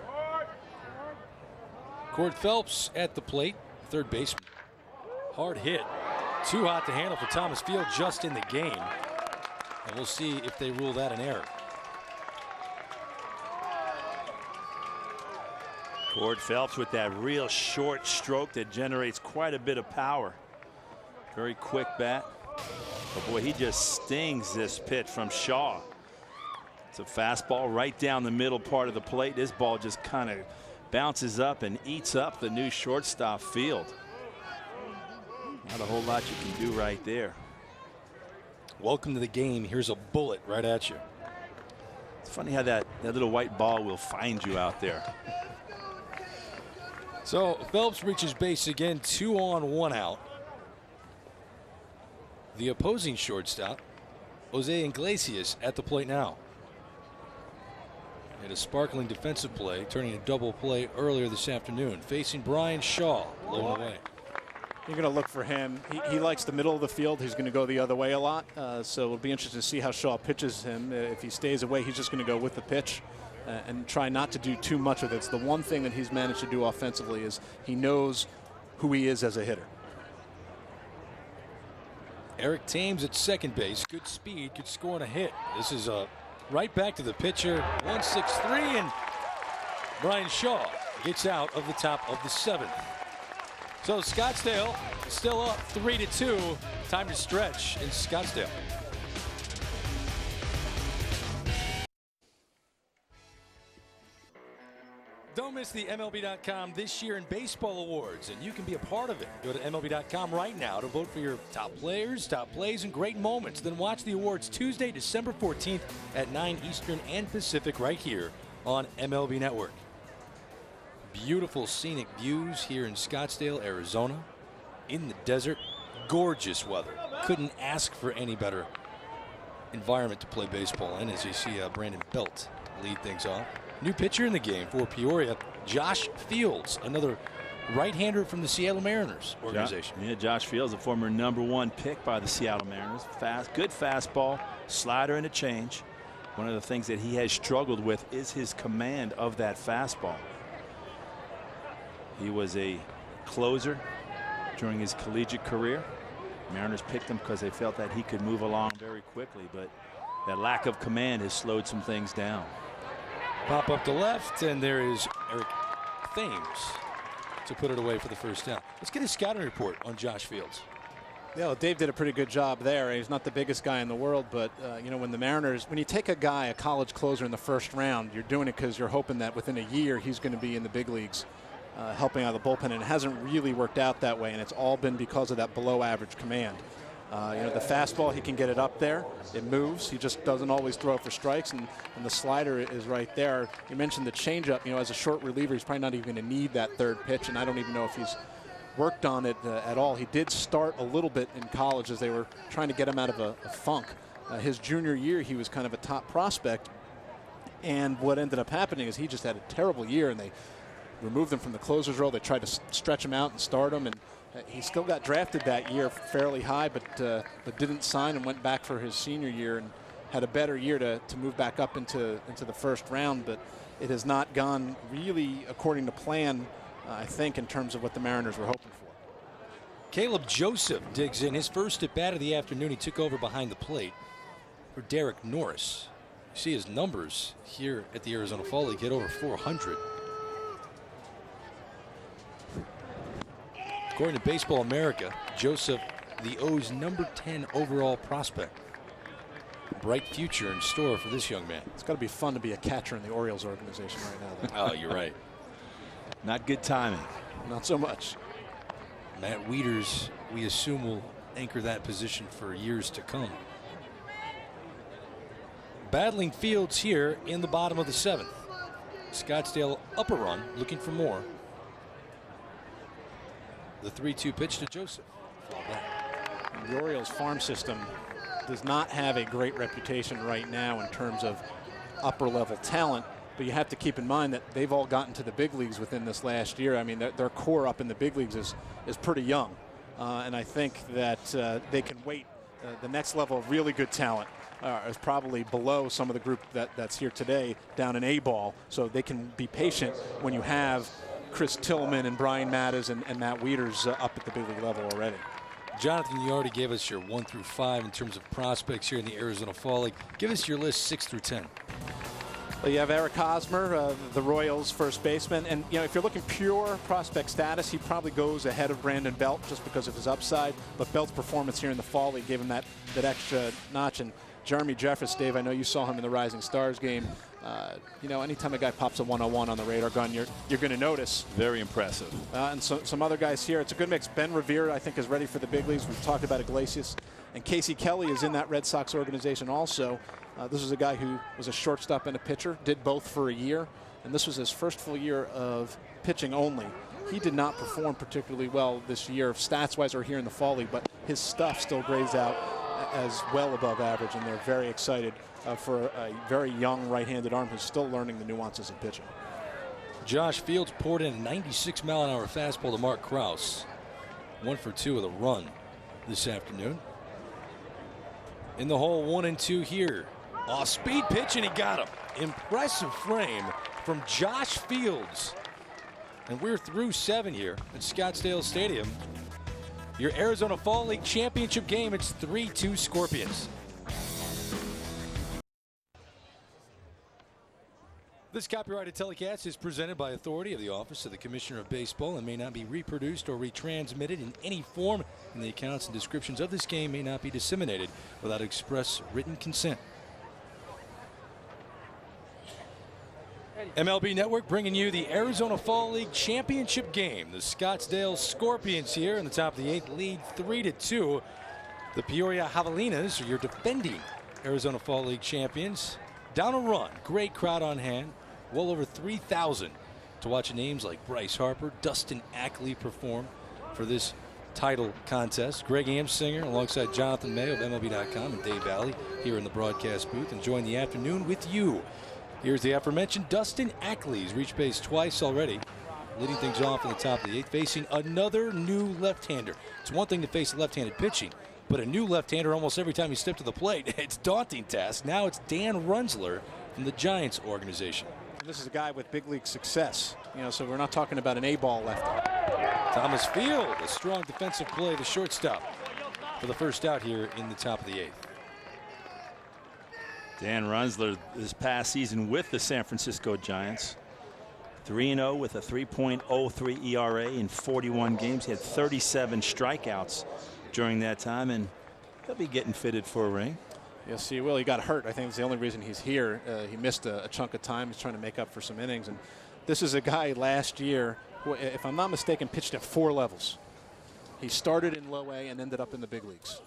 Cord Phelps at the plate, third baseman. Hard hit. Too hot to handle for Thomas Field just in the game. And we'll see if they rule that an error. Cord Phelps with that real short stroke that generates quite a bit of power. Very quick bat. But boy, he just stings this pitch from Shaw. It's a fastball right down the middle part of the plate. This ball just kind of bounces up and eats up the new shortstop Field. Not a whole lot you can do right there. Welcome to the game. Here's a bullet right at you. It's funny how that little white ball will find you out there. So Phelps reaches base again, 2 on, 1 out. The opposing shortstop, Jose Iglesias, at the plate now. Had a sparkling defensive play, turning a double play earlier this afternoon, facing Brian Shaw, low and away. You're going to look for him. He likes the middle of the field. He's going to go the other way a lot. So it'll be interesting to see how Shaw pitches him. If he stays away, he's just going to go with the pitch and try not to do too much with it. It's the one thing that he's managed to do offensively is he knows who he is as a hitter. Eric Thames at second base. Good speed, could score on a hit. This is right back to the pitcher. 1-6-3, and Brian Shaw gets out of the top of the 7th. So Scottsdale is still up 3-2. Time to stretch in Scottsdale. Don't miss the MLB.com This Year in Baseball Awards, and you can be a part of it. Go to MLB.com right now to vote for your top players, top plays, and great moments. Then watch the awards Tuesday, December 14th at 9 Eastern and Pacific right here on MLB Network. Beautiful scenic views here in Scottsdale, Arizona, in the desert. Gorgeous weather. Couldn't ask for any better environment to play baseball in, as you see Brandon Belt lead things off. New pitcher in the game for Peoria, Josh Fields, another right-hander from the Seattle Mariners organization. Josh Fields, a former #1 pick by the Seattle Mariners. Good fastball, slider, and a change. One of the things that he has struggled with is his command of that fastball. He was a closer during his collegiate career. Mariners picked him because they felt that he could move along very quickly, but that lack of command has slowed some things down. Pop up to left, and there is Eric Thames to put it away for the first down. Let's get a scouting report on Josh Fields. Yeah, well, Dave did a pretty good job there. He's not the biggest guy in the world, but you know, when the Mariners, when you take a guy, a college closer in the first round, you're doing it because you're hoping that within a year he's going to be in the big leagues, helping out the bullpen, and it hasn't really worked out that way, and it's all been because of that below-average command. You know, the fastball, he can get it up there. It moves. He just doesn't always throw it for strikes, and the slider is right there. You mentioned the changeup. You know, as a short reliever, he's probably not even going to need that third pitch, and I don't even know if he's worked on it at all. He did start a little bit in college as they were trying to get him out of a funk. His junior year, he was kind of a top prospect, and what ended up happening is he just had a terrible year, and they removed him from the closer's role. They tried to stretch him out and start him, and he still got drafted that year fairly high, but didn't sign and went back for his senior year and had a better year to move back up into the first round. But it has not gone really according to plan, I think, in terms of what the Mariners were hoping for. Caleb Joseph digs in. His first at bat of the afternoon. He took over behind the plate for Derek Norris. You see his numbers here at the Arizona Fall League hit over 400. According to Baseball America, Joseph, the O's #10 overall prospect. Bright future in store for this young man. It's got to be fun to be a catcher in the Orioles organization right now. Oh, you're right. Not good timing. Not so much. Matt Wieters, we assume, will anchor that position for years to come. Battling Fields here in the bottom of the 7th. Scottsdale up a run, looking for more. The 3-2 pitch to Joseph. The Orioles farm system does not have a great reputation right now in terms of upper level talent, but you have to keep in mind that they've all gotten to the big leagues within this last year. I mean, their core up in the big leagues is pretty young, and I think that they can wait the next level of really good talent is probably below some of the group that's here today down in A-ball. So they can be patient when you have Chris Tillman and Brian Mattes and Matt Wieters up at the big league level already. Jonathan, you already gave us your 1 through 5 in terms of prospects here in the Arizona Fall League. Give us your list 6 through 10. Well, you have Eric Hosmer, the Royals first baseman, and if you're looking pure prospect status, he probably goes ahead of Brandon Belt just because of his upside. But Belt's performance here in the Fall League gave him that extra notch. And Jeremy Jeffress, Dave, I know you saw him in the Rising Stars game. Anytime a guy pops a 101 on the radar gun, you're going to notice. Very impressive. And some other guys here. It's a good mix. Ben Revere, I think, is ready for the big leagues. We've talked about Iglesias. And Casey Kelly is in that Red Sox organization also. This is a guy who was a shortstop and a pitcher, did both for a year. And this was his first full year of pitching only. He did not perform particularly well this year, stats-wise, or here in the Fall League, but his stuff still grades out as well above average, and they're very excited for a very young right-handed arm who's still learning the nuances of pitching. Josh Fields poured in a 96-mile-an-hour fastball to Mark Krause. 1 for 2 with a run this afternoon. In the hole, 1 and 2 here. Off-speed pitch, and he got him. Impressive frame from Josh Fields. And we're through 7 here at Scottsdale Stadium. Your Arizona Fall League Championship game, it's 3-2 Scorpions. This copyrighted telecast is presented by authority of the Office of the Commissioner of Baseball and may not be reproduced or retransmitted in any form, and the accounts and descriptions of this game may not be disseminated without express written consent. MLB Network bringing you the Arizona Fall League Championship game. The Scottsdale Scorpions here in the top of the 8th lead 3-2. The Peoria Javelinas are your defending Arizona Fall League champions. Down a run, great crowd on hand, well over 3,000 to watch names like Bryce Harper, Dustin Ackley perform for this title contest. Greg Amsinger alongside Jonathan May of MLB.com and Dave Valley here in the broadcast booth, enjoying the afternoon with you. Here's the aforementioned Dustin Ackley. He's reached base twice already, leading things off in the top of the 8th, facing another new left-hander. It's one thing to face left-handed pitching, but a new left-hander almost every time you step to the plate. It's a daunting task. Now it's Dan Runzler from the Giants organization. This is a guy with big league success, so we're not talking about an A-ball lefty. Thomas Field, a strong defensive play, the shortstop for the first out here in the top of the 8th. Dan Runzler this past season with the San Francisco Giants. 3-0 with a 3.03 ERA in 41 games. He had 37 strikeouts during that time, and he'll be getting fitted for a ring. Yes, he will. He got hurt. I think it's the only reason he's here. He missed a chunk of time. He's trying to make up for some innings. And this is a guy last year who, if I'm not mistaken, pitched at 4 levels. He started in low A and ended up in the big leagues.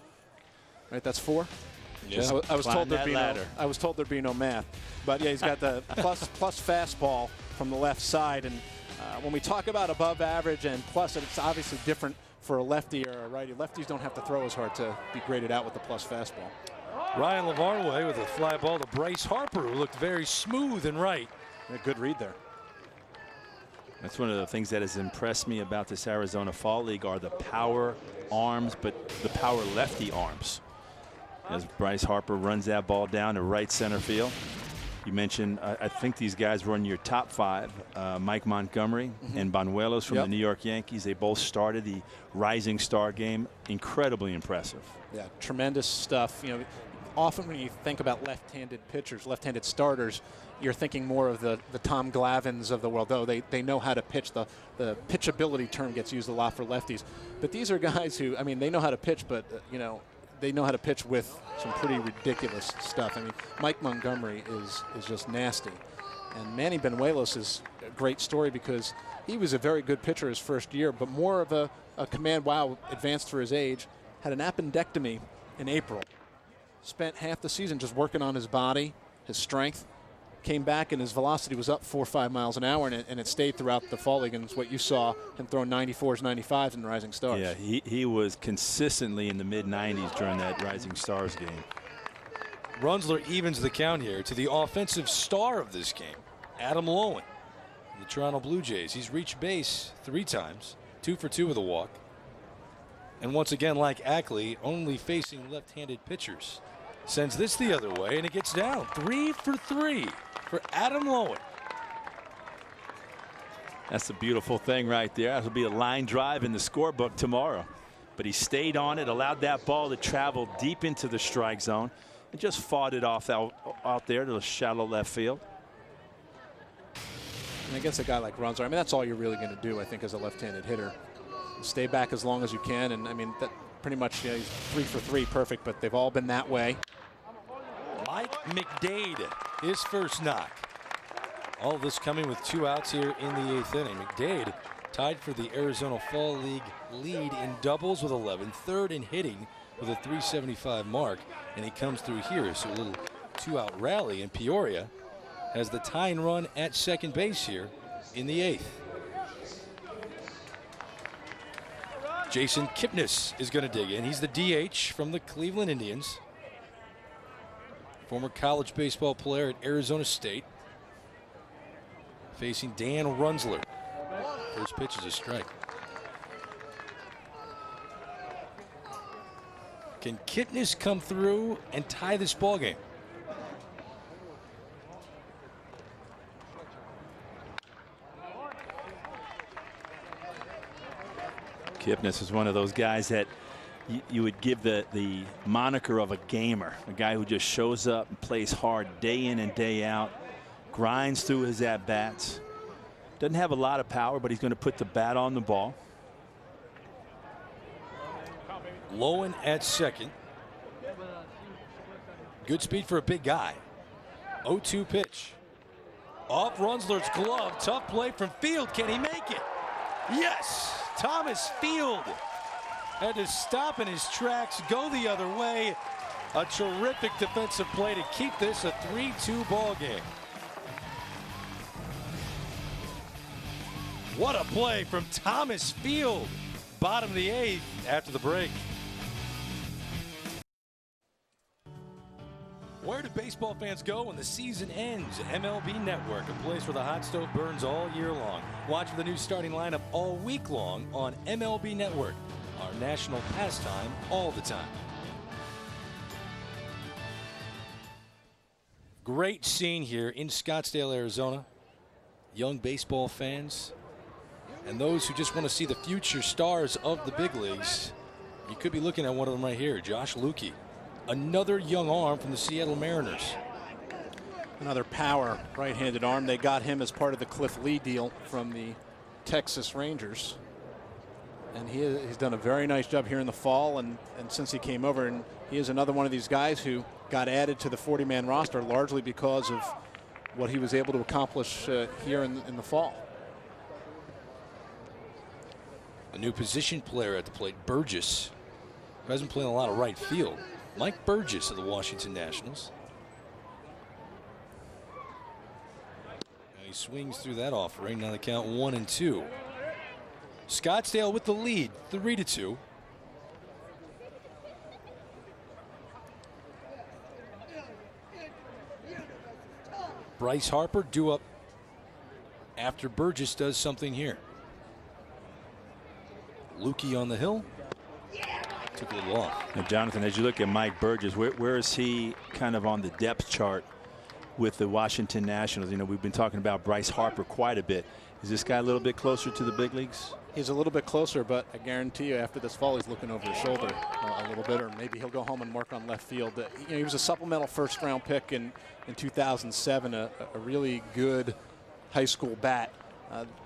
Right, that's 4? Yeah. I was told there'd be no math. But yeah, he's got the plus fastball from the left side. And when we talk about above average and plus, it's obviously different for a lefty or a righty. Lefties don't have to throw as hard to be graded out with the plus fastball. Ryan Lavarnway with a fly ball to Bryce Harper, who looked very smooth and right. A good read there. That's one of the things that has impressed me about this Arizona Fall League are the power arms, but the power lefty arms. As Bryce Harper runs that ball down to right center field. You mentioned, I think these guys were in your top 5. Mike Montgomery and Banuelos from the New York Yankees. They both started the Rising Star game. Incredibly impressive. Yeah, tremendous stuff. Often when you think about left-handed pitchers, left-handed starters, you're thinking more of the Tom Glavines of the world. Though they know how to pitch. The pitchability term gets used a lot for lefties. But these are guys who, they know how to pitch, but, they know how to pitch with some pretty ridiculous stuff. Mike Montgomery is just nasty. And Manny Banuelos is a great story because he was a very good pitcher his first year, but more of a command, advanced for his age. Had an appendectomy in April. Spent half the season just working on his body, his strength. Came back and his velocity was up 4 or 5 miles an hour, and it stayed throughout the fall league. And it's what you saw him throwing 94s, 95s in the Rising Stars. Yeah, he was consistently in the mid-90s during that Rising Stars game. Runzler evens the count here to the offensive star of this game, Adam Lowen, the Toronto Blue Jays. He's reached base 3 times, 2 for 2 with a walk. And once again, like Ackley, only facing left-handed pitchers. Sends this the other way, and it gets down. 3 for 3 for Adam Lowen. That's a beautiful thing right there. That'll be a line drive in the scorebook tomorrow. But he stayed on it, allowed that ball to travel deep into the strike zone, and just fought it off out there to the shallow left field. And against a guy like Runzler, I mean, that's all you're really going to do, I think, as a left-handed hitter. Stay back as long as you can, and I mean, that pretty much, he's 3 for 3, perfect, but they've all been that way. Mike McDade, his first knock. All of this coming with 2 outs here in the 8th inning. McDade tied for the Arizona Fall League lead in doubles with 11, third in hitting with a .375 mark, and he comes through here. So a little 2-out rally, and Peoria has the tying run at second base here in the 8th. Jason Kipnis is going to dig in. He's the DH from the Cleveland Indians. Former college baseball player at Arizona State. Facing Dan Runzler. First pitch is a strike. Can Kipnis come through and tie this ball game? Kipnis is one of those guys that you would give the moniker of a gamer, a guy who just shows up and plays hard day in and day out, grinds through his at-bats. Doesn't have a lot of power, but he's going to put the bat on the ball. Lowen at second. Good speed for a big guy. 0-2 pitch. Off Runzler's glove. Tough play from Field. Can he make it? Yes! Thomas Field had to stop in his tracks, go the other way. A terrific defensive play to keep this a 3-2 ball game. What a play from Thomas Field. Bottom of the 8th after the break. Where do baseball fans go when the season ends? MLB Network, a place where the hot stove burns all year long. Watch for the new starting lineup all week long on MLB Network, our national pastime all the time. Great scene here in Scottsdale, Arizona. Young baseball fans and those who just want to see the future stars of the big leagues. You could be looking at one of them right here, Josh Lukey. Another young arm from the Seattle Mariners. Another power right-handed arm. They got him as part of the Cliff Lee deal from the Texas Rangers. And he's done a very nice job here in the fall and since he came over. And he is another one of these guys who got added to the 40-man roster largely because of what he was able to accomplish here in the fall. A new position player at the plate, Burgess, who hasn't played a lot of right field. Mike Burgess of the Washington Nationals. Now he swings through that offering. Now the count 1-2. Scottsdale with the lead, 3-2. Bryce Harper due up after Burgess does something here. Lukey on the hill. Took a little off. Now, Jonathan, as you look at Mike Burgess, where is he kind of on the depth chart with the Washington Nationals? You know, we've been talking about Bryce Harper quite a bit. Is this guy a little bit closer to the big leagues? He's a little bit closer, but I guarantee you after this fall he's looking over his shoulder a little bit, or maybe he'll go home and work on left field. You know, he was a supplemental first-round pick in 2007, a really good high school bat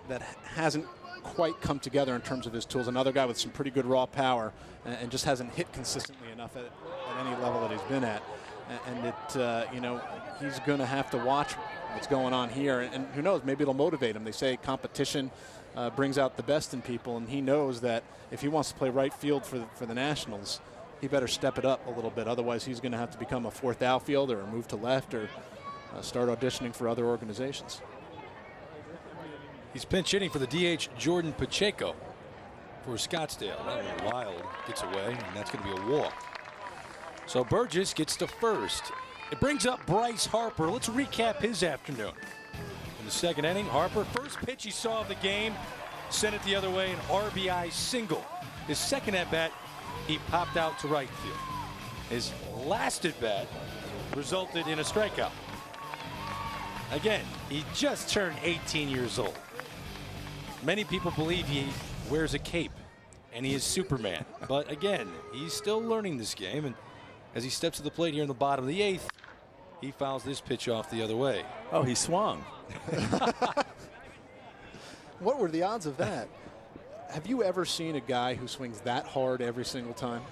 that hasn't quite come together in terms of his tools. Another guy with some pretty good raw power and just hasn't hit consistently enough at any level that he's been at. And it, you know, he's going to have to watch what's going on here. And who knows, maybe it'll motivate him. They say competition brings out the best in people, and he knows that if he wants to play right field for the Nationals, he better step it up a little bit. Otherwise, he's going to have to become a fourth outfielder or move to left or start auditioning for other organizations. He's pinch hitting for the DH Jordan Pacheco for Scottsdale. That one wild gets away, and that's going to be a walk. So Burgess gets to first. It brings up Bryce Harper. Let's recap his afternoon. In the second inning, Harper, first pitch he saw of the game, sent it the other way, an RBI single. His second at bat, he popped out to right field. His last at bat resulted in a strikeout. Again, he just turned 18 years old. Many people believe he wears a cape and he is Superman. But again, he's still learning this game, and as he steps to the plate here in the bottom of the 8th, he fouls this pitch off the other way. Oh, he swung. What were the odds of that? Have you ever seen a guy who swings that hard every single time?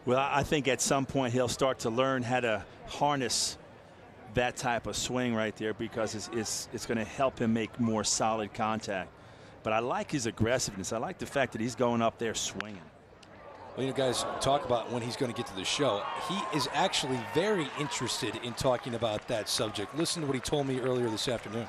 Well, I think at some point he'll start to learn how to harness that type of swing right there, because it's going to help him make more solid contact. But I like his aggressiveness. I like the fact that he's going up there swinging. Well, you guys talk about when he's going to get to the show. He is actually very interested in talking about that subject. Listen to what he told me earlier this afternoon.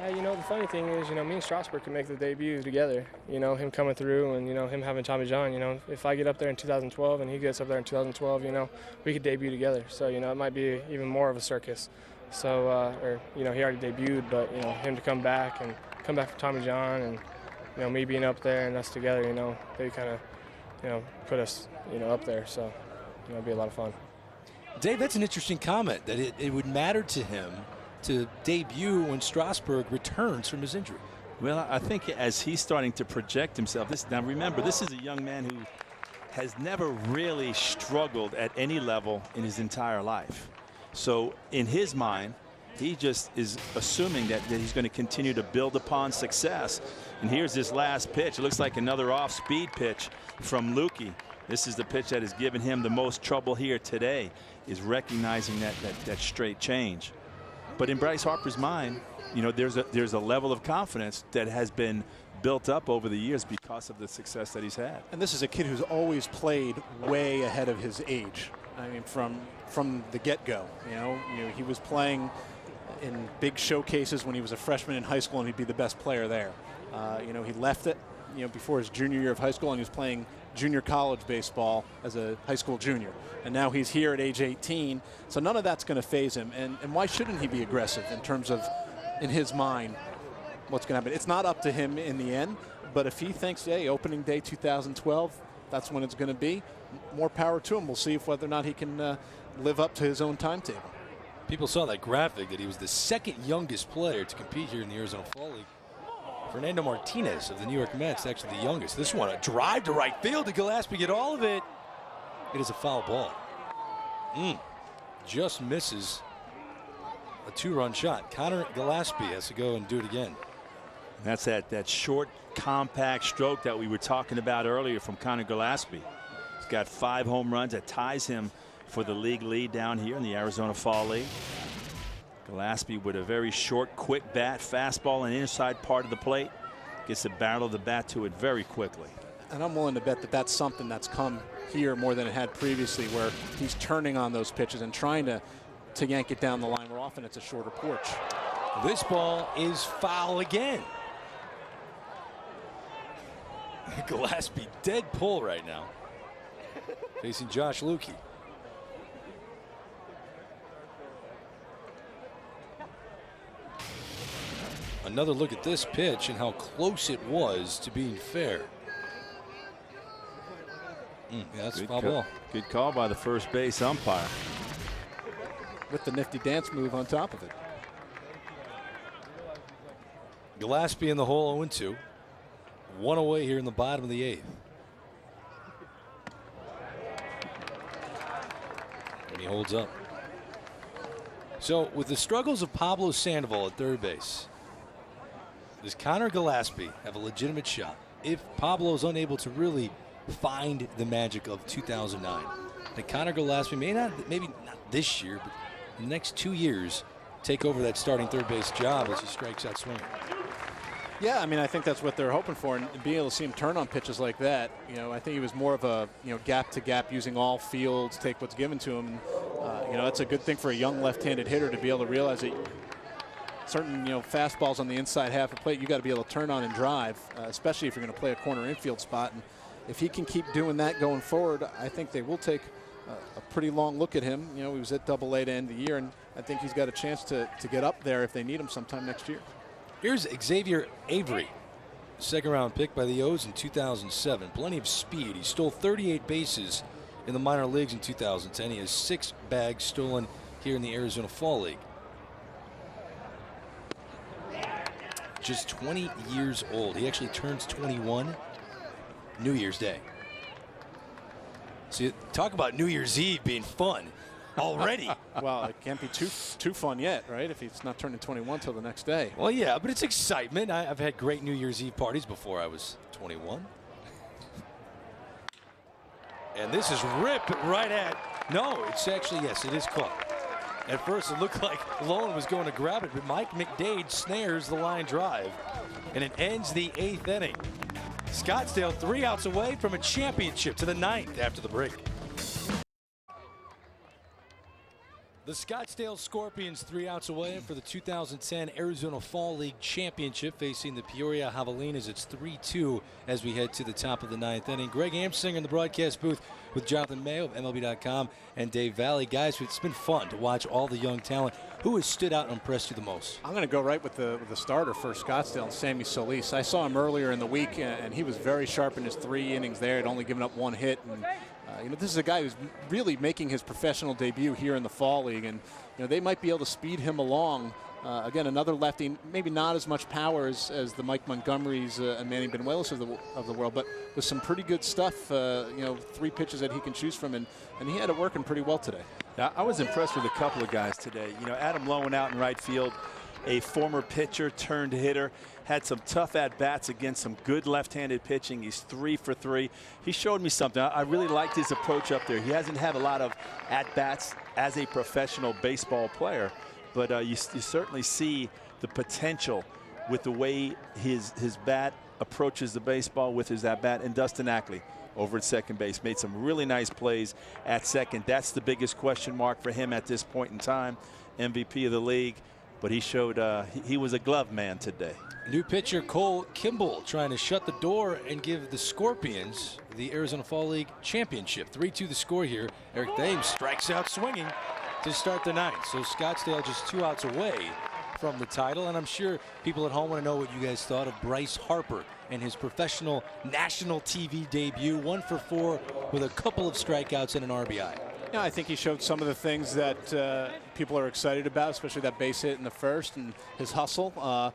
The funny thing is, me and Strasburg can make the debut together. Him coming through and, him having Tommy John. If I get up there in 2012 and he gets up there in 2012, we could debut together. So, it might be even more of a circus. So, he already debuted, but, him to come back for Tommy John and, me being up there and us together, they kind of, put us, up there. So, it'll be a lot of fun. Dave, that's an interesting comment, that it would matter to him to debut when Strasburg returns from his injury. Well, I think as he's starting to project himself, now remember, this is a young man who has never really struggled at any level in his entire life. So in his mind, he just is assuming that he's going to continue to build upon success. And here's his last pitch. It looks like another off-speed pitch from Lukey. This is the pitch that has given him the most trouble here today, is recognizing that straight change. But in Bryce Harper's mind, there's a level of confidence that has been built up over the years because of the success that he's had. And this is a kid who's always played way ahead of his age. I mean, from the get-go. He was playing in big showcases when he was a freshman in high school, and he'd be the best player there. He left it, before his junior year of high school, and he was playing junior college baseball as a high school junior. And now he's here at age 18, so none of that's going to faze him. And why shouldn't he be aggressive in terms of, in his mind, what's going to happen? It's not up to him in the end, but if he thinks, hey, opening day 2012, that's when it's going to be, more power to him. We'll see whether or not he can live up to his own timetable. People saw that graphic that he was the second youngest player to compete here in the Arizona Fall League. Fernando Martinez of the New York Mets, actually the youngest. This one, a drive to right field. Did Gillespie get all of it? It is a foul ball. Just misses a 2-run shot. Connor Gillespie has to go and do it again. That's that short, compact stroke that we were talking about earlier from Connor Gillespie. He's got 5 home runs. That ties him for the league lead down here in the Arizona Fall League. Gillespie with a very short, quick bat, fastball, and inside part of the plate. Gets the barrel of the bat to it very quickly. And I'm willing to bet that that's something that's come here more than it had previously, where he's turning on those pitches and trying to yank it down the line, where often it's a shorter porch. This ball is foul again. Gillespie dead pull right now. Facing Josh Lukey. Another look at this pitch and how close it was to being fair. Yeah, that's a foul ball. Good call by the first base umpire. With the nifty dance move on top of it. Gillespie in the hole 0-2. 1 away here in the bottom of the 8th. And he holds up. So with the struggles of Pablo Sandoval at third base, does Connor Gillespie have a legitimate shot if Pablo is unable to really find the magic of 2009? That Connor Gillespie maybe not this year, but in the next 2 years, take over that starting third base job as he strikes out swinging. Yeah, I mean, I think that's what they're hoping for, and being able to see him turn on pitches like that. I think he was more of a gap to gap, using all fields, take what's given to him. That's a good thing for a young left-handed hitter, to be able to realize that certain fastballs on the inside half of the plate, you got to be able to turn on and drive, especially if you're going to play a corner infield spot. And if he can keep doing that going forward, I think they will take a pretty long look at him. He was at Double-A to end the year, and I think he's got a chance to get up there if they need him sometime next year. Here's Xavier Avery second-round pick by the O's in 2007. Plenty of speed. He stole 38 bases in the minor leagues in 2010. He has 6 bags stolen here in the Arizona Fall League. Just 20 years old. He actually turns 21 New Year's Day. See, talk about New Year's Eve being fun already. Well, it can't be too fun yet, right? If he's not turning 21 till the next day. Well, yeah, but it's excitement. I've had great New Year's Eve parties before I was 21. And this is ripped right at. No, it's actually, yes, it is caught. At first, it looked like Lowen was going to grab it, but Mike McDade snares the line drive, and it ends the 8th inning. Scottsdale 3 outs away from a championship to the 9th after the break. The Scottsdale Scorpions 3 outs away for the 2010 Arizona Fall League Championship, facing the Peoria Javelinas. It's 3-2 as we head to the top of the 9th inning. Greg Amsinger in the broadcast booth with Jonathan Mayo of MLB.com and Dave Valley. Guys, it's been fun to watch all the young talent. Who has stood out and impressed you the most? I'm going to go right with the starter for Scottsdale, Sammy Solis. I saw him earlier in the week, and he was very sharp in his 3 innings there. He'd only given up 1 hit. And this is a guy who's really making his professional debut here in the Fall League, and they might be able to speed him along. Again, another lefty, maybe not as much power as the Mike Montgomerys and Manny Benuelos of the world, but with some pretty good stuff. 3 pitches that he can choose from, and he had it working pretty well today. Now, I was impressed with a couple of guys today. Adam Lowen out in right field, a former pitcher turned hitter, had some tough at-bats against some good left-handed pitching. He's 3 for 3. He showed me something. I really liked his approach up there. He hasn't had a lot of at-bats as a professional baseball player, but you certainly see the potential with the way his bat approaches the baseball with his at-bat. And Dustin Ackley over at second base made some really nice plays at second. That's the biggest question mark for him at this point in time. MVP of the league, but he showed he was a glove man today. New pitcher Cole Kimball trying to shut the door and give the Scorpions the Arizona Fall League Championship. 3-2 the score here. Eric Thames strikes out swinging to start the 9th. So Scottsdale just 2 outs away from the title. And I'm sure people at home want to know what you guys thought of Bryce Harper and his professional national TV debut. 1 for 4 with a couple of strikeouts and an RBI. Yeah, I think he showed some of the things that people are excited about, especially that base hit in the first and his hustle.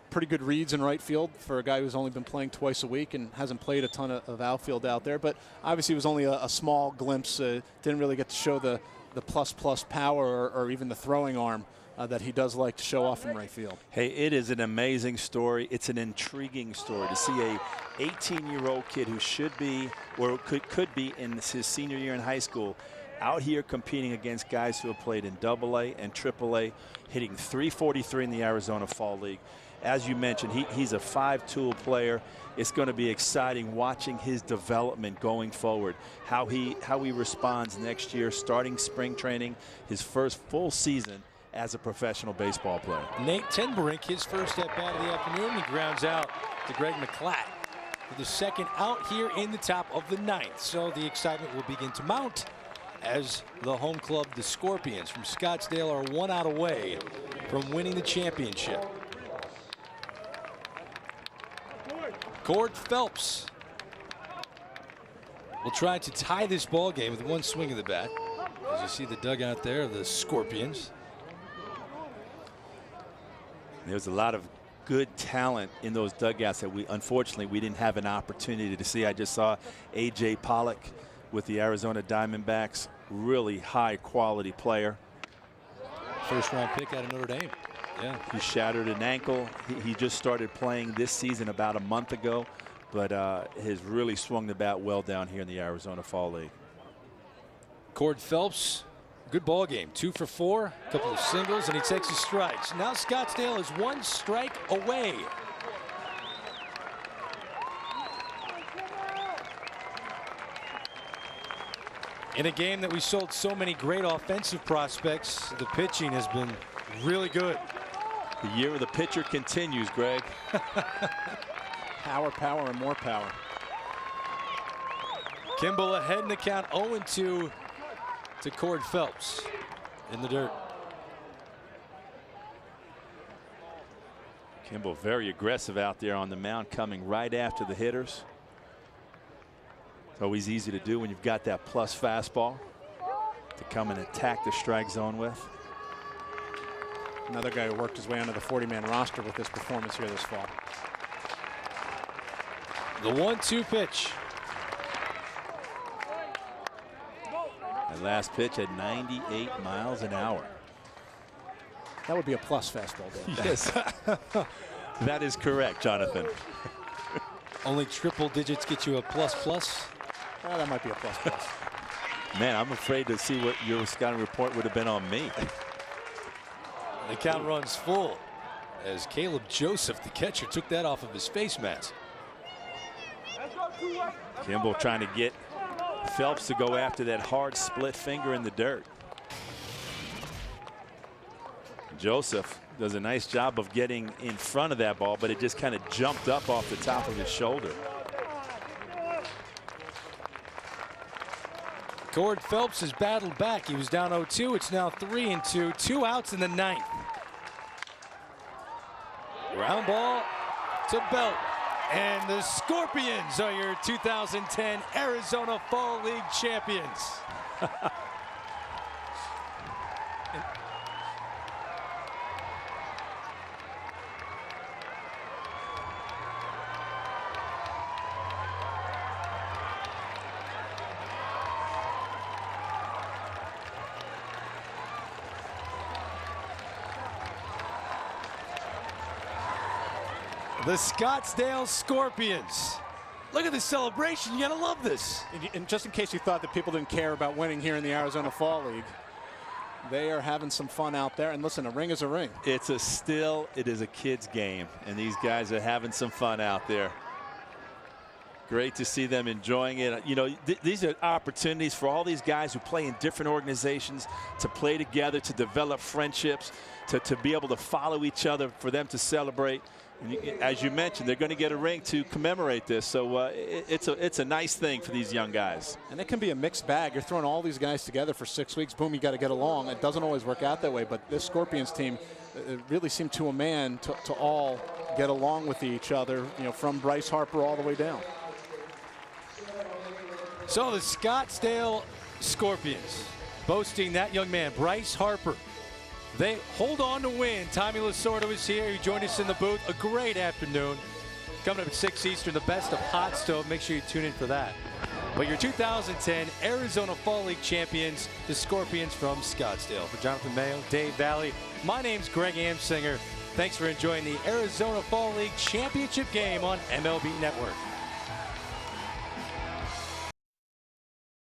Pretty good reads in right field for a guy who's only been playing twice a week and hasn't played a ton of outfield out there. But obviously it was only a small glimpse. Didn't really get to show the plus power or even the throwing arm that he does like to show off from right field. Hey, it is an amazing story. It's an intriguing story to see a 18-year-old kid who should be or could be in his senior year in high school out here competing against guys who have played in AA and AAA, hitting .343 in the Arizona Fall League. As you mentioned, he's a 5-tool player. It's going to be exciting watching his development going forward, how he responds next year, starting spring training, his first full season as a professional baseball player. Nate Tenbrink, his first at-bat of the afternoon. He grounds out to Greg McClatt for the second out here in the top of the 9th. So the excitement will begin to mount as the home club, the Scorpions from Scottsdale, are 1 out away from winning the championship. Cord Phelps will try to tie this ball game with 1 swing of the bat. As you see the dugout there of the Scorpions. There's a lot of good talent in those dugouts that unfortunately we didn't have an opportunity to see. I just saw A.J. Pollock with the Arizona Diamondbacks, really high quality player. First round pick out of Notre Dame. Yeah, he shattered an ankle. He just started playing this season about a month ago, but has really swung the bat well down here in the Arizona Fall League. Cord Phelps, good ball game. 2 for 4, a couple of singles, and he takes his strikes. Now Scottsdale is 1 strike away. In a game that we sold so many great offensive prospects, the pitching has been really good. The year of the pitcher continues, Greg. Power, and more power. Kimball ahead in the count, 0-2 to Cord Phelps in the dirt. Kimball very aggressive out there on the mound, coming right after the hitters. It's always easy to do when you've got that plus fastball to come and attack the strike zone with. Another guy who worked his way onto the 40-man roster with this performance here this fall. The 1-2 pitch. That last pitch at 98 miles an hour. That would be a plus fastball, Dave. Yes. That is correct, Jonathan. Only triple digits get you a plus plus. Well, that might be a plus plus. Man, I'm afraid to see what your scouting report would have been on me. The count runs full as Caleb Joseph, the catcher, took that off of his face mask. Kimball trying to get Phelps to go after that hard split finger in the dirt. Joseph does a nice job of getting in front of that ball, but it just kind of jumped up off the top of his shoulder. Cord Phelps has battled back. He was down 0-2. It's now 3-2. 2 outs in the ninth. Ground ball to Belt. And the Scorpions are your 2010 Arizona Fall League champions. The Scottsdale Scorpions. Look at this celebration. You gotta love this. And just in case you thought that people didn't care about winning here in the Arizona Fall League, they are having some fun out there. And listen, a ring is a ring. It is a kid's game, and these guys are having some fun out there. Great to see them enjoying it. You know, these are opportunities for all these guys who play in different organizations to play together, to develop friendships, to be able to follow each other, for them to celebrate. As you mentioned, they're going to get a ring to commemorate this, so it's a nice thing for these young guys. And it can be a mixed bag. You're throwing all these guys together for 6 weeks. Boom, you got to get along. It doesn't always work out that way, but this Scorpions team really seemed to a man to all get along with each other, you know, from Bryce Harper all the way down. So the Scottsdale Scorpions boasting that young man, Bryce Harper. They hold on to win. Tommy Lasorda was here. He joined us in the booth. A great afternoon. Coming up at 6 Eastern, the best of Hot Stove. Make sure you tune in for that. But your 2010 Arizona Fall League champions, the Scorpions from Scottsdale. For Jonathan Mayo, Dave Valley, my name's Greg Amsinger. Thanks for enjoying the Arizona Fall League championship game on MLB Network.